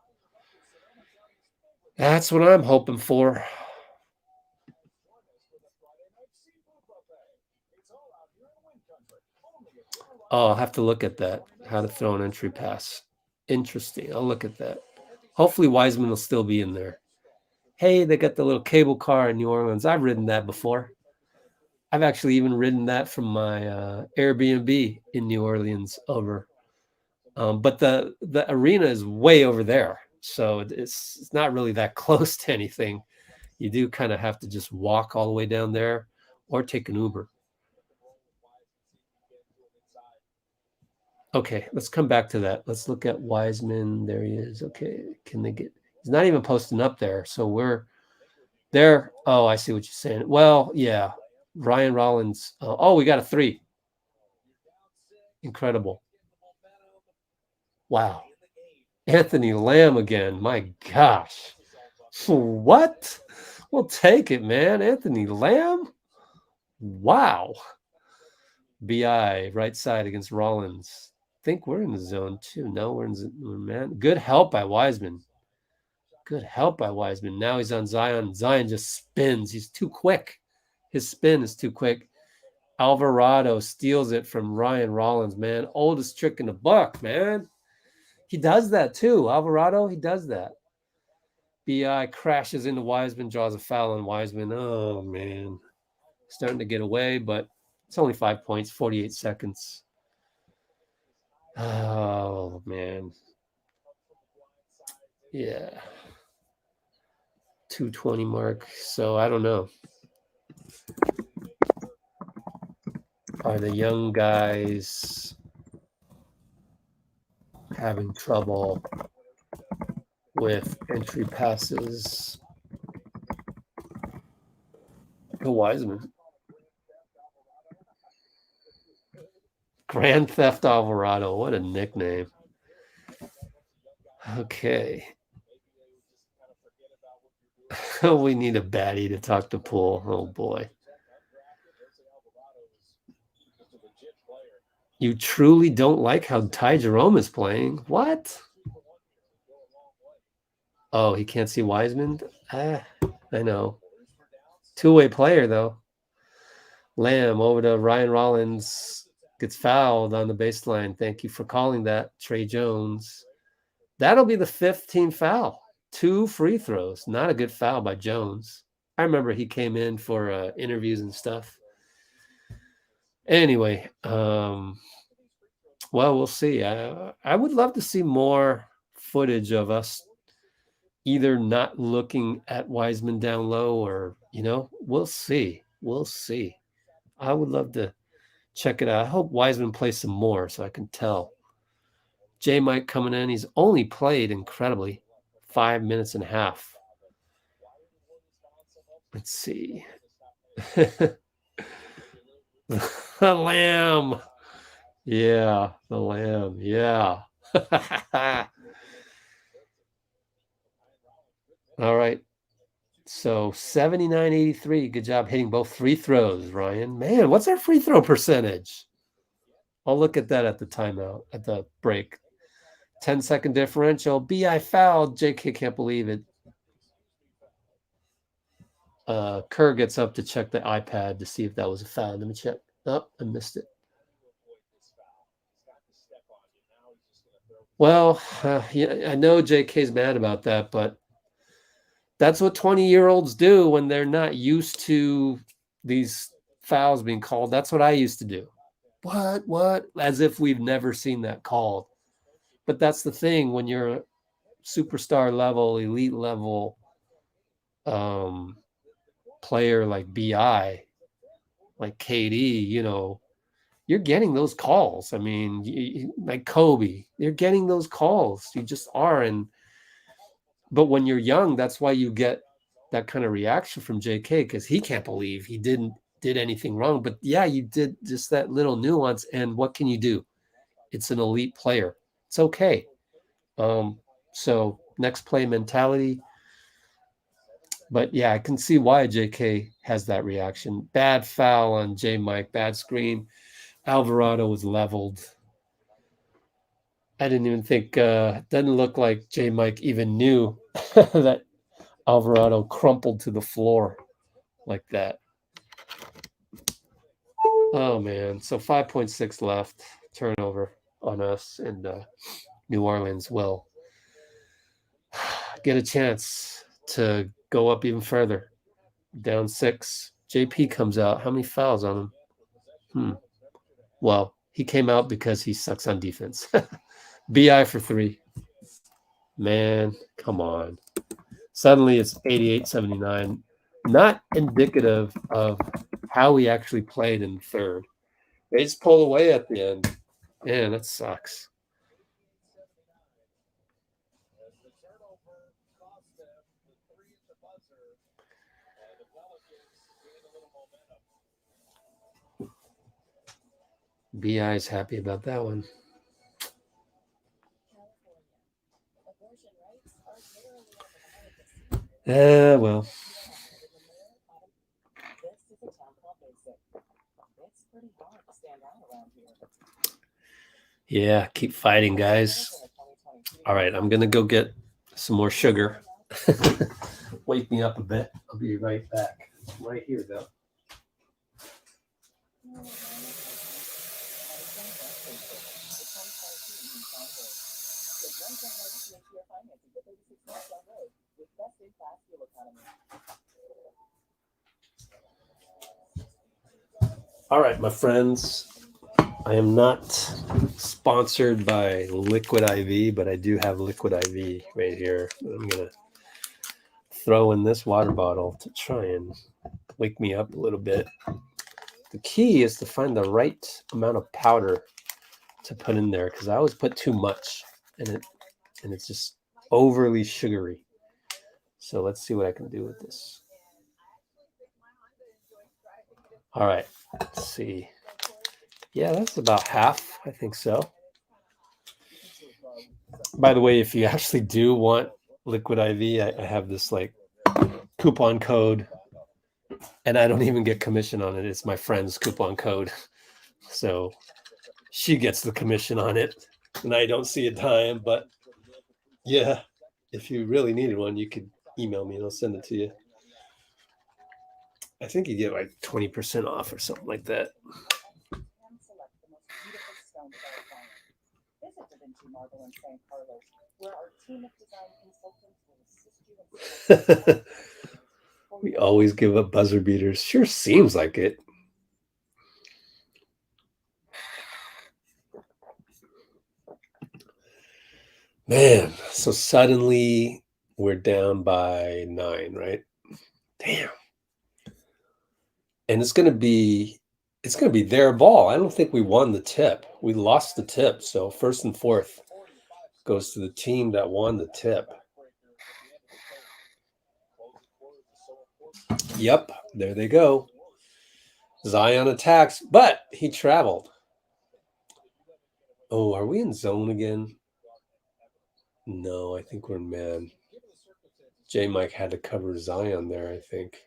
that's what I'm hoping for. Oh, I'll have to look at that. How to throw an entry pass. Interesting. I'll look at that. Hopefully Wiseman will still be in there. Hey, they got the little cable car in New Orleans. I've ridden that before. I've actually even ridden that from my Airbnb in New Orleans over. But the arena is way over there. So it's not really that close to anything. You do kind of have to just walk all the way down there or take an Uber. Okay, let's come back to that. Let's look at Wiseman. There he is. Okay, can they get... He's not even posting up there. So we're there. Oh, I see what you're saying. Well, yeah. Ryan Rollins. Oh, we got a 3. Incredible. Wow. Anthony Lamb again. My gosh. What? We'll take it, man. Anthony Lamb? Wow. BI, right side against Rollins. I think we're in the zone too. No, we're in the man. Good help by Wiseman. Good help by Wiseman. Now he's on Zion. Zion just spins. He's too quick. His spin is too quick. Alvarado steals it from Ryan Rollins, man. Oldest trick in the book, man. He does that too. Alvarado, he does that. BI crashes into Wiseman, draws a foul on Wiseman. Oh, man. Starting to get away, but it's only 5 points, 48 seconds. Oh, man. Yeah. 2:20 mark. So I don't know. Are the young guys having trouble with entry passes to Wiseman? Grand Theft Alvarado. What a nickname. Okay. We need a baddie to talk to Poole. Oh, boy. You truly don't like how Ty Jerome is playing? What? Oh, he can't see Wiseman? I know. Two-way player, though. Lamb over to Ryan Rollins. Gets fouled on the baseline. Thank you for calling that, Trey Jones. That'll be the 5th team foul. 2 free throws. Not a good foul by Jones. I remember he came in for interviews and stuff. Anyway, well, we'll see. I would love to see more footage of us either not looking at Wiseman down low or, we'll see. We'll see. I would love to check it out. I hope Wiseman plays some more so I can tell. J Mike coming in. He's only played incredibly 5 minutes and a half. Let's see. The lamb. Yeah, the lamb. Yeah. All right. So 79-83. Good job hitting both free throws, Ryan. Man, what's our free throw percentage? I'll look at that at the timeout, at the break. 10-second differential. BI fouled. JK can't believe it. Kerr gets up to check the iPad to see if that was a foul. Let me check. Oh, I missed it. Well, yeah, I know JK's mad about that, but that's what 20-year-olds do when they're not used to these fouls being called. That's what I used to do. What? As if we've never seen that called. But that's the thing when you're a superstar level, elite level player like BI, like KD, you know, you're getting those calls. I mean, like Kobe, you're getting those calls. You just are. But when you're young, that's why you get that kind of reaction from JK, because he can't believe he did anything wrong. But yeah, you did just that little nuance. And what can you do? It's an elite player. It's okay. So next play mentality. But yeah, I can see why JK has that reaction. Bad foul on J Mike, bad screen. Alvarado was leveled. I didn't even think, doesn't look like J Mike even knew that Alvarado crumpled to the floor like that. Oh, man. So 5.6 left. Turnover on us, and New Orleans will get a chance to go up even further. Down 6. JP comes out. How many fouls on him? Well, he came out because he sucks on defense. BI for 3. Man, come on. Suddenly it's 88-79. Not indicative of how we actually played in the third. They just pulled away at the end. Man, that sucks. BI is happy about that one. Well. Yeah, keep fighting, guys. All right, I'm going to go get some more sugar. Wake me up a bit. I'll be right back. I'm right here, though. All right, my friends. I am not sponsored by Liquid IV, but I do have Liquid IV right here. I'm going to throw in this water bottle to try and wake me up a little bit. The key is to find the right amount of powder to put in there, because I always put too much and it's just overly sugary. So let's see what I can do with this. All right, let's see. Yeah, that's about half. I think so. By the way, if you actually do want Liquid IV, I have this like coupon code, and I don't even get commission on it. It's my friend's coupon code. So she gets the commission on it, and I don't see a dime. But yeah, if you really needed one, you could email me and I'll send it to you. I think you get like 20% off or something like that. We always give up buzzer beaters. Sure seems like it. Man, so suddenly we're down by 9, right? Damn. And it's gonna be their ball. I don't think we won the tip. We lost the tip. So 1st and 4th goes to the team that won the tip. Yep, there they go. Zion attacks, but he traveled. Oh, are we in zone again? No, I think we're in man. J. Mike had to cover Zion there, I think.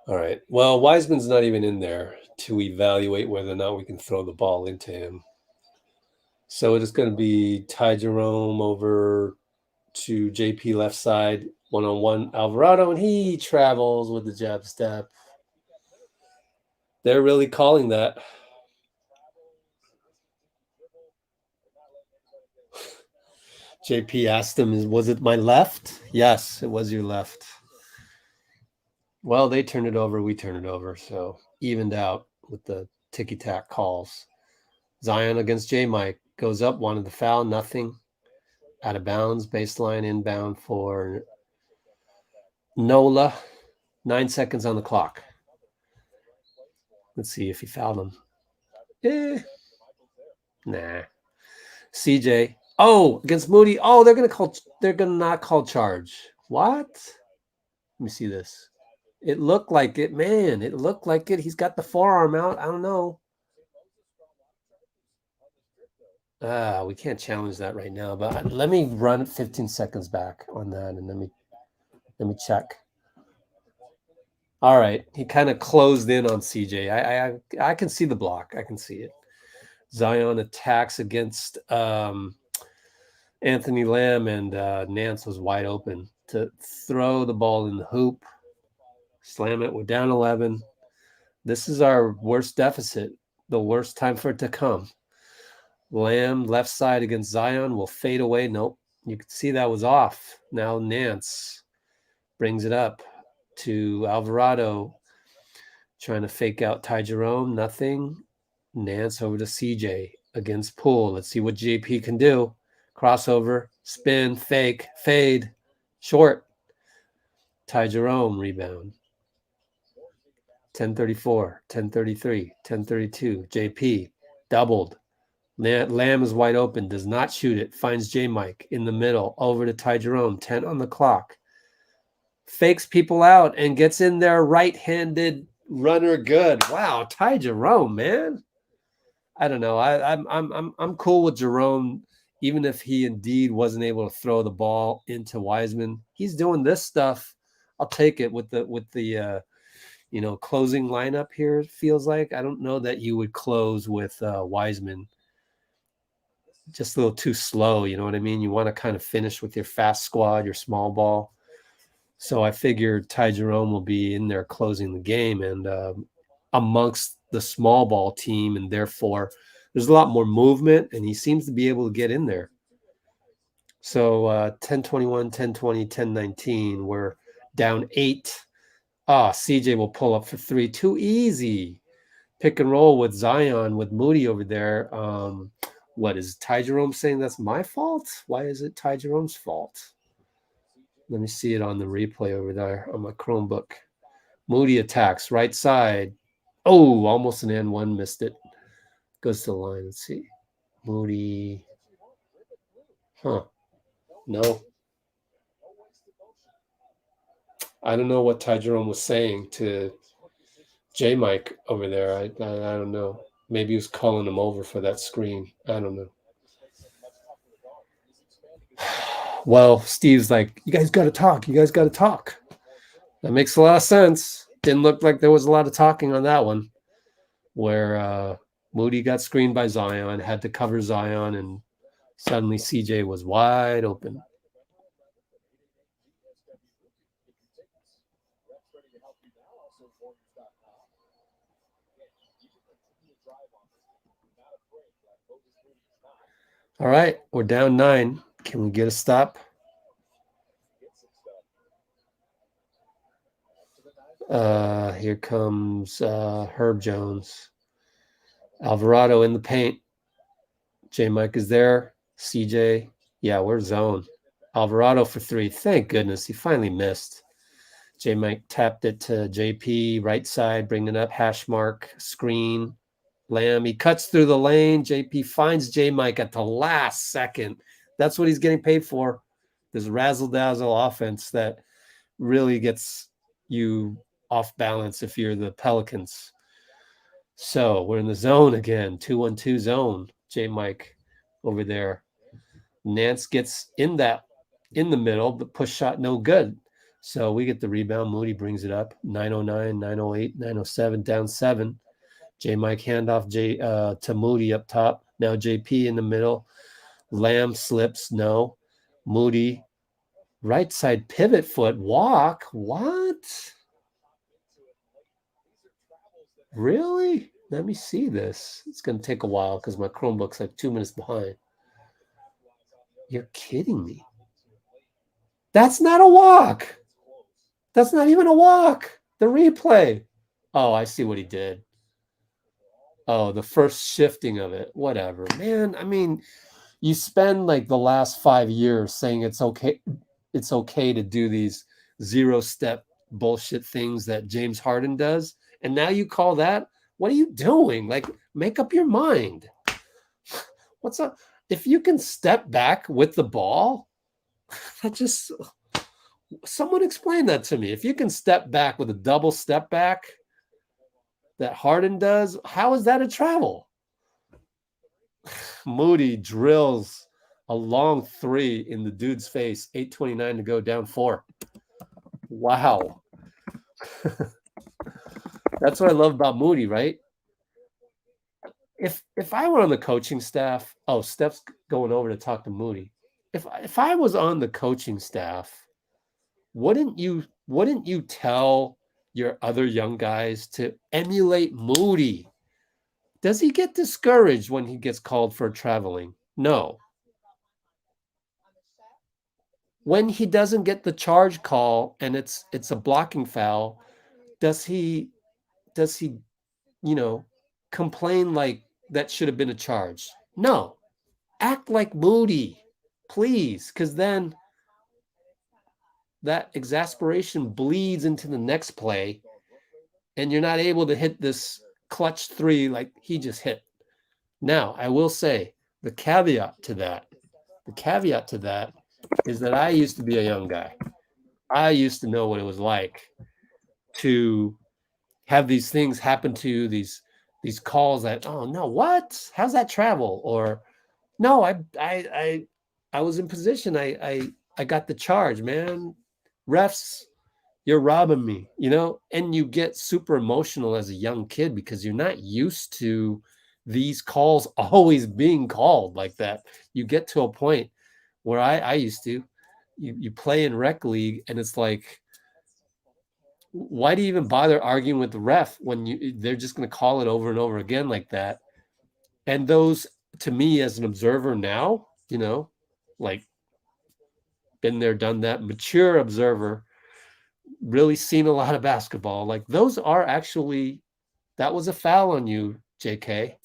All right. Well, Wiseman's not even in there to evaluate whether or not we can throw the ball into him. So it is going to be Ty Jerome over to JP left side, one-on-one Alvarado, and he travels with the jab step. They're really calling that. JP asked him, was it my left? Yes, it was your left. Well, they turned it over, we turned it over, so evened out with the ticky-tack calls. Zion against J. Mike goes up, wanted the foul, nothing. Out of bounds, baseline inbound for Nola. 9 seconds on the clock. Let's see if he fouled him. Nah. CJ. Oh, against Moody. Oh, they're gonna not call charge. What? Let me see this. It looked like it, man. It looked like it. He's got the forearm out. I don't know. We can't challenge that right now, but let me run 15 seconds back on that and let me check. All right, he kind of closed in on CJ. I can see the block. I can see it. Zion attacks against Anthony Lamb, and Nance was wide open to throw the ball in the hoop. Slam it. We're down 11. This is our worst deficit, the worst time for it to come. Lamb, left side against Zion, will fade away. Nope. You can see that was off. Now Nance brings it up to Alvarado, trying to fake out Ty Jerome. Nothing. Nance over to CJ against Poole. Let's see what JP can do. Crossover, spin, fake, fade, short. Ty Jerome, rebound. 10:34, 10:33, 10:32. JP, doubled. Lamb is wide open, does not shoot it. Finds J. Mike in the middle, over to Ty Jerome, 10 on the clock. Fakes people out and gets in there, right-handed runner good. Wow, Ty Jerome, man. I don't know. I'm cool with Jerome, even if he indeed wasn't able to throw the ball into Wiseman. He's doing this stuff. I'll take it with the closing lineup here. It feels like I don't know that you would close with Wiseman. Just a little too slow, you know what I mean? You want to kind of finish with your fast squad, your small ball. So I figured Ty Jerome will be in there closing the game and amongst the small ball team, and therefore there's a lot more movement, and he seems to be able to get in there. So 10-21, 10-20, 10-19, we're down 8. CJ will pull up for 3. Too easy. Pick and roll with Zion, with Moody over there. What is Ty Jerome saying that's my fault? Why is it Ty Jerome's fault? Let me see it on the replay over there on my Chromebook. Moody attacks, right side. Oh, almost an N1, missed it. Goes to the line. Let's see. Moody. No. I don't know what Ty Jerome was saying to J. Mike over there. I don't know. Maybe he was calling him over for that screen. I don't know. Well, Steve's like, you guys got to talk. You guys got to talk. That makes a lot of sense. Didn't look like there was a lot of talking on that one, where Moody got screened by Zion, had to cover Zion, and suddenly CJ was wide open. All right, we're down 9. Can we get a stop? Here comes Herb Jones. Alvarado in the paint. J. Mike is there. CJ. Yeah, we're zone. Alvarado for 3. Thank goodness. He finally missed. J. Mike tapped it to JP. Right side. Bring it up. Hash mark. Screen. Lamb. He cuts through the lane. JP finds J. Mike at the last second. That's what he's getting paid for. This razzle-dazzle offense that really gets you off balance if you're the Pelicans. So we're in the zone again, 2-1-2 zone. J Mike over there. Nance gets in the middle, but push shot no good. So we get the rebound. Moody brings it up. 909, 908, 907, down 7. J Mike handoff to Moody up top. Now JP in the middle. Lamb slips, no. Moody, right side pivot foot, walk. What? Really? Let me see this. It's going to take a while because my Chromebook's like 2 minutes behind. You're kidding me. That's not a walk. That's not even a walk. The replay. Oh, I see what he did. Oh, the first shifting of it. Whatever. Man, I mean, you spend like the last 5 years saying it's okay to do these 0-step bullshit things that James Harden does, and now you call that? What are you doing? Like, make up your mind. What's up? If you can step back with the ball, that just, someone explain that to me. If you can step back with a double step back that Harden does, how is that a travel? Moody drills a long 3 in the dude's face. 8:29 to go, down 4. Wow. That's what I love about Moody, right? If I were on the coaching staff, Steph's going over to talk to Moody. If I was on the coaching staff, wouldn't you tell your other young guys to emulate Moody? Does he get discouraged when he gets called for traveling? No. When he doesn't get the charge call and it's a blocking foul, does he complain like that should have been a charge? No. Act like Moody, please, because then that exasperation bleeds into the next play and you're not able to hit this clutch 3 like he just hit. Now, I will say the caveat to that is that I used to be a young guy. I used to know what it was like to have these things happen to you, these calls that, oh no, what? How's that travel? Or no, I was in position. I got the charge, man. Refs, you're robbing me, and you get super emotional as a young kid because you're not used to these calls always being called like that. You get to a point where I used to, you play in rec league and it's like, why do you even bother arguing with the ref when they're just going to call it over and over again like that? And those, to me as an observer now, like been there, done that, mature observer, really seen a lot of basketball. Like those are actually, that was a foul on you, JK.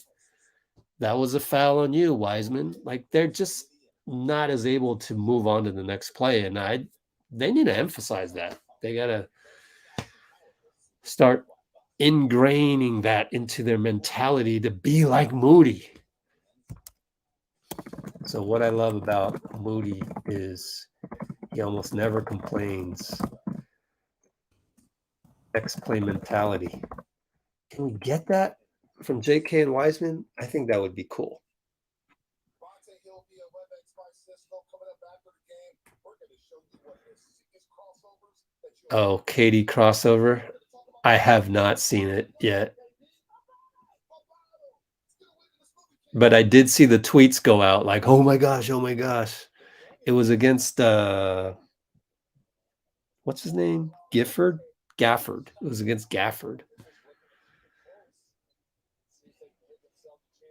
That was a foul on you, Wiseman. Like they're just not as able to move on to the next play. And they need to emphasize that. They got to start ingraining that into their mentality to be like Moody. So what I love about Moody is he almost never complains. Next play mentality. Can we get that from JK and Wiseman? I think that would be cool. Oh, Katie crossover. I have not seen it yet. But I did see the tweets go out like, oh my gosh. It was against what's his name? Gafford. It was against Gafford.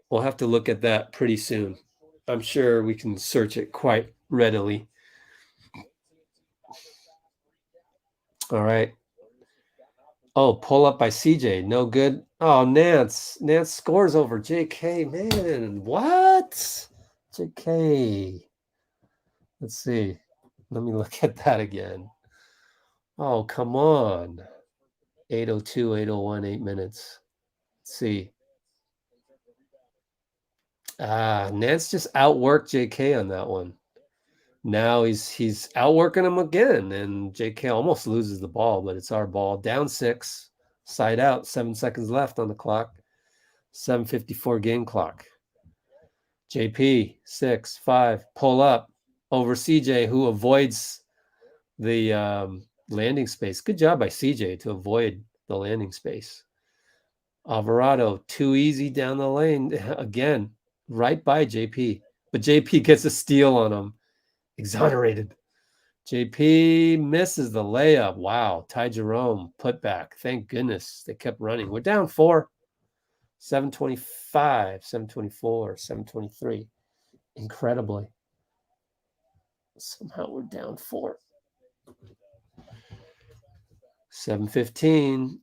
We'll have to look at that pretty soon. I'm sure we can search it quite readily. All right. Oh, pull up by CJ. No good. Oh, Nance. Nance scores over JK. Man, what? JK. Let's see. Let me look at that again. Oh, come on. 8:02, 8:01, 8 minutes. Let's see. Nance just outworked JK on that one. Now he's outworking him again, and JK almost loses the ball, but it's our ball. Down 6, side out, 7 seconds left on the clock. 7:54 game clock. JP 6, 5, pull up over CJ, who avoids the landing space. Good job by CJ to avoid the landing space. Alvarado, too easy down the lane again, right by JP, but JP gets a steal on him. Exonerated. JP misses the layup. Wow. Ty Jerome put back. Thank goodness they kept running. We're down 4. 7:25, 7:24, 7:23. Incredibly. Somehow we're down 4. 7:15.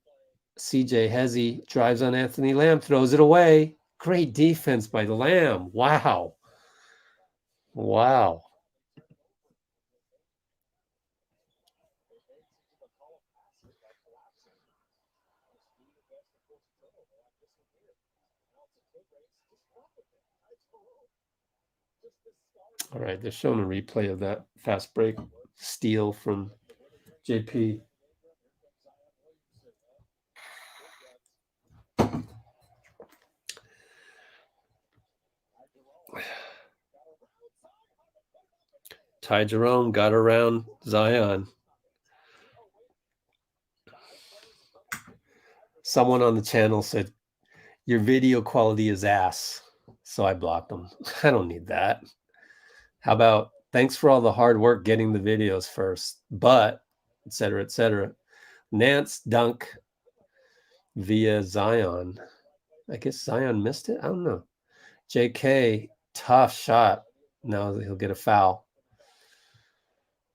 CJ Hezzy drives on Anthony Lamb, throws it away. Great defense by the Lamb. Wow. Wow. All right, they're showing a replay of that fast break steal from JP. Ty Jerome got around Zion. Someone on the channel said, your video quality is ass. So I blocked them. I don't need that. How about, thanks for all the hard work getting the videos first, but, et cetera, et cetera. Nance dunk via Zion. I guess Zion missed it. I don't know. JK, tough shot. Now he'll get a foul.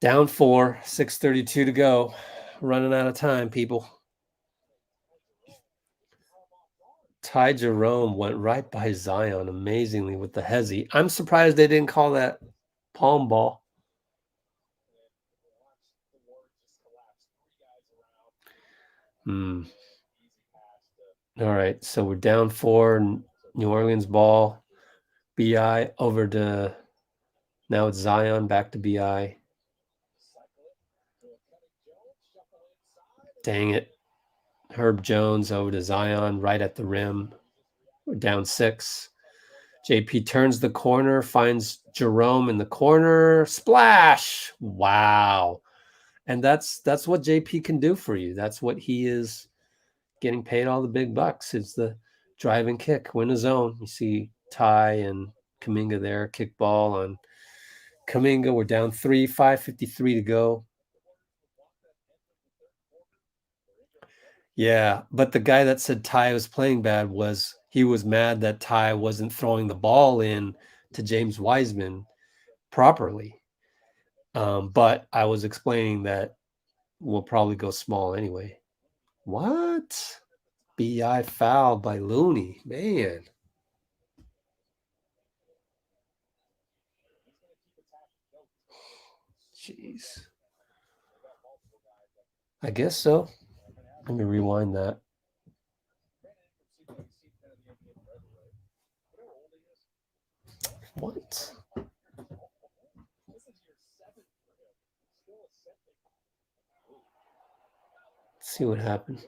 Down 4, 6:32 to go. Running out of time, people. Ty Jerome went right by Zion amazingly with the hezzy. I'm surprised they didn't call that palm ball. All right, so we're down 4. New Orleans ball. BI over to, now it's Zion, back to BI. Dang it. Herb Jones over to Zion, right at the rim. We're down 6. JP turns the corner, finds Jerome in the corner. Splash! Wow. And that's what JP can do for you. That's what he is getting paid all the big bucks. It's the drive and kick, win a zone. You see Ty and Kuminga there, kick ball on Kuminga. We're down 3, 5:53 to go. Yeah, but the guy that said Ty was playing bad he was mad that Ty wasn't throwing the ball in to James Wiseman properly. But I was explaining that we'll probably go small anyway. What? BI foul by Looney. Man. Jeez. I guess so. Let me rewind that. What? Let's see what happened.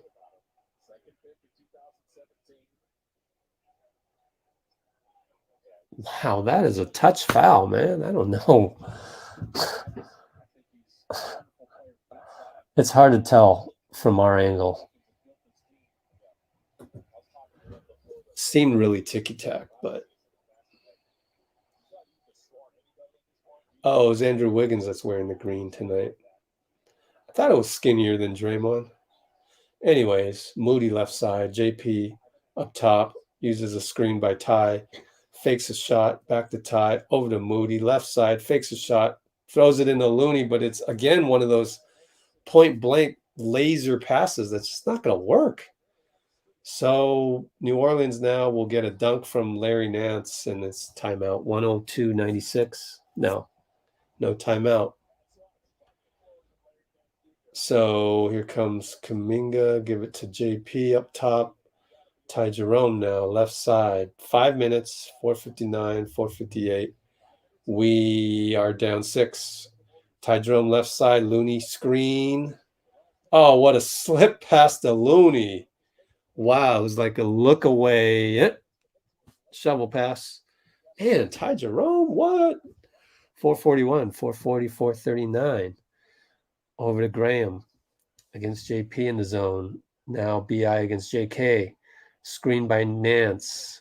Wow, that is a touch foul, man. I don't know. It's hard to tell from our angle. Seemed really ticky-tack, but... Oh, it was Andrew Wiggins that's wearing the green tonight. I thought it was skinnier than Draymond. Anyways, Moody left side, JP up top, uses a screen by Ty, fakes a shot, back to Ty, over to Moody, left side, fakes a shot, throws it into Looney, but it's, again, one of those point-blank laser passes that's just not going to work. So New Orleans now will get a dunk from Larry Nance, and it's timeout, 102-96. No timeout. So here comes Kuminga, give it to JP up top. Ty Jerome now, left side. 5 minutes, 4:59, 4:58. We are down 6. Ty Jerome left side, Looney screen. Oh, what a slip past to Looney. Wow, it was like a look away. Shovel pass. Man, Ty Jerome, what? 441, 440, 439. Over to Graham against JP in the zone. Now BI against JK. Screen by Nance.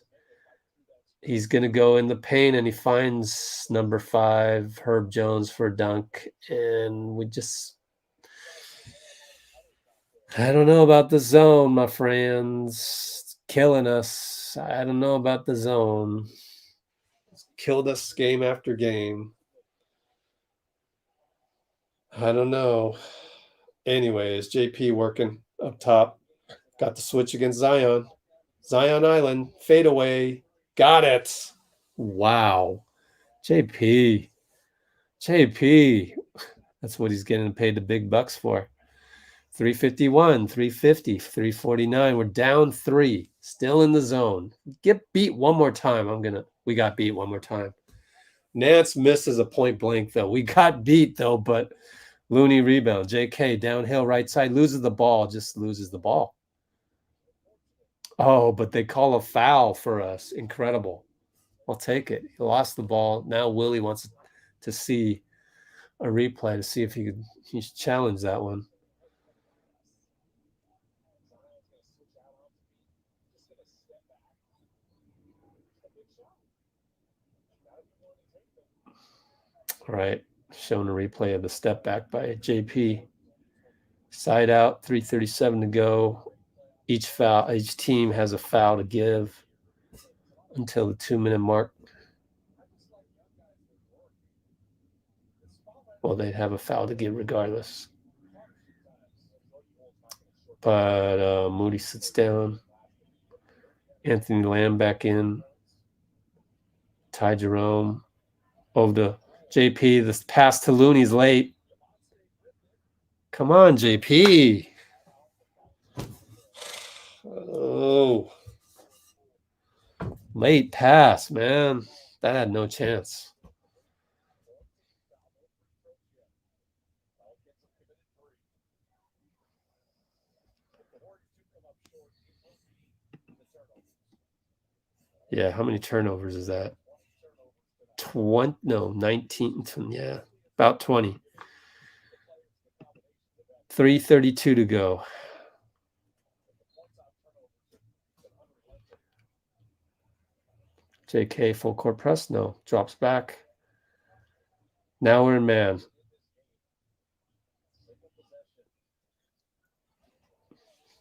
He's going to go in the paint, and he finds number 5, Herb Jones, for a dunk. And we just... I don't know about the zone, my friends. It's killing us. I don't know about the zone. It's killed us game after game. I don't know. Anyways, JP working up top. Got the switch against Zion. Zion Island, fadeaway. Got it. Wow. JP. That's what he's getting paid the big bucks for. 351, 350, 349. We're down 3. Still in the zone. Get beat one more time. We got beat one more time. Nance misses a point blank, though. We got beat, though, but Looney rebound. JK downhill right side. Loses the ball. Just loses the ball. Oh, but they call a foul for us. Incredible. I'll take it. He lost the ball. Now Willie wants to see a replay to see if he should challenge that one. All right. Showing a replay of the step back by JP. Side out, 3:37 to go. Each team has a foul to give until the 2-minute mark. Well, they'd have a foul to give regardless. But Moody sits down. Anthony Lamb back in. Ty Jerome. Over to JP. This pass to Looney's late. Come on, JP. Oh. Late pass, man. That had no chance. Yeah, how many turnovers is that? 20? No, 19. Yeah, about 20. 3:32 to go. JK full court press. No, drops back. Now we're in man.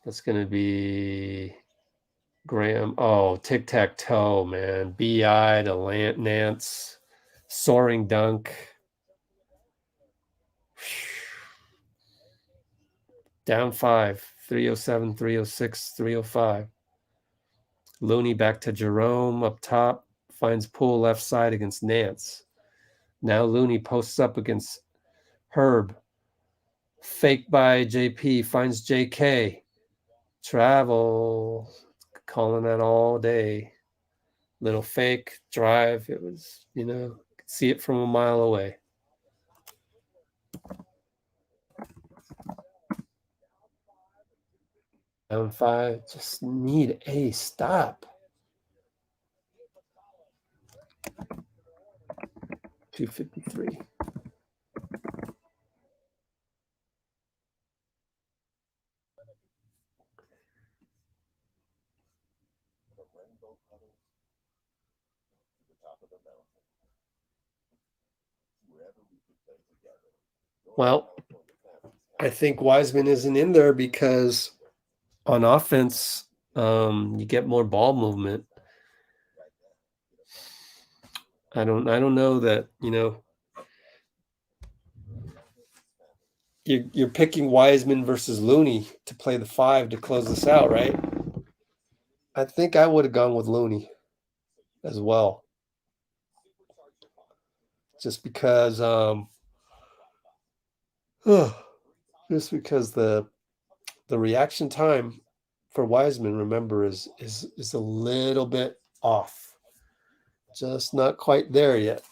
That's going to be Graham. Oh, tic-tac-toe, man. BI to Nance. Soaring dunk. Down 5. 307, 306, 305. Looney back to Jerome up top. Finds Poole left side against Nance. Now Looney posts up against Herb. Fake by JP. Finds JK. Travel. Calling that all day. Little fake drive. It was, could see it from a mile away. Down 5. Just need a stop. 253. Well, I think Wiseman isn't in there because on offense, you get more ball movement. I don't know that, you're picking Wiseman versus Looney to play the 5 to close this out, right? I think I would have gone with Looney as well. Just because the reaction time for Wiseman, remember, is a little bit off. Just not quite there yet.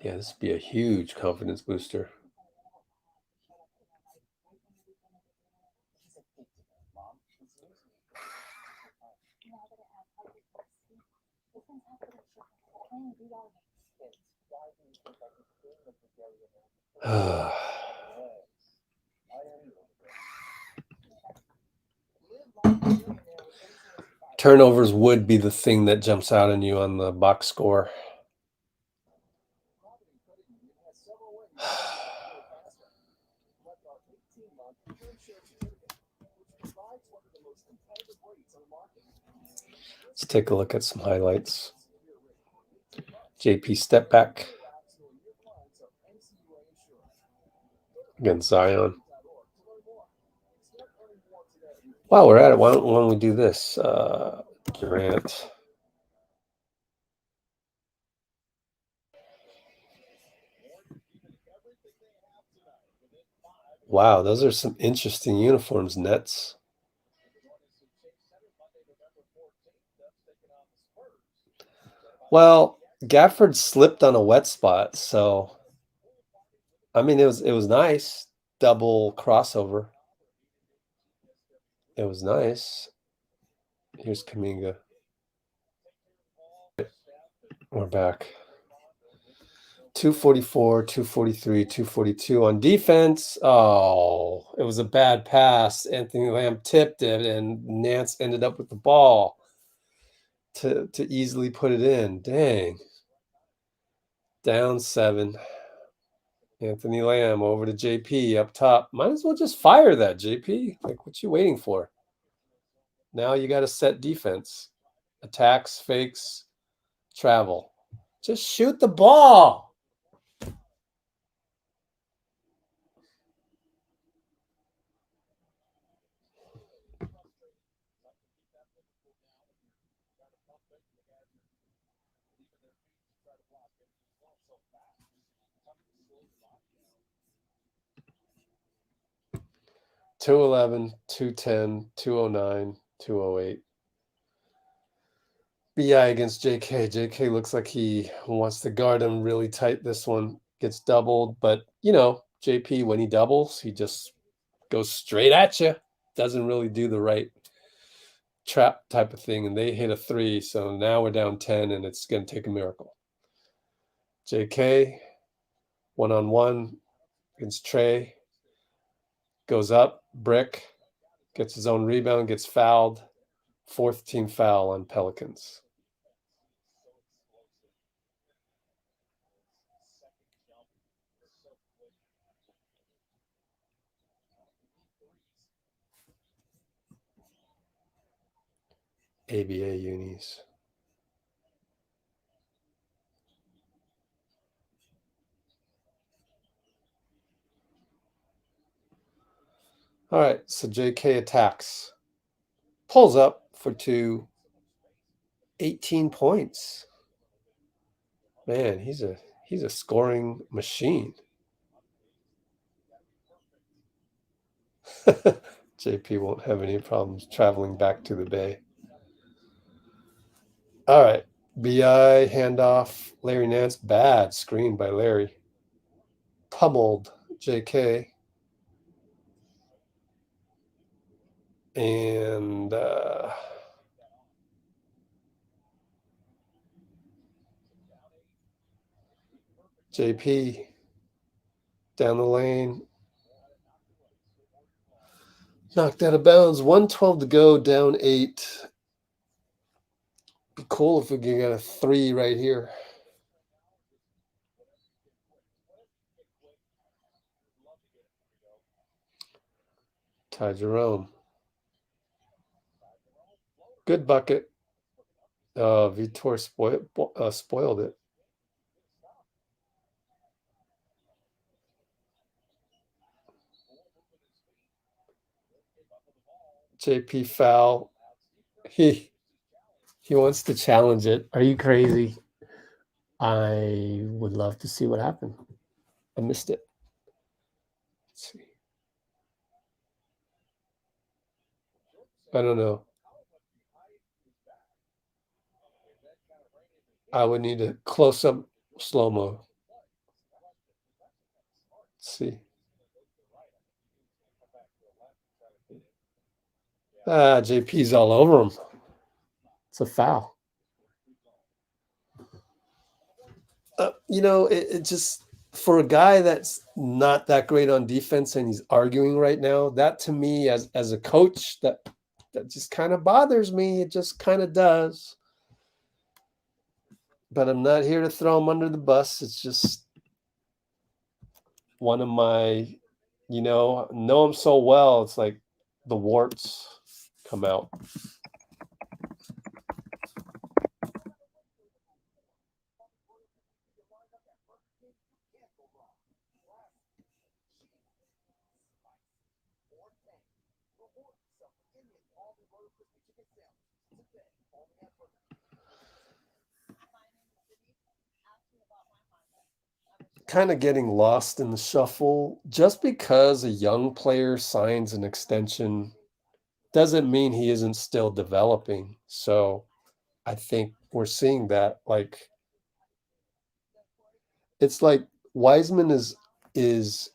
Yeah, this would be a huge confidence booster. Turnovers would be the thing that jumps out on you on the box score. Let's take a look at some highlights. JP step back against Zion. While we're at it, why don't we do this? Durant. Wow, those are some interesting uniforms, Nets. Well, Gafford slipped on a wet spot, so I mean it was nice. Double crossover. It was nice. Here's Kuminga. We're back. 244, 243, 242 on defense. Oh, it was a bad pass. Anthony Lamb tipped it, and Nance ended up with the ball to easily put it in. Dang. Down 7. Anthony Lamb over to JP up top. Might as well just fire that, JP. Like, what you waiting for? Now you got to set defense. Attacks, fakes, travel. Just shoot the ball. $211, $210, $209, $208. BI against JK. JK looks like he wants to guard him really tight. This one gets doubled, but JP, when he doubles, he just goes straight at you. Doesn't really do the right trap type of thing, and they hit a 3, so now we're down 10, and it's going to take a miracle. JK, one-on-one against Trey, goes up, brick, gets his own rebound, gets fouled. 4th team foul on Pelicans. ABA unis. All right, so JK attacks. Pulls up for 2. 18 points. Man, he's a scoring machine. JP won't have any problems traveling back to the Bay. All right, BI handoff. Larry Nance, bad screen by Larry. Pummeled JK. And JP down the lane. Knocked out of bounds. 1:12 to go, down 8. Be cool if we could get a 3 right here. Ty Jerome. Good bucket. Vitor spoiled it. JP foul. He wants to challenge it. Are you crazy? I would love to see what happened. I missed it. Let's see. I don't know. I would need a close-up slow-mo. Let's see. JP's all over him. It's a foul. It just, for a guy that's not that great on defense and he's arguing right now, that to me as a coach, that just kind of bothers me. It just kind of does. But I'm not here to throw him under the bus. It's just one of my, know him so well. It's like the warts come out. Kind of getting lost in the shuffle. Just because a young player signs an extension doesn't mean he isn't still developing. So I think we're seeing that. Like, it's like Wiseman is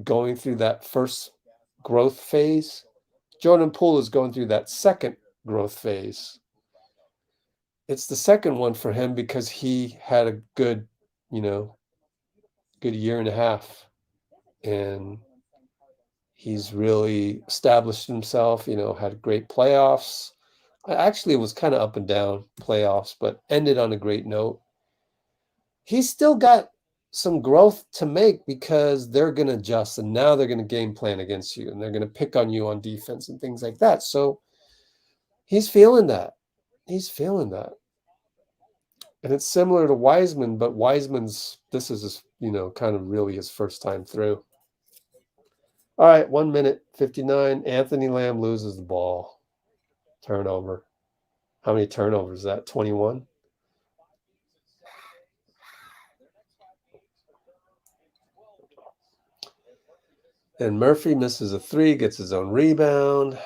going through that first growth phase. Jordan Poole is going through that second growth phase. It's the second one for him because he had a good, good year and a half, and he's really established himself, had great playoffs. Actually, it was kind of up and down playoffs, but ended on a great note. He's still got some growth to make because they're going to adjust, and now they're going to game plan against you, and they're going to pick on you on defense and things like that. So he's feeling that. And it's similar to Wiseman, but this is his, kind of really his first time through. All right, 1 minute, 59. Anthony Lamb loses the ball. Turnover. How many turnovers is that? 21? And Murphy misses a 3, gets his own rebound.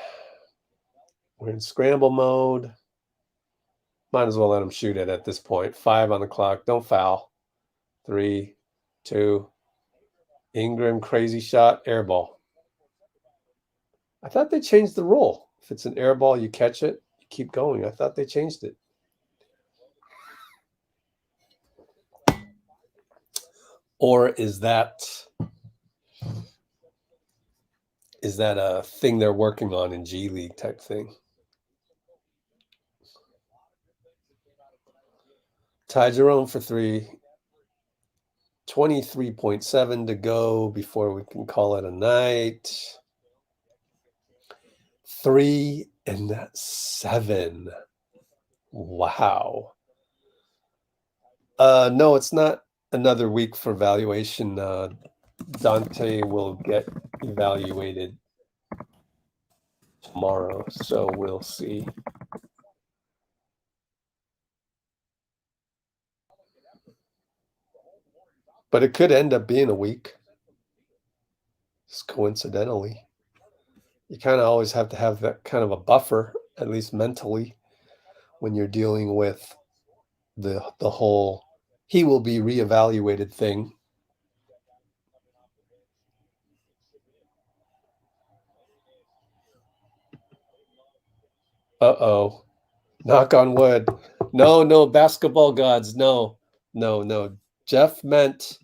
We're in scramble mode. Might as well let him shoot it at this point. 5 on the clock. Don't foul. 3, 2. Ingram, crazy shot, air ball. I thought they changed the rule. If it's an air ball, you catch it, you keep going. I thought they changed it. Or is that a thing they're working on in G League type thing? Ty Jerome for 3. 23.7 to go before we can call it a night. 3 and 7. Wow. No, it's not another week for evaluation. Dante will get evaluated tomorrow, so we'll see. But it could end up being a week, just coincidentally. You kind of always have to have that kind of a buffer, at least mentally, when you're dealing with the whole he will be reevaluated thing. Uh-oh. Knock on wood. No, basketball gods. No. Jeff meant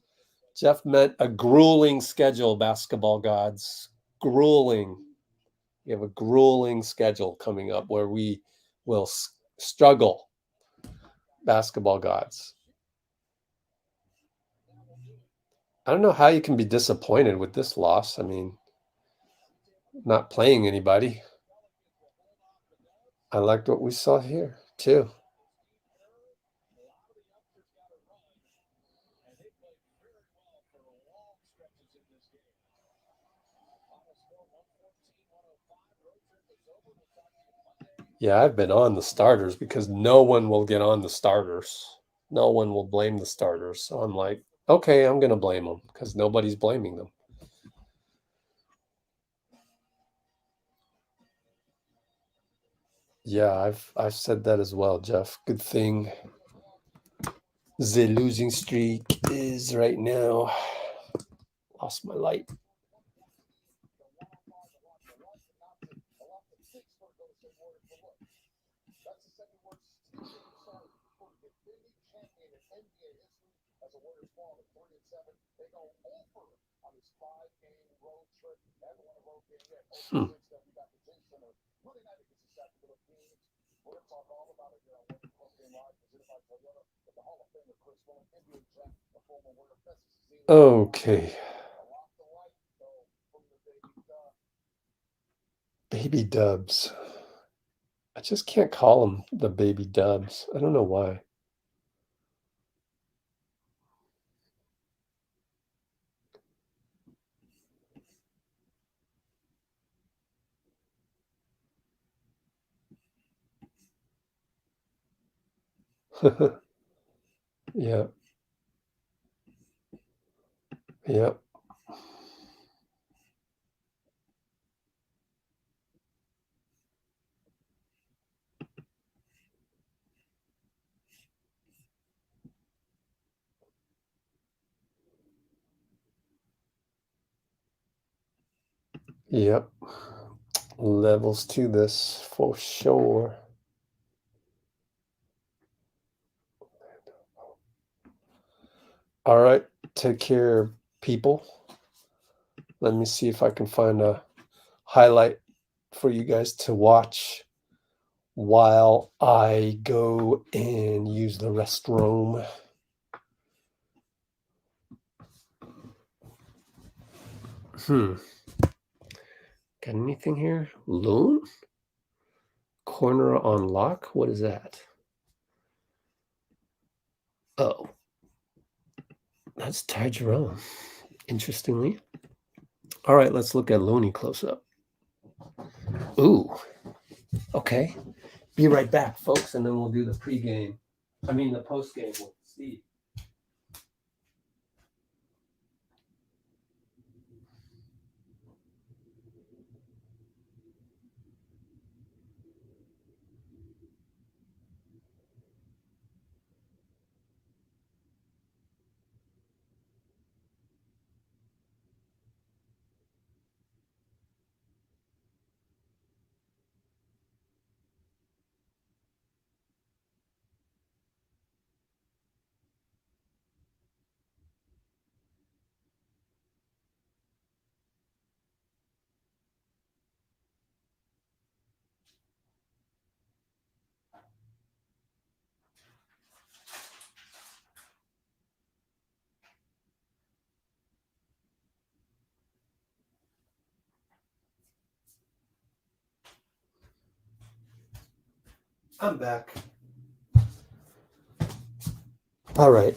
a grueling schedule, basketball gods. Grueling. We have a grueling schedule coming up where we will struggle, basketball gods. I don't know how you can be disappointed with this loss. I mean, not playing anybody. I liked what we saw here, too. Yeah, I've been on the starters because no one will get on the starters. No one will blame the starters. So I'm like, okay, I'm going to blame them because nobody's blaming them. Yeah, I've said that as well, Jeff. Good thing the losing streak is right now Lost my light. Hmm. Okay. Baby Dubs. I just can't call them the Baby Dubs. I don't know why. Yeah. Yep. Yep. Levels to this for sure. All right. Take care, people. Let me see if I can find a highlight for you guys to watch while I go and use the restroom. Got anything here? Loon? Corner on lock? What is that? Oh. That's Ty Jerome. Interestingly. All right, let's look at Looney close up. Ooh. Okay. Be right back, folks, and then we'll do the pregame. I mean the postgame with Steve. I'm back. All right.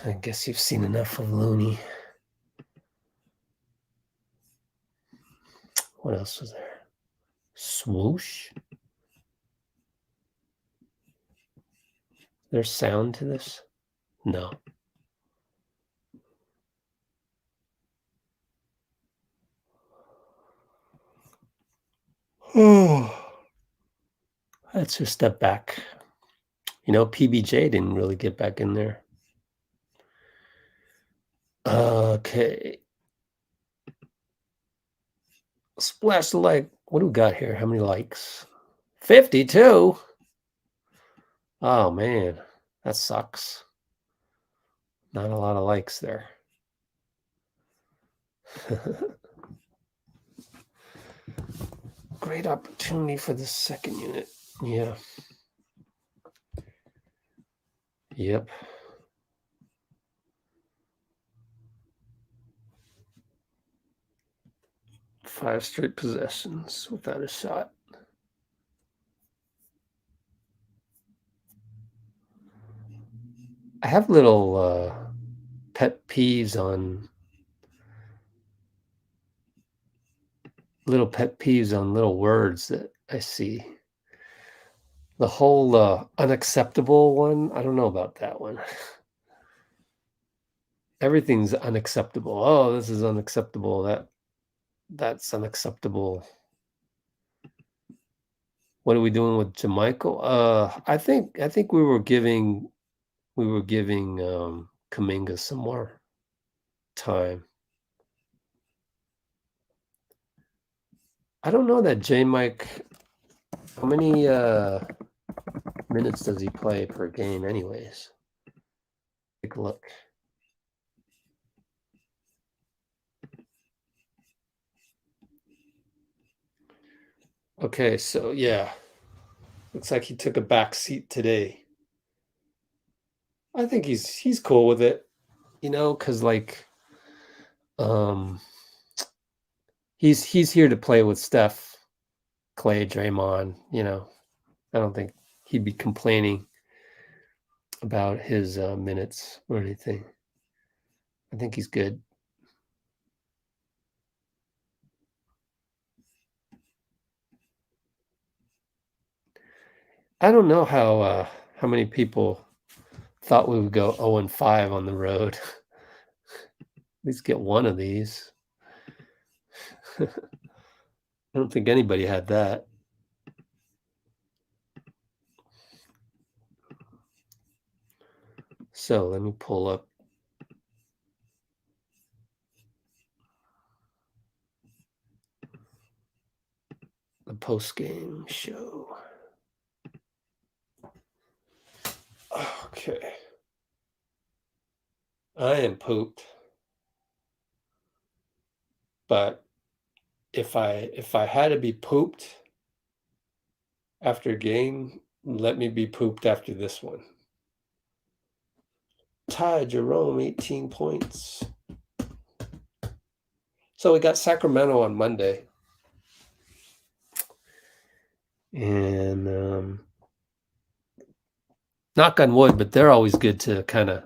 I guess you've seen enough of Looney. What else was there? Swoosh. There's sound to this? No. Oh. Let's just step back. You know, PBJ didn't really get back in there. Okay. Splash the like. What do we got here? How many likes? 52. Oh, man. That sucks. Not a lot of likes there. Great opportunity for the second unit. Yeah. Yep. 5 straight possessions without a shot. I have little pet peeves on little words that I see. The whole unacceptable one, I don't know about that one. Everything's unacceptable. Oh, this is unacceptable. That's unacceptable. What are we doing with Jamichael? I think we were giving Kuminga some more time. I don't know that J Mike. How many minutes does he play per game, anyways? Take a look. Okay, so yeah, looks like he took a back seat today. I think he's cool with it, you know, because like, he's here to play with Steph, Clay, Draymond. You know, I don't think he'd be complaining about his minutes or anything. I think he's good. I don't know how many people thought we would go 0-5 on the road. At least get one of these. I don't think anybody had that. So let me pull up the post-game show. Okay. I am pooped. But if I had to be pooped after a game, let me be pooped after this one. Ty Jerome, 18 points. So we got Sacramento on Monday. And knock on wood, but they're always good to kind of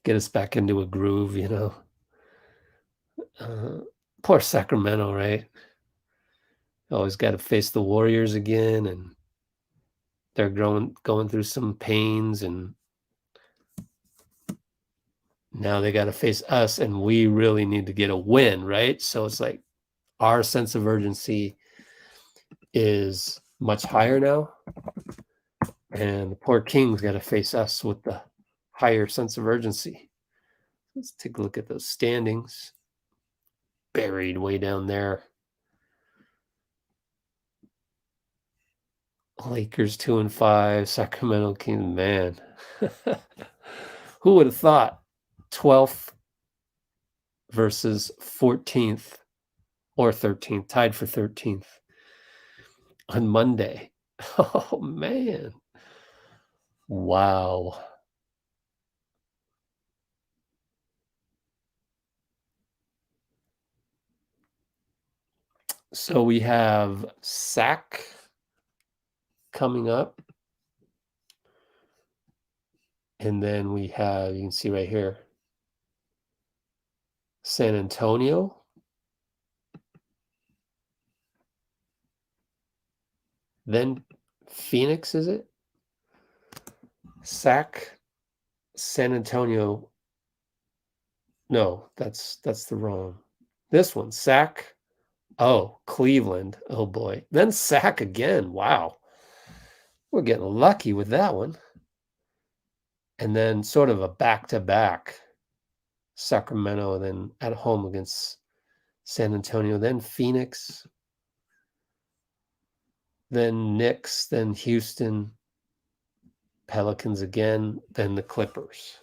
get us back into a groove, you know. Poor Sacramento, right? Always got to face the Warriors again, and they're going through some pains, and now they got to face us, and we really need to get a win, right? So it's like our sense of urgency is much higher now, and the poor Kings got to face us with the higher sense of urgency. Let's take a look at those standings. Buried way down there. Lakers 2-5, Sacramento Kings, man. Who would have thought 12th versus 14th or 13th, tied for 13th on Monday. Oh, man. Wow. So we have Sac coming up. And then we have, you can see right here, San Antonio. Then Phoenix, is it? Sac, San Antonio. No, that's the wrong. This one, Sac. Oh, Cleveland. Oh boy. Then Sac again. Wow. We're getting lucky with that one. And then sort of a back-to-back. Sacramento, then at home against San Antonio, then Phoenix, then Knicks, then Houston, Pelicans again, then the Clippers.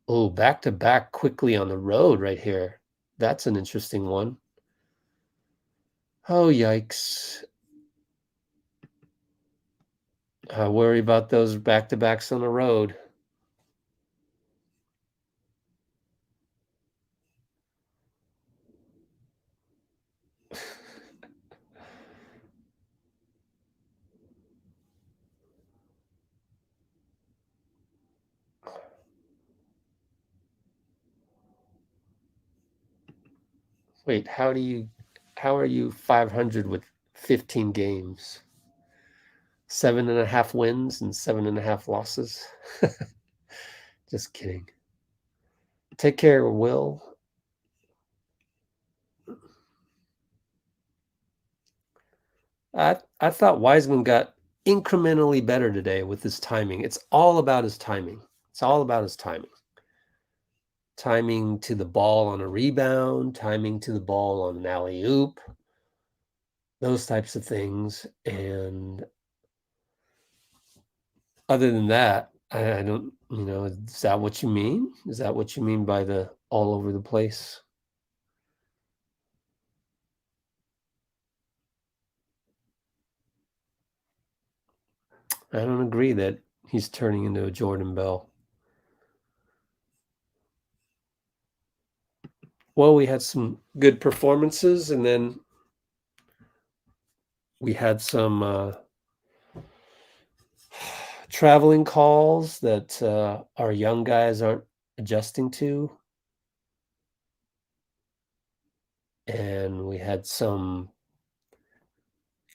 Oh, back-to-back quickly on the road right here. That's an interesting one. Oh, yikes. I worry about those back-to-backs on the road. Wait, how are you 500 with 15 games? 7.5 wins and 7.5 losses? Just kidding. Take care, Will. I thought Wiseman got incrementally better today with his timing. It's all about his timing. It's all about his timing. timing to the ball on a rebound, timing to the ball on an alley-oop, those types of things. And other than that, I don't, is that what you mean? Is that what you mean by the all over the place? I don't agree that he's turning into a Jordan Bell. Well, we had some good performances, and then we had some traveling calls that our young guys aren't adjusting to. And we had some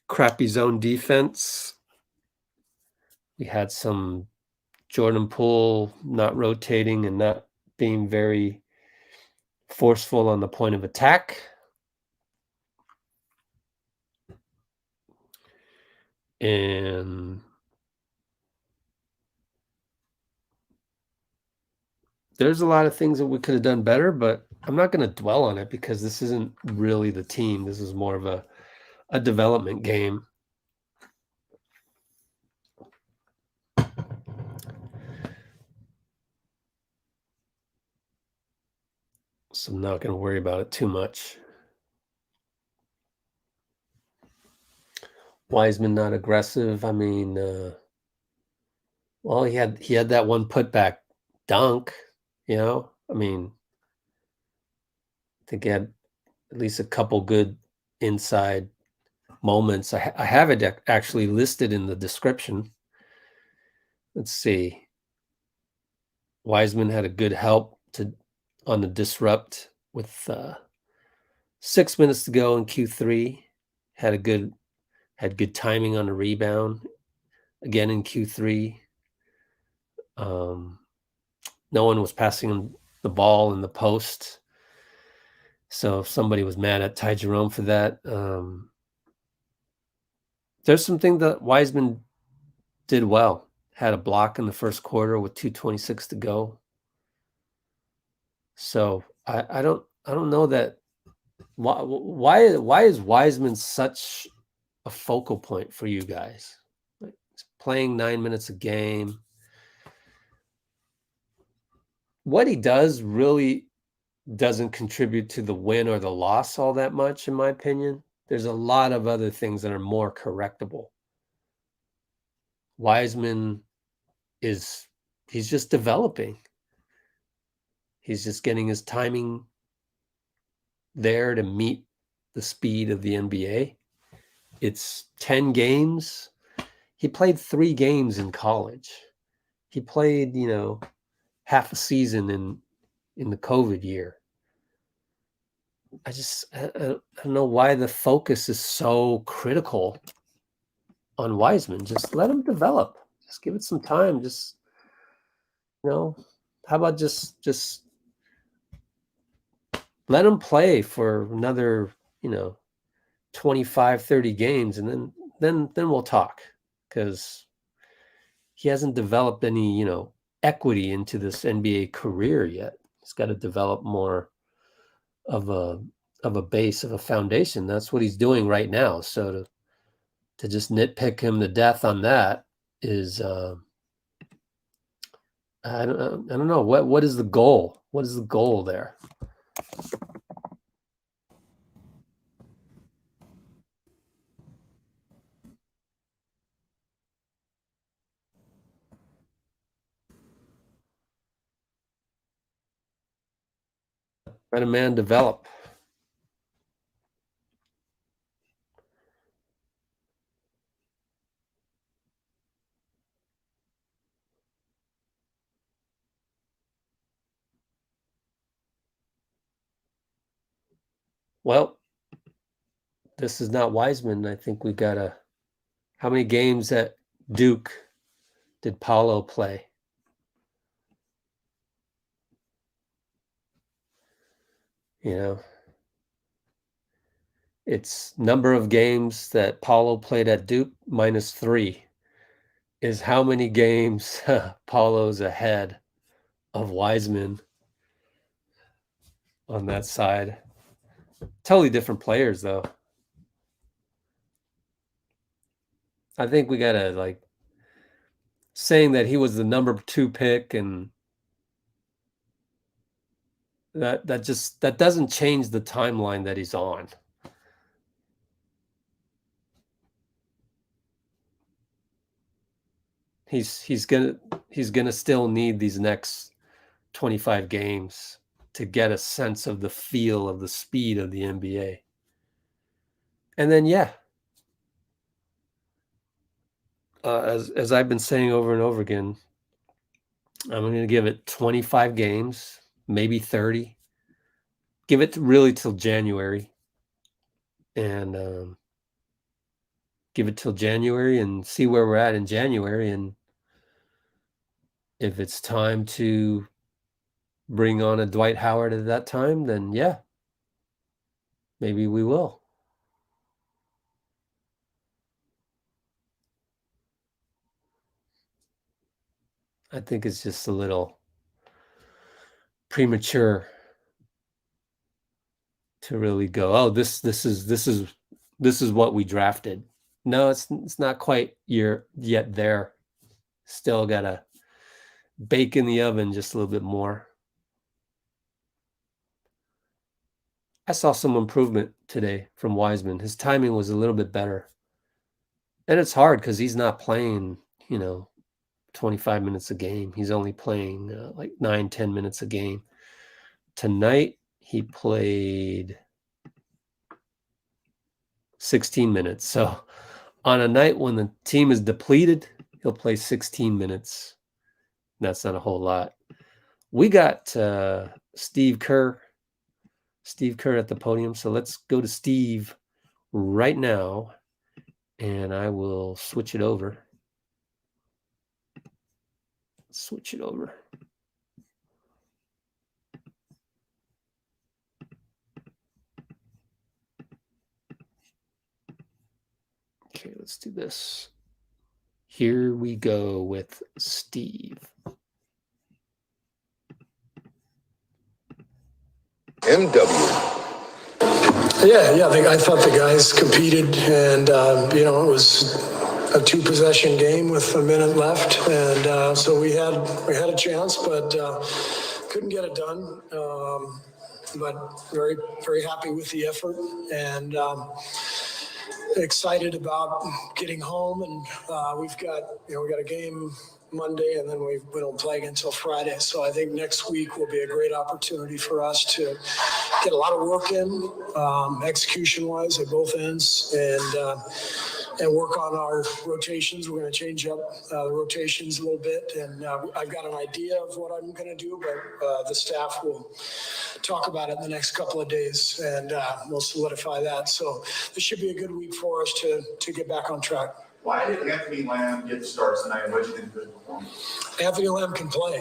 crappy zone defense. We had some Jordan Poole not rotating and not being very forceful on the point of attack. And there's a lot of things that we could have done better, but I'm not going to dwell on it because this isn't really the team. This is more of a development game. So I'm not going to worry about it too much. Wiseman not aggressive. I mean, well, he had that one putback dunk, I mean, I think he had at least a couple good inside moments. I have it actually listed in the description. Let's see. Wiseman had a good help on the disrupt with 6 minutes to go in Q3. Had good timing on the rebound again in Q3. No one was passing the ball in the post. So if somebody was mad at Ty Jerome for that, there's something that Wiseman did well. Had a block in the first quarter with 2:26 to go. So I don't know that why is Wiseman such a focal point for you guys? Like, he's playing 9 minutes a game. What he does really doesn't contribute to the win or the loss all that much, in my opinion. There's a lot of other things that are more correctable. Wiseman he's just developing. He's just getting his timing there to meet the speed of the NBA. It's 10 games. He played 3 games in college. He played, half a season in the COVID year. I don't know why the focus is so critical on Wiseman. Just let him develop. Just give it some time. Just, how about just let him play for another, 25, 30 games, and then we'll talk, because he hasn't developed any, equity into this NBA career yet. He's got to develop more of a base, of a foundation. That's what he's doing right now. So to just nitpick him to death on that is I don't know what is the goal? What is the goal there? Let a man develop. Well, this is not Wiseman. I think we got how many games at Duke did Paolo play? It's number of games that Paolo played at Duke minus 3 is how many games Paolo's ahead of Wiseman on that side. Totally different players, though. I think we gotta like saying that he was the number 2 pick, and that doesn't change the timeline that he's on. He's gonna still need these next 25 games to get a sense of the feel of the speed of the NBA. And then, as I've been saying over and over again, I'm going to give it 25 games, maybe 30. Give it really till January, and give it till January and see where we're at in January. And if it's time to bring on a Dwight Howard at that time, then maybe we will. I think it's just a little premature to really go, oh, this is what we drafted. No, it's not quite yet there. Still gotta bake in the oven just a little bit more. I saw some improvement today from Wiseman. His timing was a little bit better. And it's hard because he's not playing, 25 minutes a game. He's only playing like 9-10 minutes a game. Tonight, he played 16 minutes. So on a night when the team is depleted, he'll play 16 minutes. That's not a whole lot. We got Steve Kerr at the podium. So let's go to Steve right now, and I will switch it over. Okay, let's do this. Here we go with Steve. MW. Yeah. I thought the guys competed, and it was a 2-possession game with a minute left, and so we had a chance, but couldn't get it done. But very, very happy with the effort, and excited about getting home. And we've got a game Monday, and then we don't play again until Friday. So I think next week will be a great opportunity for us to get a lot of work in, execution-wise at both ends, and work on our rotations. We're going to change up the rotations a little bit, and I've got an idea of what I'm going to do, but the staff will talk about it in the next couple of days, and we'll solidify that. So this should be a good week for us to get back on track. Why did Anthony Lamb get the starts tonight? What did you think of his performance? Anthony Lamb can play.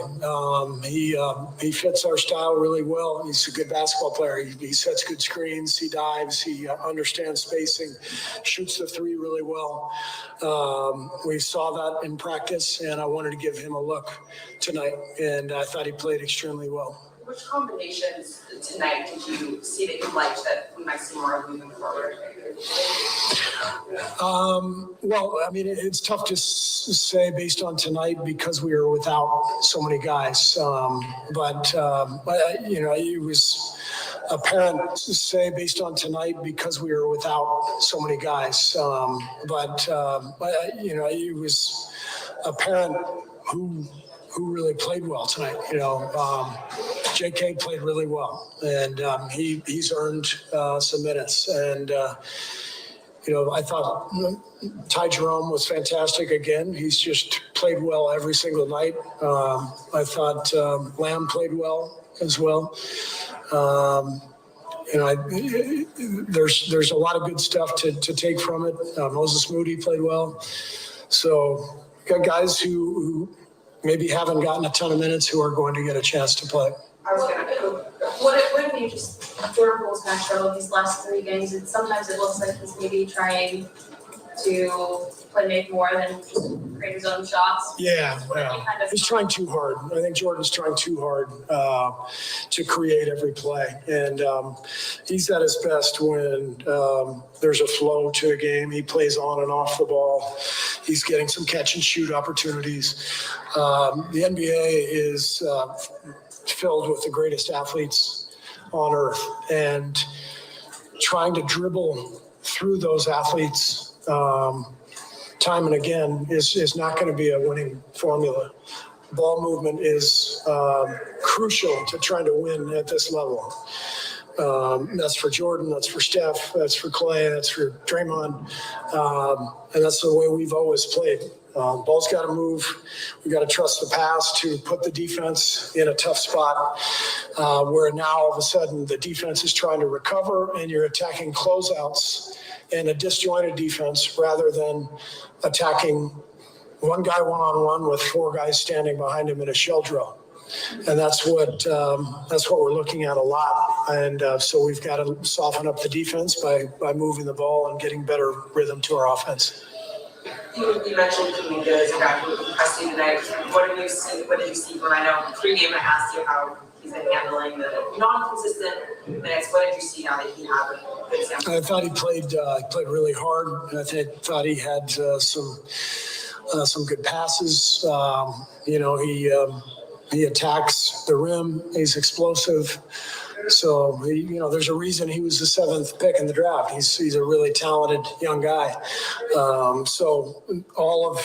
He fits our style really well. He's a good basketball player. He sets good screens. He dives. He understands spacing. Shoots the 3 really well. We saw that in practice, and I wanted to give him a look tonight, and I thought he played extremely well. Which combinations tonight did you see that you liked that we might see more of moving forward? Well, I mean, it's tough to say based on tonight because we were without so many guys. But it was apparent to say based on tonight because we were without so many guys. It was apparent who really played well tonight. JK played really well, and he's earned some minutes. And I thought Ty Jerome was fantastic again. He's just played well every single night. I thought Lamb played well as well. There's a lot of good stuff to take from it. Moses Moody played well. So got guys who maybe haven't gotten a ton of minutes who are going to get a chance to play. I was going to what if you just Jordan Poole's kind of struggled these last 3 games? And sometimes it looks like he's maybe trying to play make more than just create his own shots? Yeah, What did he well, kind of- he's trying too hard. I think Jordan's trying too hard to create every play. And he's at his best when there's a flow to a game. He plays on and off the ball. He's getting some catch and shoot opportunities. The NBA is filled with the greatest athletes on earth. And trying to dribble through those athletes time and again is not going to be a winning formula. Ball movement is crucial to trying to win at this level. That's for Jordan, that's for Steph, that's for Clay, that's for Draymond. And that's the way we've always played. Ball's got to move. We got to trust the pass to put the defense in a tough spot where now all of a sudden the defense is trying to recover and you're attacking closeouts in a disjointed defense rather than attacking one guy one-on-one with four guys standing behind him in a shell drill. And that's what we're looking at a lot. And so we've got to soften up the defense by moving the ball and getting better rhythm to our offense. You mentioned Kuminga as a guy who impressed you tonight. What did you see from, I know pregame I asked you how he's been handling the non-consistent minutes. What did you see now that he had a good sample? I thought he played really hard. I thought he had some good passes. He attacks the rim. He's explosive. So, there's a reason he was the 7th pick in the draft. He's a really talented young guy. So all of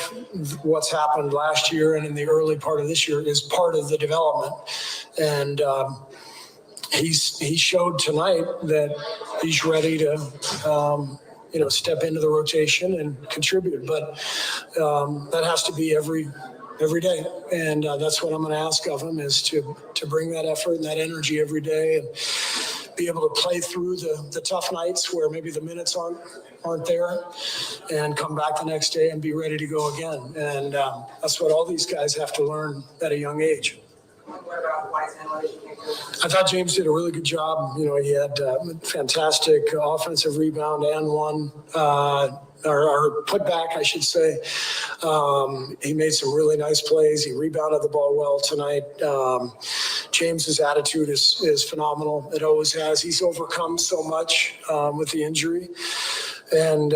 what's happened last year and in the early part of this year is part of the development. And he showed tonight that he's ready to step into the rotation and contribute. But that has to be every day. And that's what I'm going to ask of him is to bring that effort and that energy every day and be able to play through the tough nights where maybe the minutes aren't there and come back the next day and be ready to go again. And that's what all these guys have to learn at a young age. What about Wiseman? What did you think? I thought James did a really good job. He had fantastic offensive rebound and one, or putback, I should say. He made some really nice plays. He rebounded the ball well tonight. James's attitude is phenomenal. It always has. He's overcome so much with the injury. And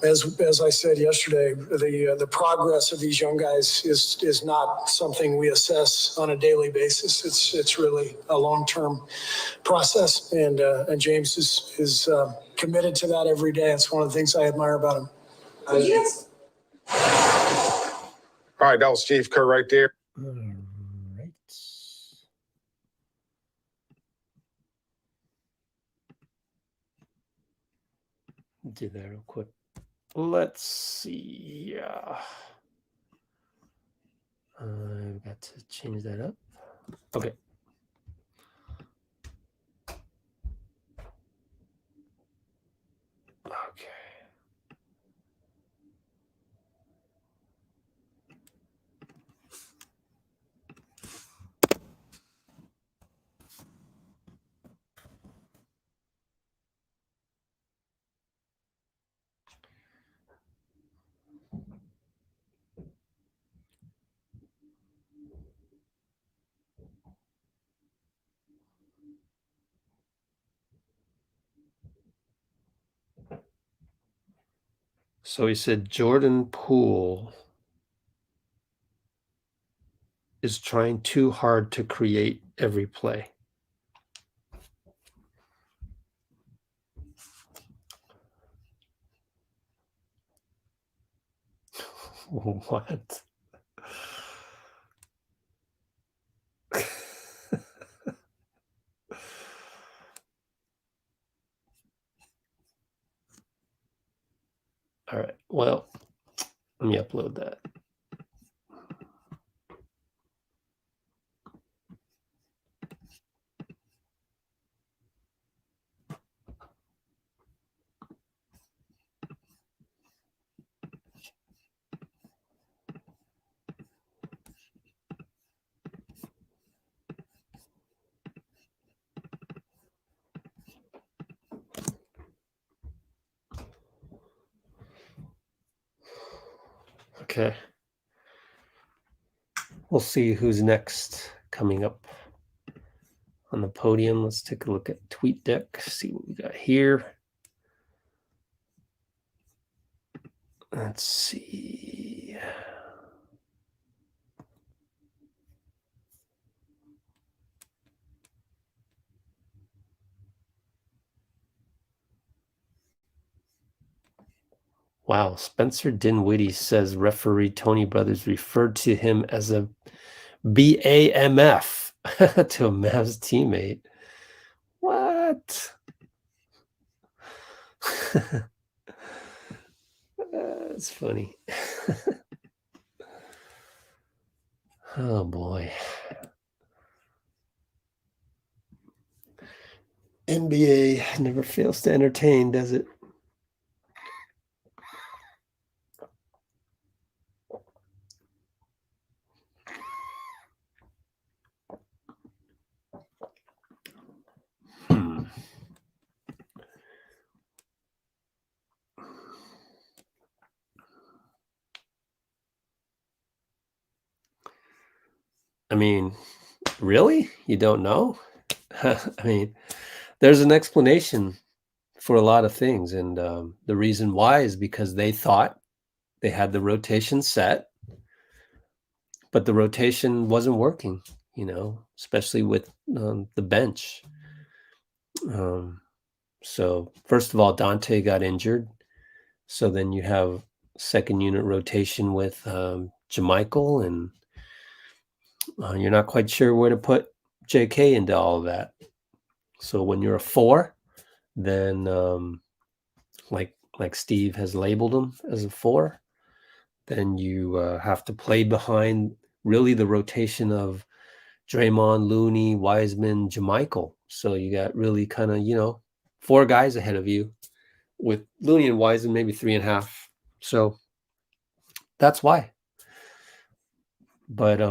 as I said yesterday, the progress of these young guys is not something we assess on a daily basis. It's really a long-term process, and James is committed to that every day. It's one of the things I admire about him. Yes. All right, that was Steve Kerr right there. All right. Do that real quick. Let's see. I've got to change that up. Okay. Okay. So he said Jordan Poole is trying too hard to create every play. What? All right. Well, let me upload that. Okay. We'll see who's next coming up on the podium. Let's take a look at TweetDeck, see what we got here. Let's see. Wow, Spencer Dinwiddie says referee Tony Brothers referred to him as a BAMF to a Mavs teammate. What? That's funny. Oh boy. NBA never fails to entertain, does it? I mean, really? You don't know? I mean, there's an explanation for a lot of things. And the reason why is because they thought they had the rotation set, but the rotation wasn't working, especially with the bench. So first of all, Dante got injured. So then you have second unit rotation with Jamichael, and you're not quite sure where to put JK into all of that. So when you're a 4, then like Steve has labeled him as a 4, then you have to play behind really the rotation of Draymond, Looney, Wiseman, Jamichael. So you got really kind of, 4 guys ahead of you, with Looney and Wiseman maybe 3.5. So that's why. But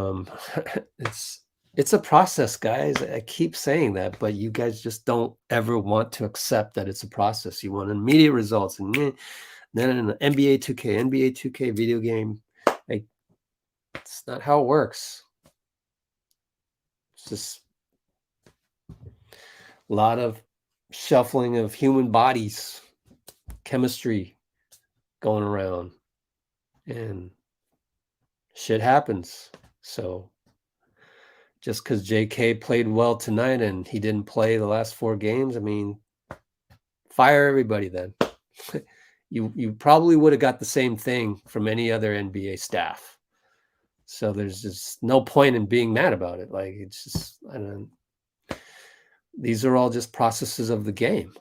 it's a process, guys. I keep saying that, but you guys just don't ever want to accept that it's a process. You want immediate results. And then in the NBA 2K video game, it's not how it works. It's just a lot of shuffling of human bodies, chemistry going around, and shit happens. So just because JK played well tonight and he didn't play the last 4 games, I mean, fire everybody then. You probably would have got the same thing from any other NBA staff. So there's just no point in being mad about it. Like, it's just, I don't know. These are all just processes of the game.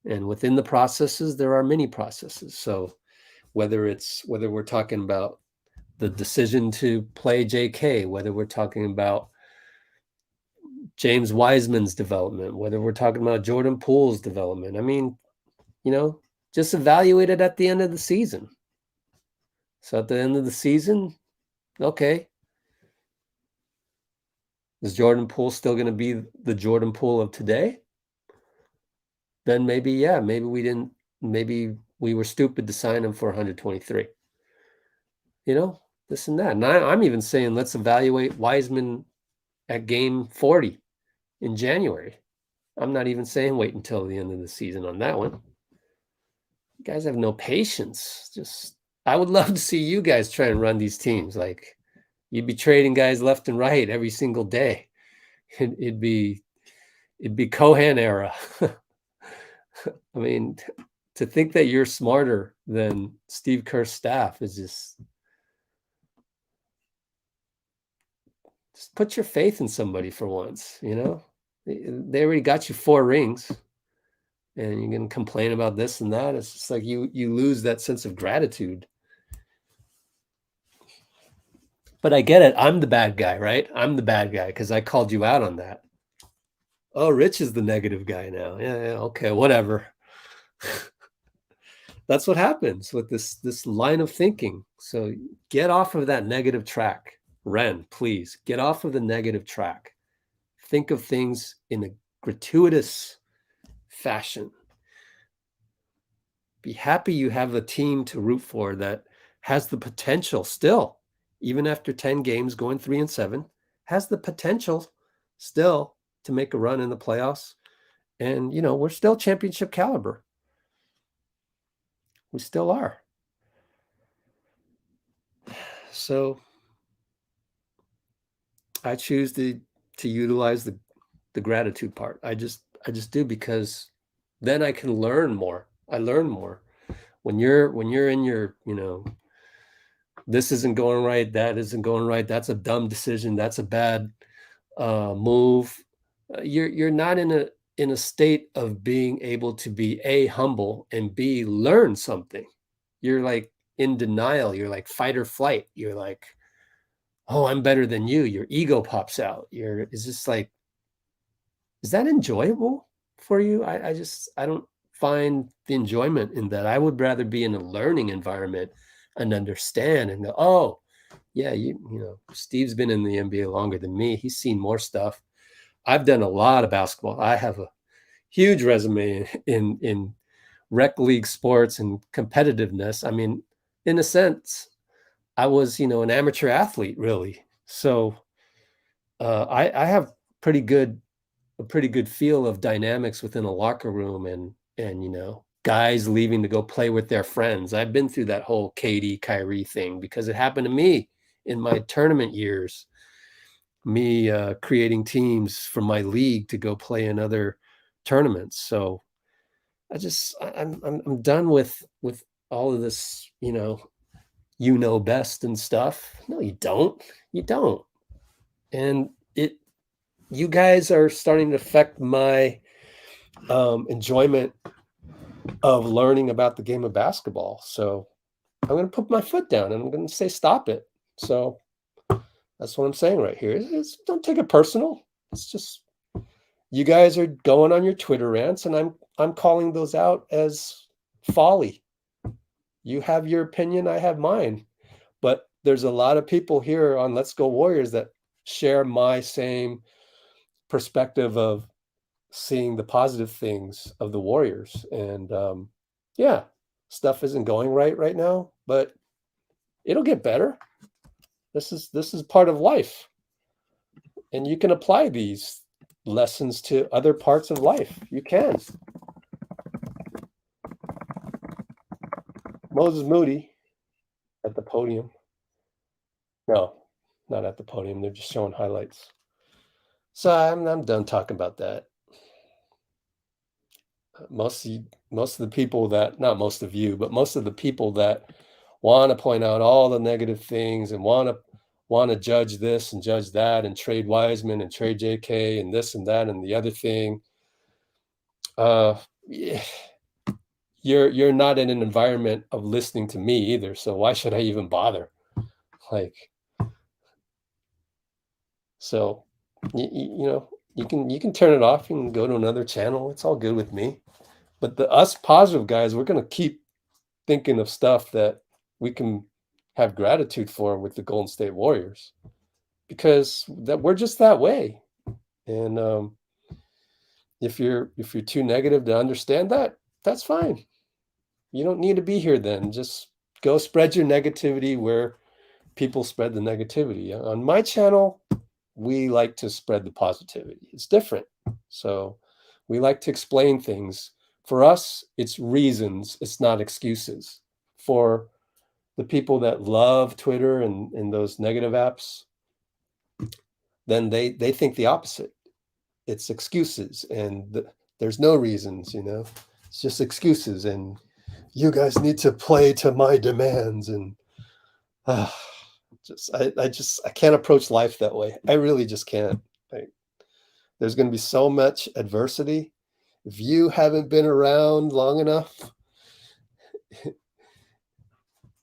And within the processes, there are many processes. So whether we're talking about the decision to play JK, whether we're talking about James Wiseman's development, whether we're talking about Jordan Poole's development, I mean, just evaluate it at the end of the season. So at the end of the season, okay, is Jordan Poole still going to be the Jordan Poole of today? Then maybe maybe we were stupid to sign him for 123. This and that. And I'm even saying let's evaluate Wiseman at game 40 in January. I'm not even saying wait until the end of the season on that one. You guys have no patience. I would love to see you guys try and run these teams. Like, you'd be trading guys left and right every single day. It'd be Cohan era. I mean, to think that you're smarter than Steve Kerr's staff is just put your faith in somebody for once. They already got you 4 rings, and you're going to complain about this and that. It's just like you lose that sense of gratitude. But I get it. I'm the bad guy, right? I'm the bad guy because I called you out on that. Oh, Rich is the negative guy now. Yeah, okay, whatever. That's what happens with this line of thinking. So get off of that negative track. Ren, please, get off of the negative track. Think of things in a gratuitous fashion. Be happy you have a team to root for that has the potential still, even after 10 games going 3-7, has the potential still to make a run in the playoffs. And, you know, we're still championship caliber. We still are. So I choose to utilize the gratitude part. I just do, because then I can learn more. I learn more. When you're in your, you know, this isn't going right, that isn't going right, that's a dumb decision, that's a bad move. You're not in a state of being able to be A, humble, and B, learn something. You're like in denial. You're like fight or flight. You're like, oh, I'm better than you. Your ego pops out. Is this like, is that enjoyable for you? I don't find the enjoyment in that. I would rather be in a learning environment and understand and go, oh, yeah, you know, Steve's been in the NBA longer than me. He's seen more stuff. I've done a lot of basketball. I have a huge resume in rec league sports and competitiveness. I mean, in a sense, I was, you know, an amateur athlete, really. So I have a pretty good feel of dynamics within a locker room, and you know, guys leaving to go play with their friends. I've been through that whole KD Kyrie thing because it happened to me in my tournament years. Me creating teams from my league to go play in other tournaments. So I'm done with all of this, you know best and stuff. No, you don't. You don't. And you guys are starting to affect my enjoyment of learning about the game of basketball. So I'm going to put my foot down and I'm going to say, stop it. So that's what I'm saying right here. Don't take it personal. It's just, you guys are going on your Twitter rants, and I'm calling those out as folly. You have your opinion, I have mine. But there's a lot of people here on Let's Go Warriors that share my same perspective of seeing the positive things of the Warriors. And yeah, stuff isn't going right now, but it'll get better. This is part of life. And you can apply these lessons to other parts of life. You can. Moses Moody at the podium. No, not at the podium. They're just showing highlights. So I'm done talking about that. Most of the people that, not most of you, but most of the people that want to point out all the negative things and want to judge this and judge that and trade Wiseman and trade JK and this and that and the other thing. Yeah, you're not in an environment of listening to me either. So why should I even bother? Like, so you know, you can turn it off. You can go to another channel. It's all good with me. But us positive guys, we're going to keep thinking of stuff that we can have gratitude for with the Golden State Warriors, because that we're just that way. And if you're too negative to understand that, that's fine. You don't need to be here then. Just go spread your negativity where people spread the negativity. On my channel, we like to spread the positivity. It's different. So we like to explain things. For us, it's reasons, it's not excuses. For the people that love Twitter and those negative apps, then they think the opposite. It's excuses, and there's no reasons, you know. It's just excuses, and you guys need to play to my demands, and I can't approach life that way. I really just can't. There's going to be so much adversity. If you haven't been around long enough,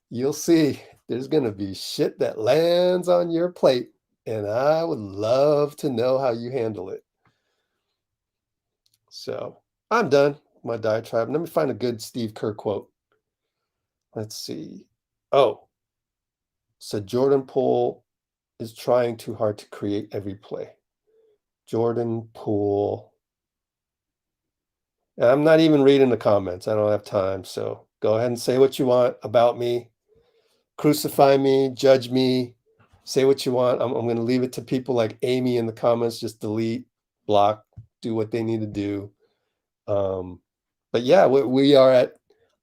you'll see there's going to be shit that lands on your plate, and I would love to know how you handle it. So I'm done with my diatribe. Let me find a good Steve Kerr quote. Let's see. Oh, so Jordan Poole is trying too hard to create every play. Jordan Poole. I'm not even reading the comments. I don't have time. So go ahead and say what you want about me. crucify me, judge me, say what you want. I'm going to leave it to people like Amy in the comments. Just delete, block, do what they need to do. But yeah,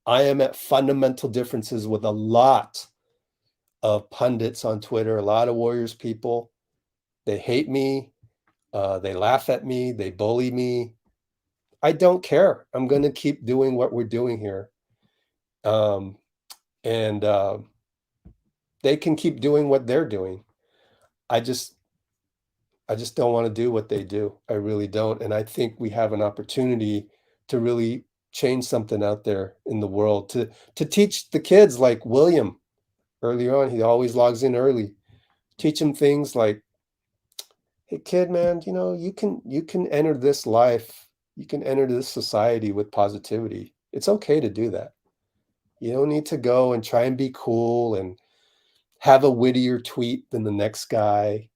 I am at fundamental differences with a lot of pundits on Twitter, a lot of Warriors people. They hate me. They laugh at me. They bully me. I don't care. I'm going to keep doing what we're doing here. They can keep doing what they're doing. I just don't want to do what they do. I really don't. And I think we have an opportunity to really change something out there in the world, to teach the kids like William earlier on. He always logs in early. Teach them things like, hey kid, man, you can enter this life. You can enter this society with positivity. It's okay to do that. You don't need to go and try and be cool and have a wittier tweet than the next guy.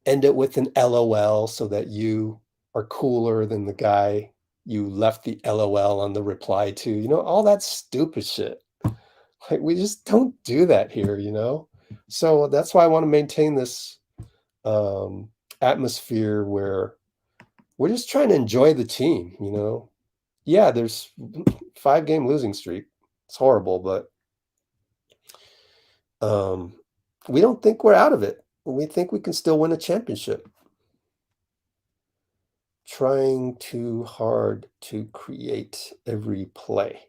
End it with an LOL so that you are cooler than the guy you left the LOL on the reply to. All that stupid shit. Like, we just don't do that here, So that's why I want to maintain this atmosphere where we're just trying to enjoy the team, Yeah, there's 5-game losing streak. It's horrible, but we don't think we're out of it. We think we can still win a championship. Trying too hard to create every play.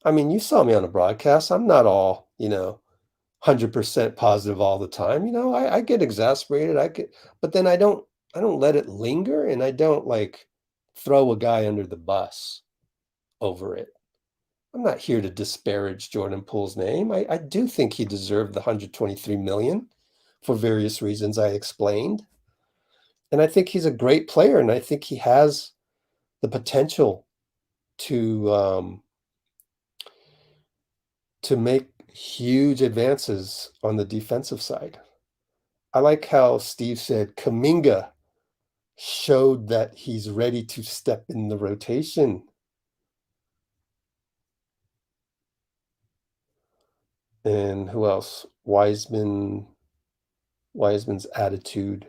I mean, you saw me on a broadcast. I'm not all, 100% positive all the time. I get exasperated. But then I don't let it linger, and I don't like throw a guy under the bus over it. I'm not here to disparage Jordan Poole's name. I do think he deserved the $123 million for various reasons I explained. And I think he's a great player, and I think he has the potential to make huge advances on the defensive side. I like how Steve said Kuminga showed that he's ready to step in the rotation. And who else? Wiseman's attitude.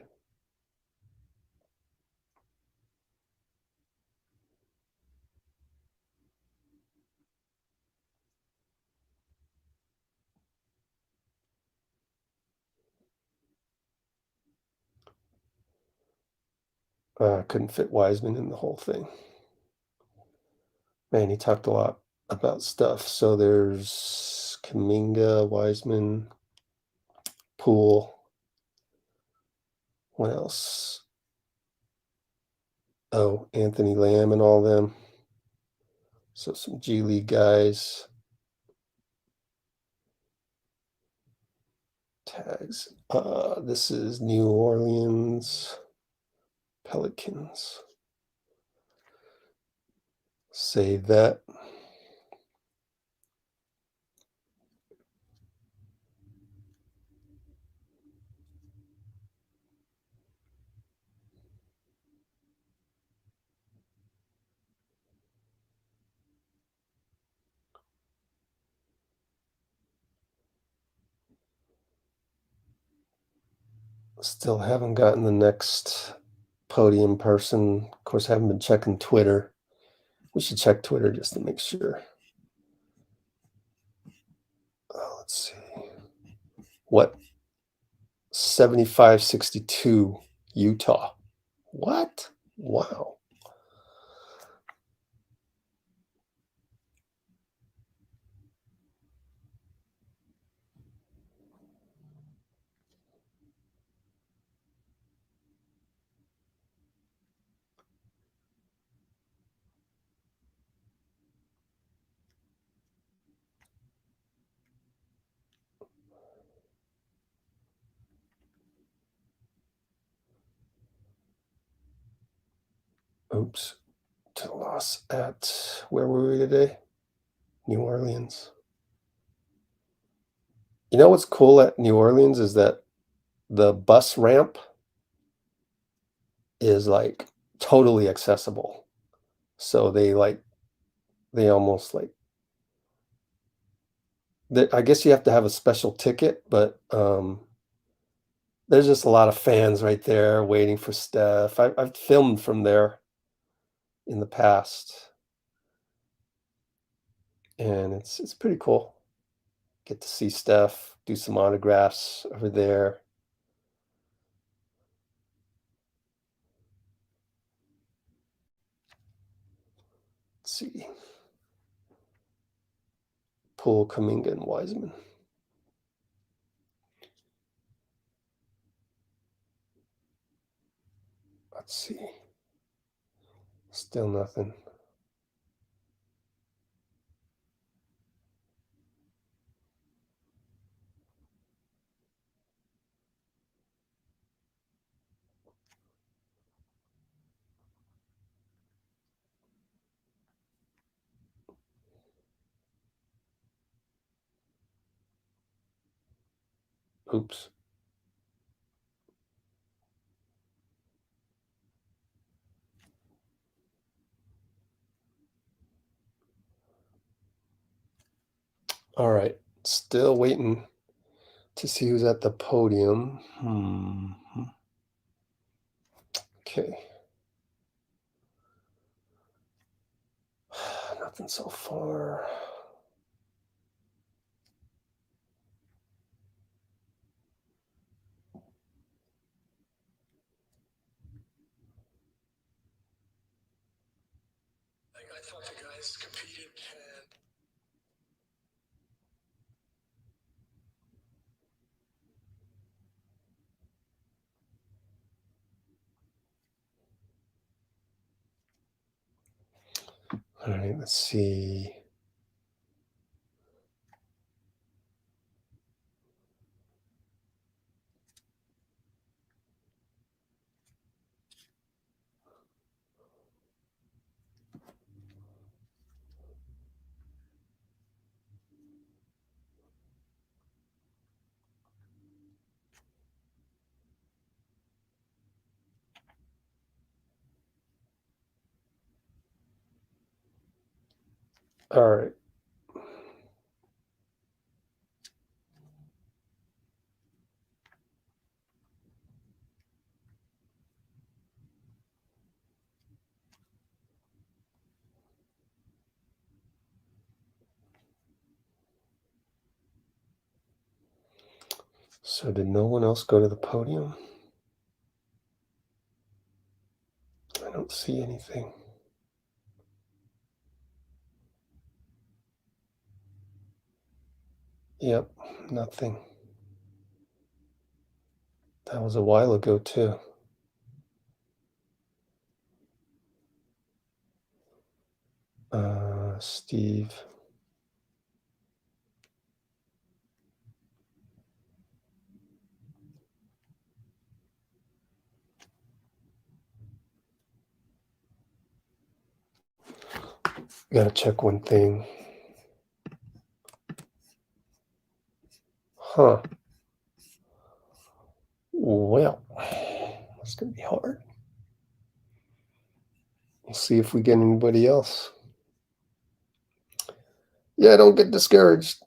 Couldn't fit Wiseman in the whole thing. Man, he talked a lot about stuff. So there's Kuminga, Wiseman, Poole. What else? Oh, Anthony Lamb and all them. So some G League guys. Tags. This is New Orleans Pelicans. Save that. Still haven't gotten the next podium person. Of course, I haven't been checking Twitter. We should check Twitter just to make sure. Let's see. What? 75-62 Utah. What? Wow. Oops. To loss at, where were we today? New Orleans. You know what's cool at New Orleans is that the bus ramp is like totally accessible. So they almost like I guess you have to have a special ticket, but there's just a lot of fans right there waiting for Steph. I've filmed from there in the past, and it's pretty cool. Get to see Steph, do some autographs over there. Let's see. Poole, Kuminga, and Wiseman. Let's see. Still nothing. Oops. All right. Still waiting to see who's at the podium. Okay. Nothing so far. I thought the guys competed All right, let's see. All right. So did no one else go to the podium? I don't see anything. Yep, nothing. That was a while ago too. Steve. Gotta check one thing. Huh. Well, that's gonna be hard. We'll see if we get anybody else. Yeah, don't get discouraged.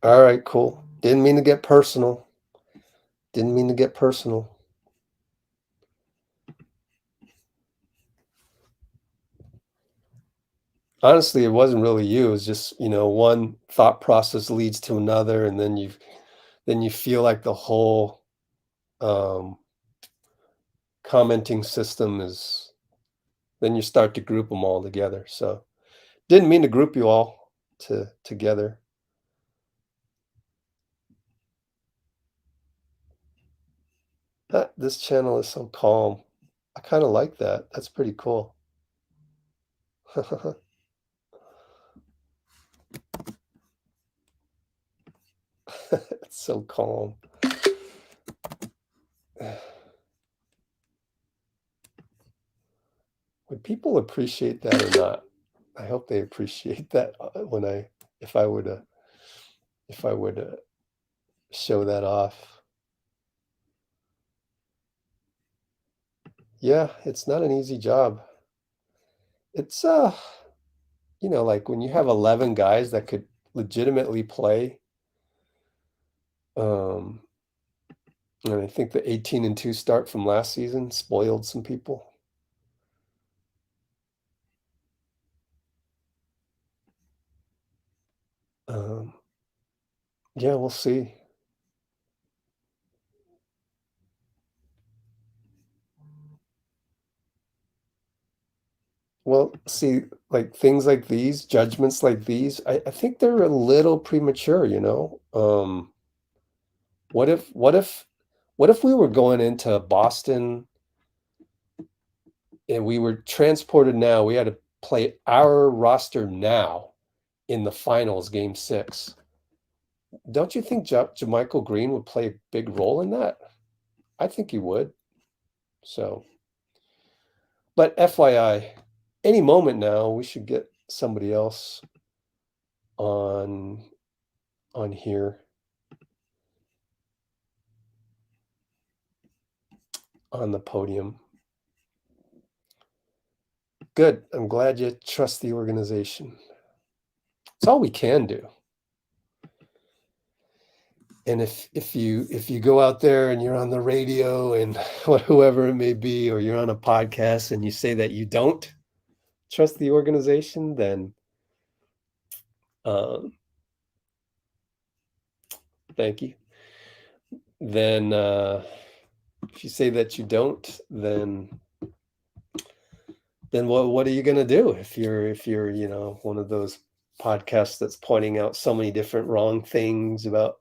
All right, cool. Didn't mean to get personal. Didn't mean to get personal. Honestly, it wasn't really you. It was just, one thought process leads to another, and then you feel like the whole commenting system is, then you start to group them all together. So didn't mean to group you all together. This channel is so calm. I kind of like that. That's pretty cool. It's so calm. Would people appreciate that or not? I hope they appreciate that if I were to show that off. Yeah, it's not an easy job. It's like when you have 11 guys that could legitimately play, and I think the 18-2 start from last season spoiled some people. Yeah, we'll see. Well, see, like things like these, judgments like these, I think they're a little premature, What if we were going into Boston and we were transported now, we had to play our roster now in the finals, game 6. Don't you think JaMychal Green would play a big role in that? I think he would. So, but FYI, any moment now, we should get somebody else on here on the podium. Good. I'm glad you trust the organization. It's all we can do. And if you go out there and you're on the radio and whoever it may be, or you're on a podcast and you say that you don't trust the organization, then thank you. Then if you say that you don't, then what are you going to do if you're one of those podcasts that's pointing out so many different wrong things about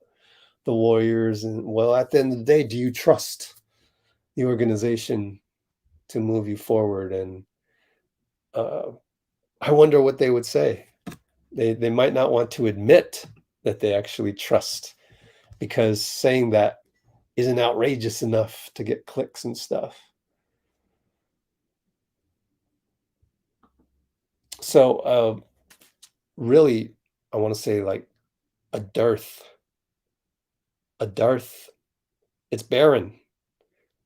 the Warriors? And well, at the end of the day, do you trust the organization to move you forward? And I wonder what they would say. They might not want to admit that they actually trust, because saying that isn't outrageous enough to get clicks and stuff. So really, I want to say like a dearth. It's barren.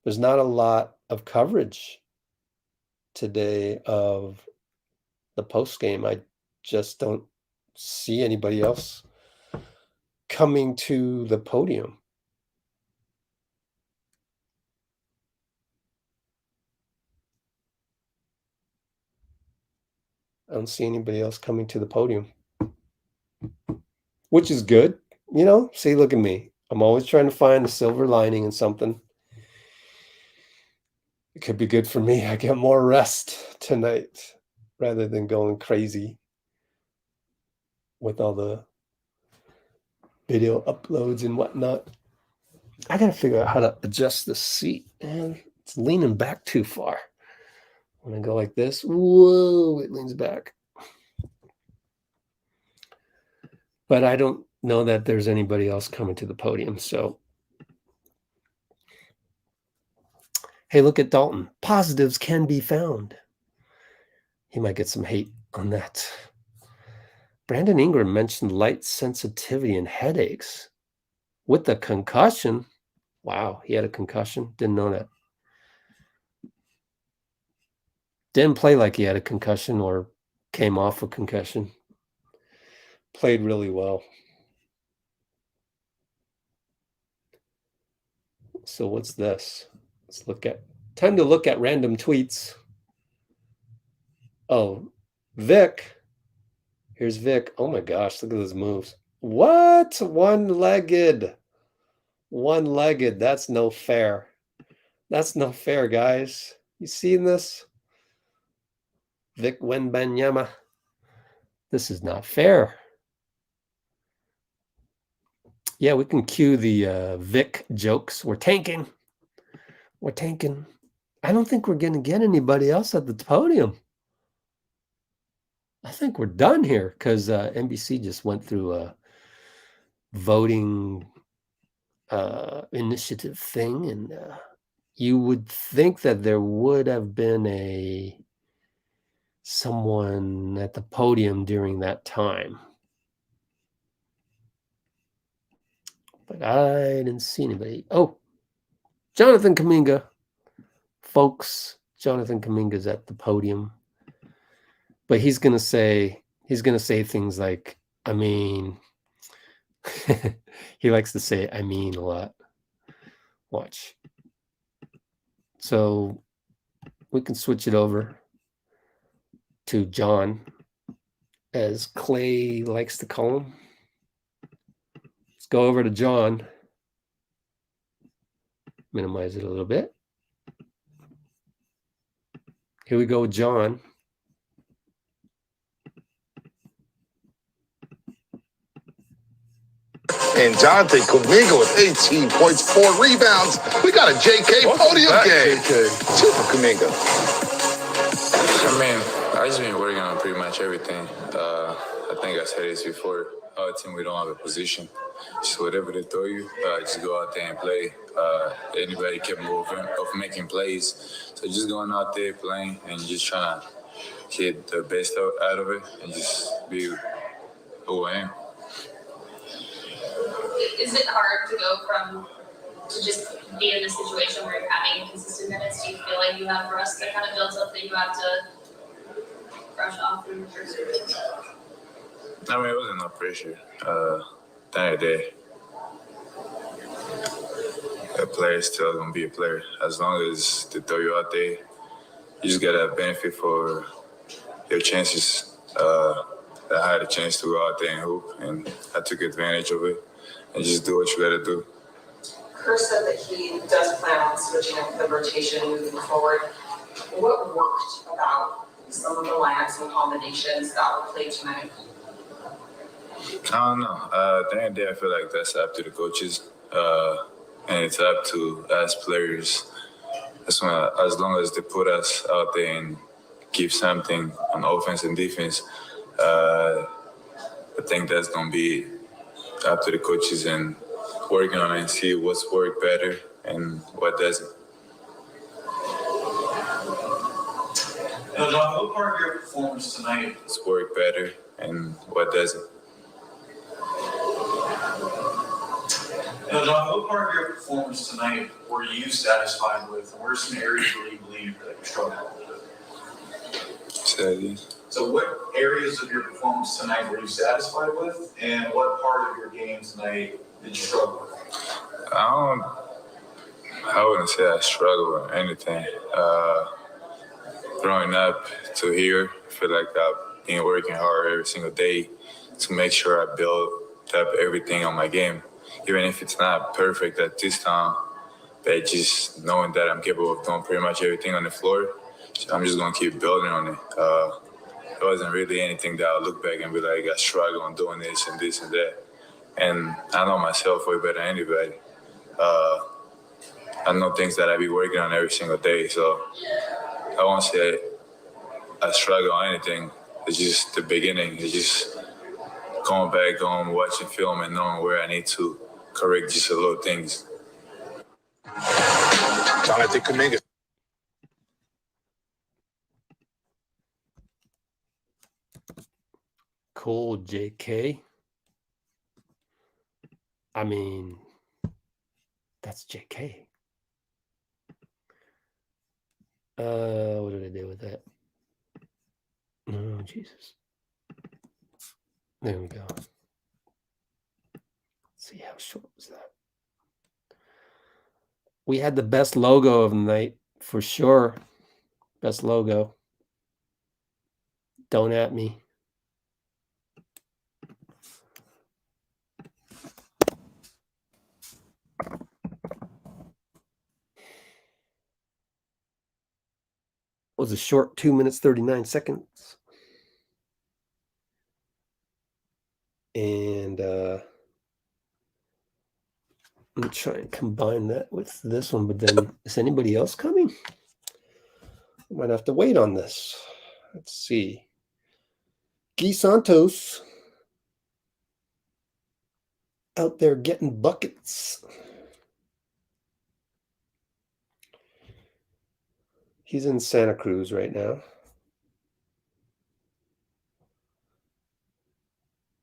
There's not a lot of coverage today of the post game. I just don't see anybody else coming to the podium. I don't see anybody else coming to the podium, which is good. See, look at me. I'm always trying to find a silver lining in something. It could be good for me. I get more rest tonight rather than going crazy with all the video uploads and whatnot. I got to figure out how to adjust the seat, and it's leaning back too far. When I go like this, whoa, it leans back. But I don't know that there's anybody else coming to the podium. So, hey, look at Dalton. Positives can be found. He might get some hate on that. Brandon Ingram mentioned light sensitivity and headaches with the concussion. Wow, he had a concussion. Didn't know that. Didn't play like he had a concussion or came off a concussion. Played really well. So what's this? Time to look at random tweets. Oh, Vic. Here's Vic. Oh my gosh, look at those moves. What? One-legged. That's no fair. That's no fair, guys. You seen this? Vic Wembanyama. This is not fair. Yeah, we can cue the Vic jokes. We're tanking. I don't think we're going to get anybody else at the podium. I think we're done here because NBC just went through a voting initiative thing, and you would think that there would have been someone at the podium during that time, but I didn't see anybody. Oh, Jonathan Kuminga, folks. Jonathan Kuminga's at the podium, but he's gonna say things like, I mean, he likes to say, I mean, a lot. Watch. So we can switch it over to John, as Clay likes to call him. Let's go over to John. Minimize it a little bit. Here we go with John. And Jonathan Kuminga with 18 points, 4 rebounds. We got a JK podium game. Two for Kuminga. I mean, I just been working on pretty much everything. I think I said this before. Our team, we don't have a position. So whatever they throw you, just go out there and play. Anybody capable of making plays. So just going out there playing and just trying to get the best out of it and just be who I am. Is it hard to go to just be in a situation where you're having inconsistent minutes? Do you feel like you have rust that kind of builds up that you have to brush off in the first place? I mean, it wasn't no pressure. That day, a player is still gonna be a player. As long as they throw you out there, you just gotta benefit for your chances. I had a chance to go out there and hoop, and I took advantage of it. And just do what you gotta do. Kerr said that he does plan on switching up the rotation moving forward. What worked about some of the lineups and combinations that were played tonight? I don't know. At the end of the day, I feel like that's up to the coaches, and it's up to us players. As long as they put us out there and give something on offense and defense, I think that's gonna be up to the coaches and working on it and see what's worked better and what doesn't. Now, John, what part of your performance tonight? What's worked better and what doesn't. Now, John, what part of your performance tonight were you satisfied with? And where are some areas where you believe that you struggled with? Say that again. So what areas of your performance tonight were you satisfied with? And what part of your game tonight did you struggle with? I wouldn't say I struggle with anything. Growing up to here, I feel like I've been working hard every single day to make sure I build up everything on my game. Even if it's not perfect at this time, but just knowing that I'm capable of doing pretty much everything on the floor, so I'm just going to keep building on it. It wasn't really anything that I look back and be like, I struggle on doing this and this and that. And I know myself way better than anybody. I know things that I be working on every single day. So I won't say I struggle on anything. It's just the beginning. It's just going back, watching film and knowing where I need to correct just a little things. Jonathan Kuminga. Cool, JK. I mean, that's JK. What did I do with that? Oh, Jesus. There we go. Let's see, how short was that? We had the best logo of the night, for sure. Best logo. Don't at me. Was a short 2 minutes, 39 seconds. And I'm going to try and combine that with this one, but then is anybody else coming? I might have to wait on this. Let's see. Guy Santos out there getting buckets. He's in Santa Cruz right now.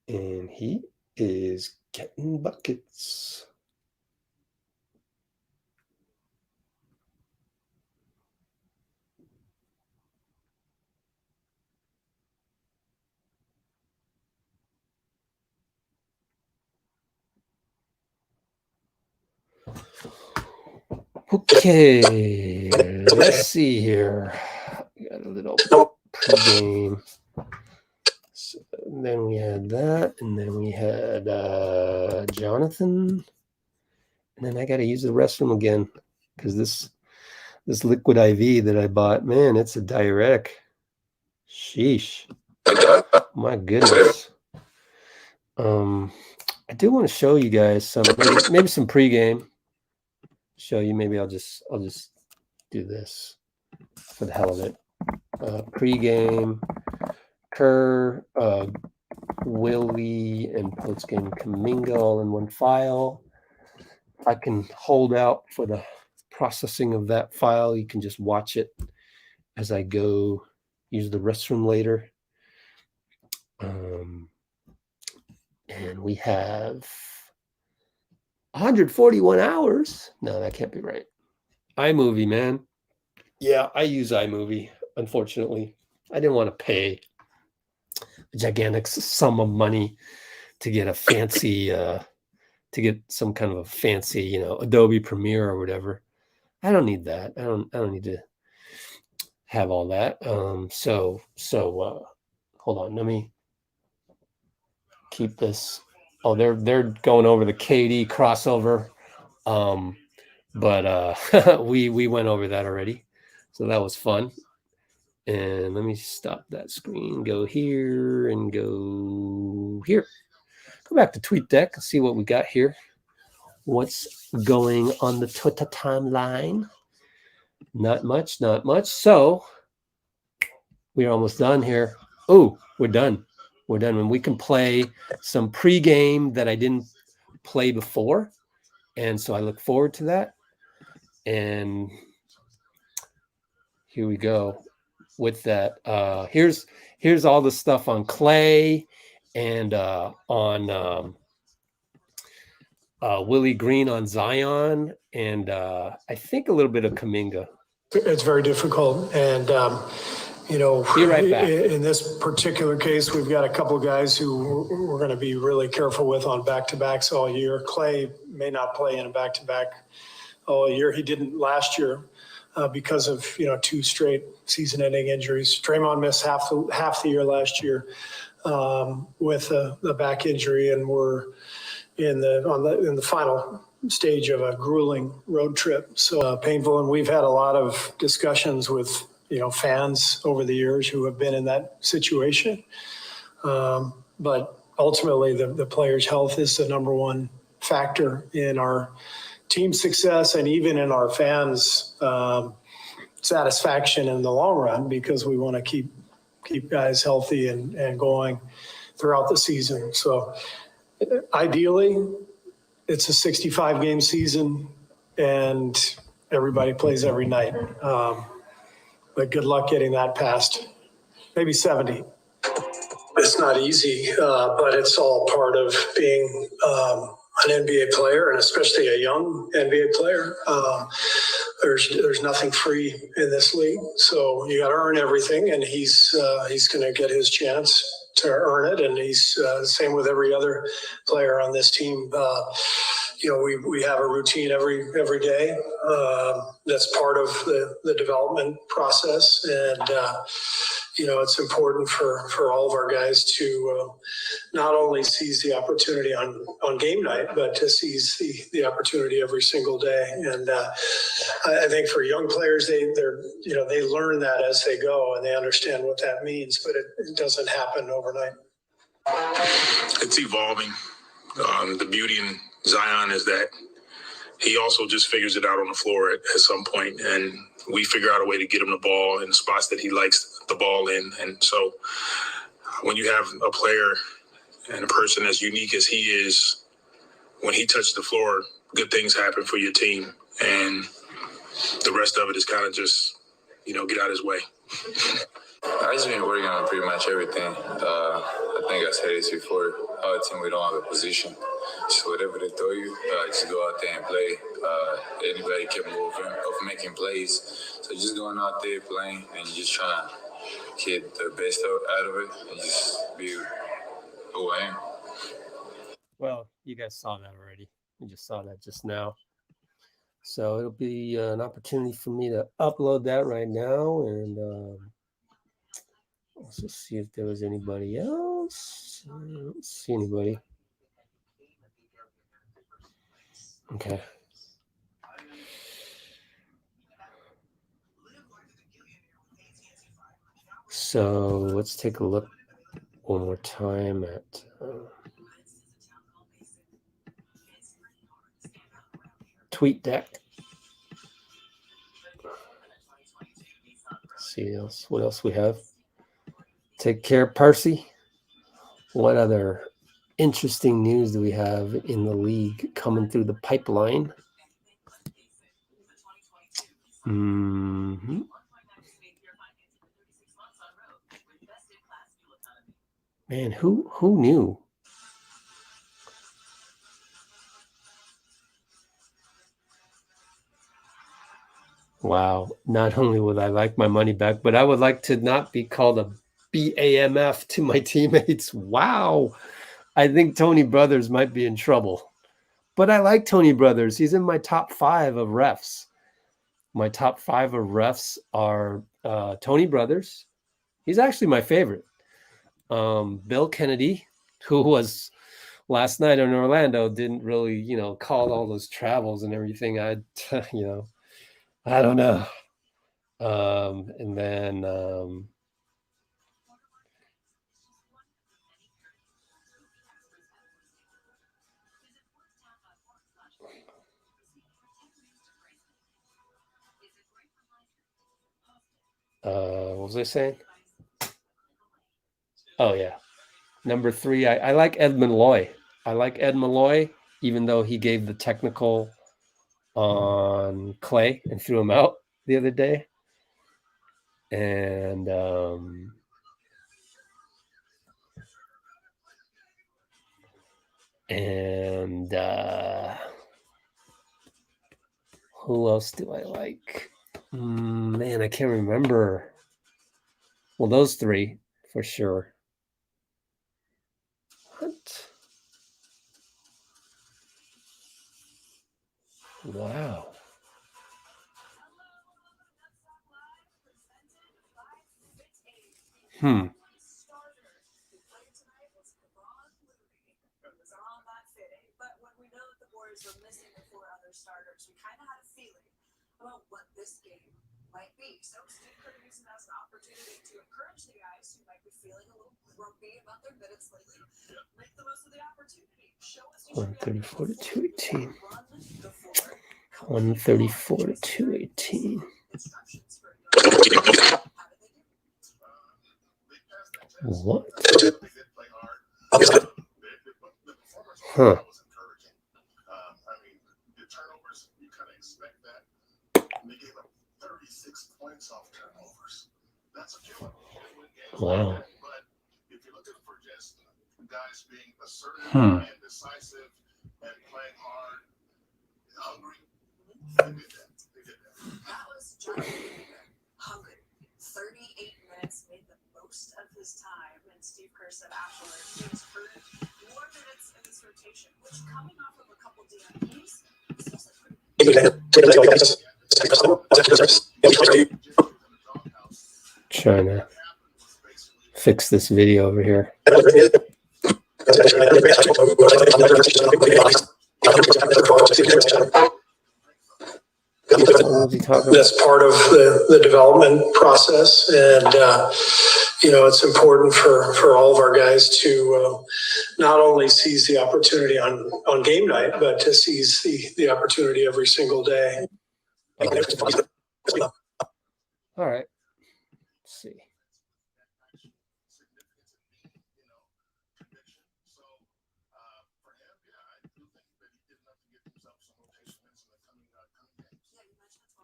And he is getting buckets. Okay, let's see here. We got a little pregame. So then we had that, and then we had Jonathan. And then I got to use the restroom again because this liquid IV that I bought, man, it's a diuretic. Sheesh. My goodness. I do want to show you guys some maybe some pregame. Show you, maybe I'll just do this for the hell of it. Pregame, Kerr, Willie, and postgame Kuminga all in one file. I can hold out for the processing of that file. You can just watch it as I go use the restroom later. And we have 141 hours. No, that can't be right. iMovie, man. Yeah, I use iMovie, unfortunately. I didn't want to pay a gigantic sum of money to get a fancy, to get some kind of a fancy, Adobe Premiere or whatever. I don't need that. I don't need to have all that. So hold on. Let me keep this. Oh, they're going over the KD crossover. But we went over that already. So that was fun. And let me stop that screen, go here and go here. Go back to TweetDeck and see what we got here. What's going on the Twitter timeline? Not much. So we're almost done here. Oh, we're done. And we can play some pregame that I didn't play before. And so I look forward to that. And here we go with that. Here's all the stuff on Clay and on Willie Green on Zion, and I think a little bit of Kuminga. It's very difficult. And, Be right back. In this particular case, we've got a couple of guys who we're going to be really careful with on back-to-backs all year. Clay may not play in a back-to-back all year. He didn't last year because of, 2 straight season-ending injuries. Draymond missed half the year last year with the back injury, and we're in the final stage of a grueling road trip. So painful. And we've had a lot of discussions with, fans over the years who have been in that situation. But ultimately the player's health is the number one factor in our team success and even in our fans' satisfaction in the long run, because we want to keep guys healthy and going throughout the season. So ideally, it's a 65 game season and everybody plays every night. But good luck getting that past maybe 70. It's not easy, but it's all part of being an NBA player, and especially a young NBA player. There's nothing free in this league, so you got to earn everything, and he's going to get his chance to earn it, and he's same with every other player on this team. We have a routine every day. That's part of the development process, and it's important for all of our guys to not only seize the opportunity on game night, but to seize the opportunity every single day. And I think for young players, they learn that as they go, and they understand what that means. But it doesn't happen overnight. It's evolving. The beauty in Zion is that he also just figures it out on the floor at some point, and we figure out a way to get him the ball in the spots that he likes the ball in. And so when you have a player and a person as unique as he is, when he touches the floor, good things happen for your team. And the rest of it is kind of just, get out of his way. I've just been working on pretty much everything. I think I said this before. Our team, we don't have a position. So whatever they throw you, just go out there and play. Anybody capable of making plays. So just going out there playing and just trying to get the best out of it and just be who I am. Well, you guys saw that already. You just saw that just now. So it'll be an opportunity for me to upload that right now, and let's just see if there was anybody else. I don't see anybody. Okay. So let's take a look one more time at TweetDeck. See what else we have. Take care, Parsi. What other interesting news do we have in the league coming through the pipeline? Mm-hmm. Man, who knew? Wow. Not only would I like my money back, but I would like to not be called a BAMF to my teammates. Wow. I think Tony Brothers might be in trouble. But I like Tony Brothers. He's in my top 5 of refs. My top 5 of refs are Tony Brothers. He's actually my favorite. Bill Kennedy, who was last night in Orlando, didn't really, call all those travels and everything. I don't know. And then what was I saying? Oh yeah. Number 3, I like Ed Malloy. I like Ed Malloy, even though he gave the technical on Clay and threw him out the other day. And who else do I like? Man, I can't remember. Well, those 3 for sure. What? Wow. Might be. So Steve Kerr using that as an opportunity to encourage the guys who might be feeling a little grumpy about their minutes lately. Make the most of the opportunity. Show us 134 to 218. 134 to 218. What? Huh. Wow. Hungry. 38 minutes, made the most of his time, and Steve Kerr said afterwards he was earning more minutes in this rotation, which coming off of a couple DNPs, Trying to fix this video over here. That's part of the development process, and it's important for all of our guys to not only seize the opportunity on game night, but to seize the opportunity every single day. All right. Let's see.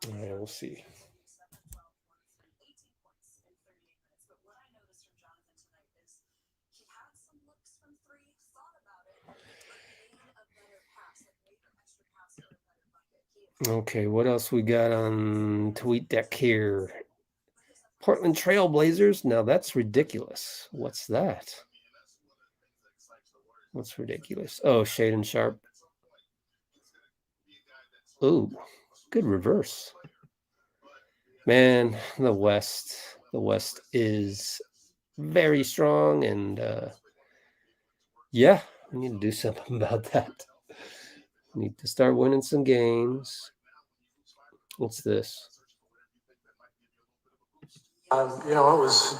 All right, we'll see. Okay, what else we got on TweetDeck here? Portland Trail Blazers. Now that's ridiculous. What's that? What's ridiculous? Oh, Shade and Sharp. Ooh, Good reverse. Man, the West is very strong, and yeah, we need to do something about that. We need to start winning some games. What's this? It was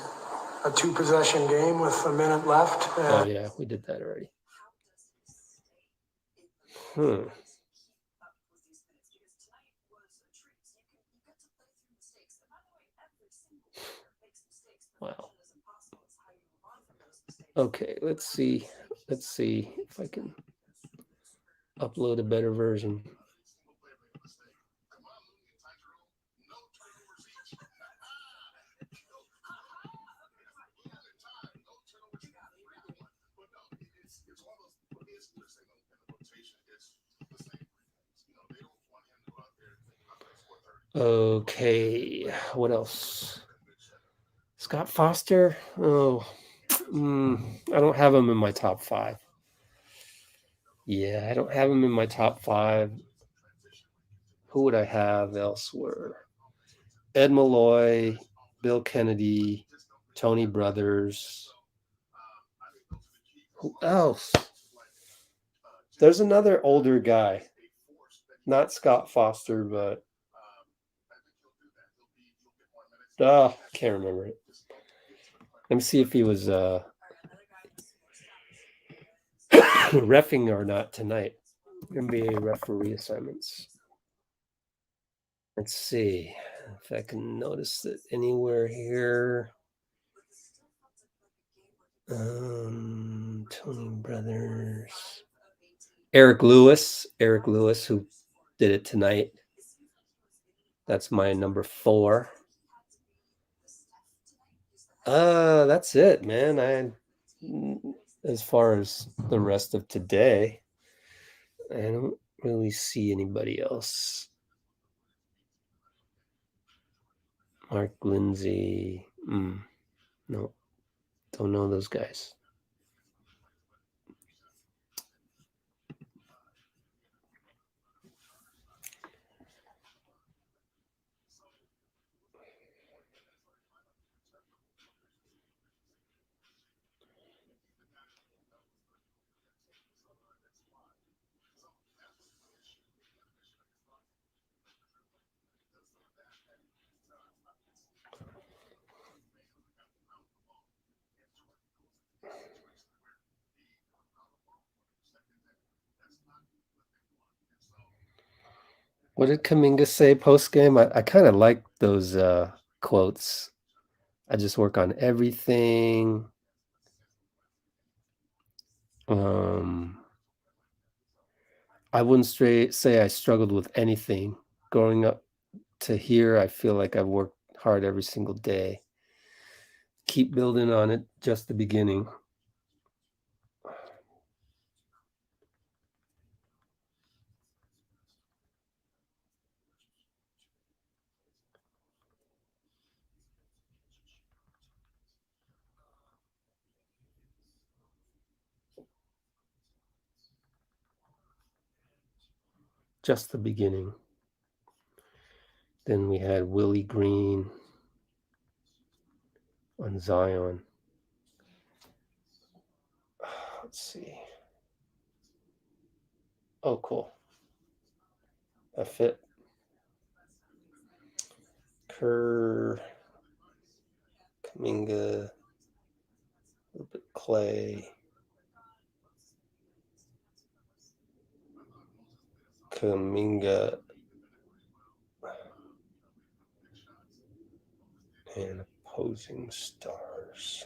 a 2-possession game with a minute left. Oh yeah, we did that already. Wow. Okay, let's see if I can upload a better version. Okay, what else? Scott Foster? Oh, I don't have him in my top 5. Yeah, I don't have him in my top 5. Who would I have elsewhere? Ed Malloy, Bill Kennedy, Tony Brothers. Who else? There's another older guy. Not Scott Foster, but I can't remember it. Let me see if he was reffing or not tonight. NBA referee assignments. Let's see if I can notice it anywhere here. Tony Brothers. Eric Lewis, who did it tonight. That's my number 4. That's it, man. As far as the rest of today, I don't really see anybody else. Mark Lindsay. No, don't know those guys. What did Kuminga say post game? I kind of like those quotes. I just work on everything. I wouldn't say I struggled with anything. Growing up to here, I feel like I've worked hard every single day. Keep building on it, just the beginning. Just the beginning. Then we had Willie Green on Zion. Let's see. Oh, cool. That fit. Kerr, Kuminga, a little bit Clay, Kuminga, and opposing stars.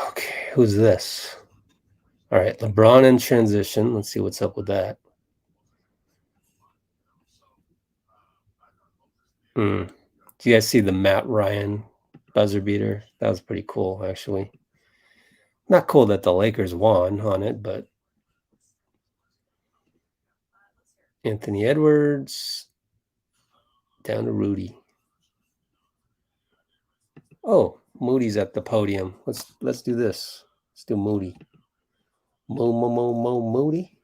Okay, who's this? All right, LeBron in transition. Let's see what's up with that. Do you guys see the Matt Ryan buzzer beater? That was pretty cool, actually. Not cool that the Lakers won on it, but Anthony Edwards. Down to Rudy. Oh, Moody's at the podium. Let's do this. Let's do Moody. Moody.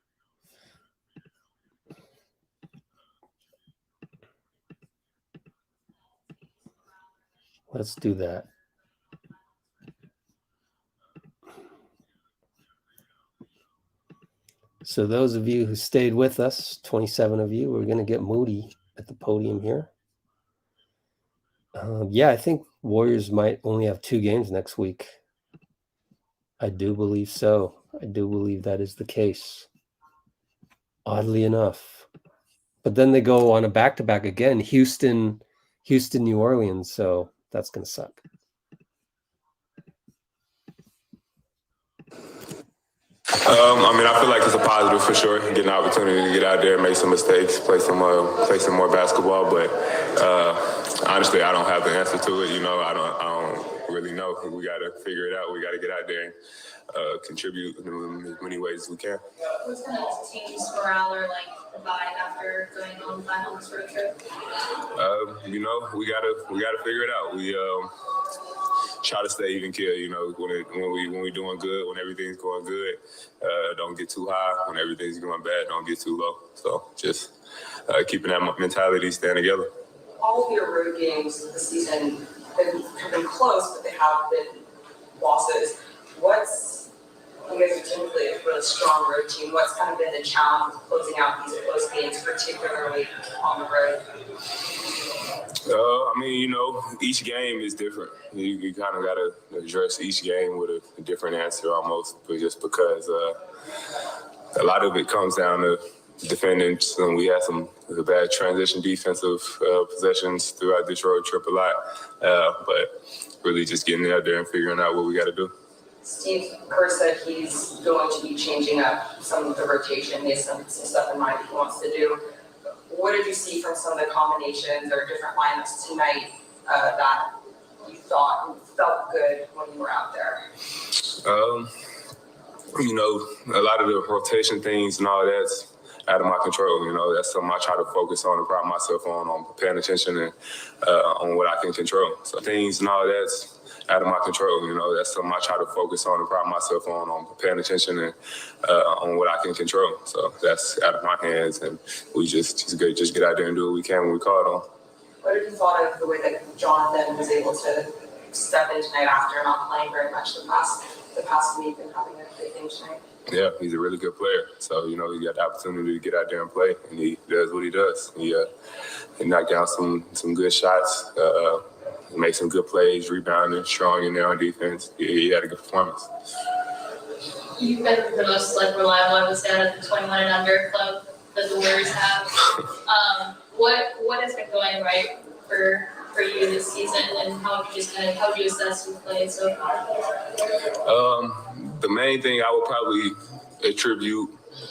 Let's do that. So those of you who stayed with us, 27 of you, we're going to get Moody at the podium here. Yeah, I think Warriors might only have 2 games next week. I do believe so. I do believe that is the case. Oddly enough. But then they go on a back-to-back again, Houston, New Orleans. So that's going to suck. I feel like it's a positive for sure. Getting an opportunity to get out there, make some mistakes, play some more basketball. But honestly, I don't have the answer to it. I don't really know. We got to figure it out. We got to get out there and contribute in as many ways as we can. What's kind of team's morale or the vibe after going on this road trip? We gotta figure it out. We try to stay even keel. When we doing good, when everything's going good, don't get too high. When everything's going bad, don't get too low. So just keeping that mentality, staying together. All of your road games this season have been close, but they have been losses. You guys are typically a really strong road team. What's kind of been the challenge of closing out these close games, particularly on the road? Each game is different. You kind of got to address each game with a different answer almost, but just because a lot of it comes down to defending. And we had some bad transition defensive possessions throughout this road trip a lot, but really just getting out there and figuring out what we got to do. Steve Kerr said he's going to be changing up some of the rotation. He has some stuff in mind that he wants to do. What did you see from some of the combinations or different lineups tonight that you thought felt good when you were out there? A lot of the rotation things and all that's out of my control. That's something I try to focus on and pride myself on paying attention and on what I can control. So things and all that's out of my control. That's something I try to focus on and pride myself on paying attention and on what I can control. So that's out of my hands, and we just get out there and do what we can when we call it on. What did you thought of the way that Jonathan was able to step in tonight after not playing very much the past week and having a big game tonight? Yeah, he's a really good player. So, he got the opportunity to get out there and play, and he does what he does. He knocked down some good shots, make some good plays, rebounding, strong in there on defense. He had a good performance. You've been the most reliable, I would say, out of the 21 and under club that the Warriors have. What has been going right for you this season, and how would you assess who played so far? The main thing I would probably attribute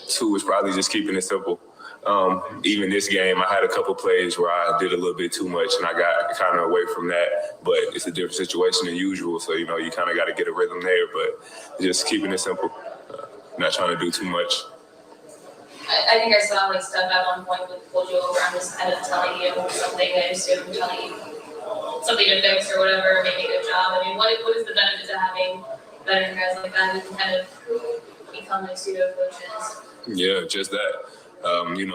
to is probably just keeping it simple. Even this game, I had a couple plays where I did a little bit too much and I got kind of away from that, but it's a different situation than usual. So, you kind of got to get a rhythm there, but just keeping it simple, not trying to do too much. I think I saw Steph at one point with pulled you over and was kind of telling you something, I assume, telling you something to fix or whatever, maybe a good job. What is the benefit to having veteran guys like that who can kind of become pseudo coaches? Yeah, just that.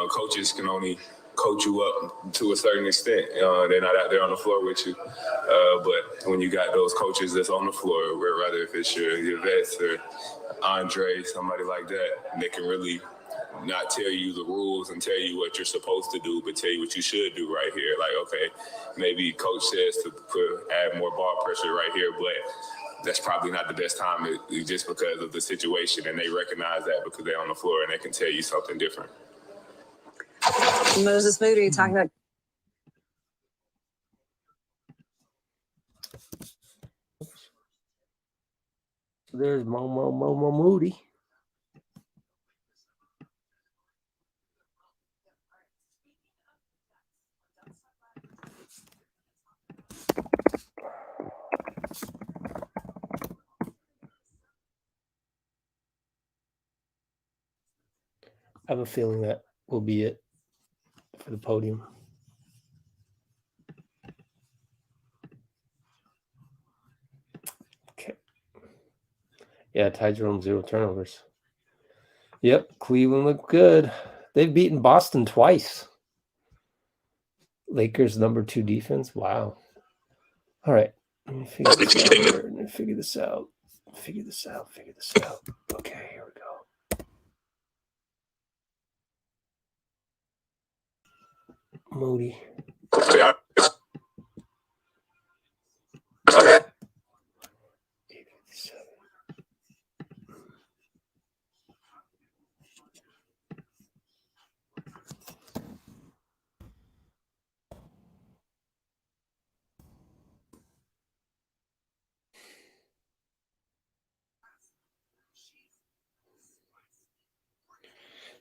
Coaches can only coach you up to a certain extent. They're not out there on the floor with you. But when you got those coaches that's on the floor, whether if it's your vets or Andre, somebody like that, they can really not tell you the rules and tell you what you're supposed to do, but tell you what you should do right here. Like, okay, maybe coach says to add more ball pressure right here, but that's probably not the best time just because of the situation, and they recognize that because they're on the floor and they can tell you something different. Moses Moody talking about. There's Moody. I have a feeling that will be it for the podium. Yeah, Ty Jerome, 0 turnovers. Yep, Cleveland looked good. They've beaten Boston twice. Lakers number 2 defense. Wow. All right. Let me figure this out here. Let me figure this out. Figure this out. Okay, here we go. Moody.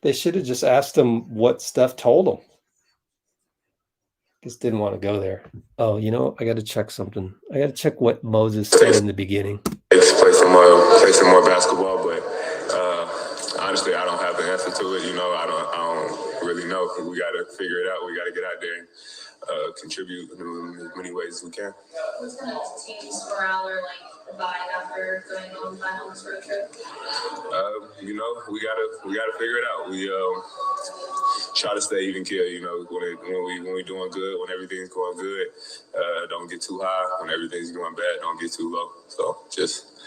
They should have just asked him what Steph told him. Just didn't want to go there. Oh, you know, I got to check something. I got to check what Moses said in the beginning. Play some more basketball, but honestly, I don't have the answer to it. You know, I don't really know. We got to figure it out. We got to get out there and contribute in as many ways as we can. What's kind of team's morale or like the vibe after going on this road trip? You know, we gotta figure it out. We try to stay even keel. You know, when we doing good, when everything's going good, don't get too high. When everything's going bad, don't get too low. So just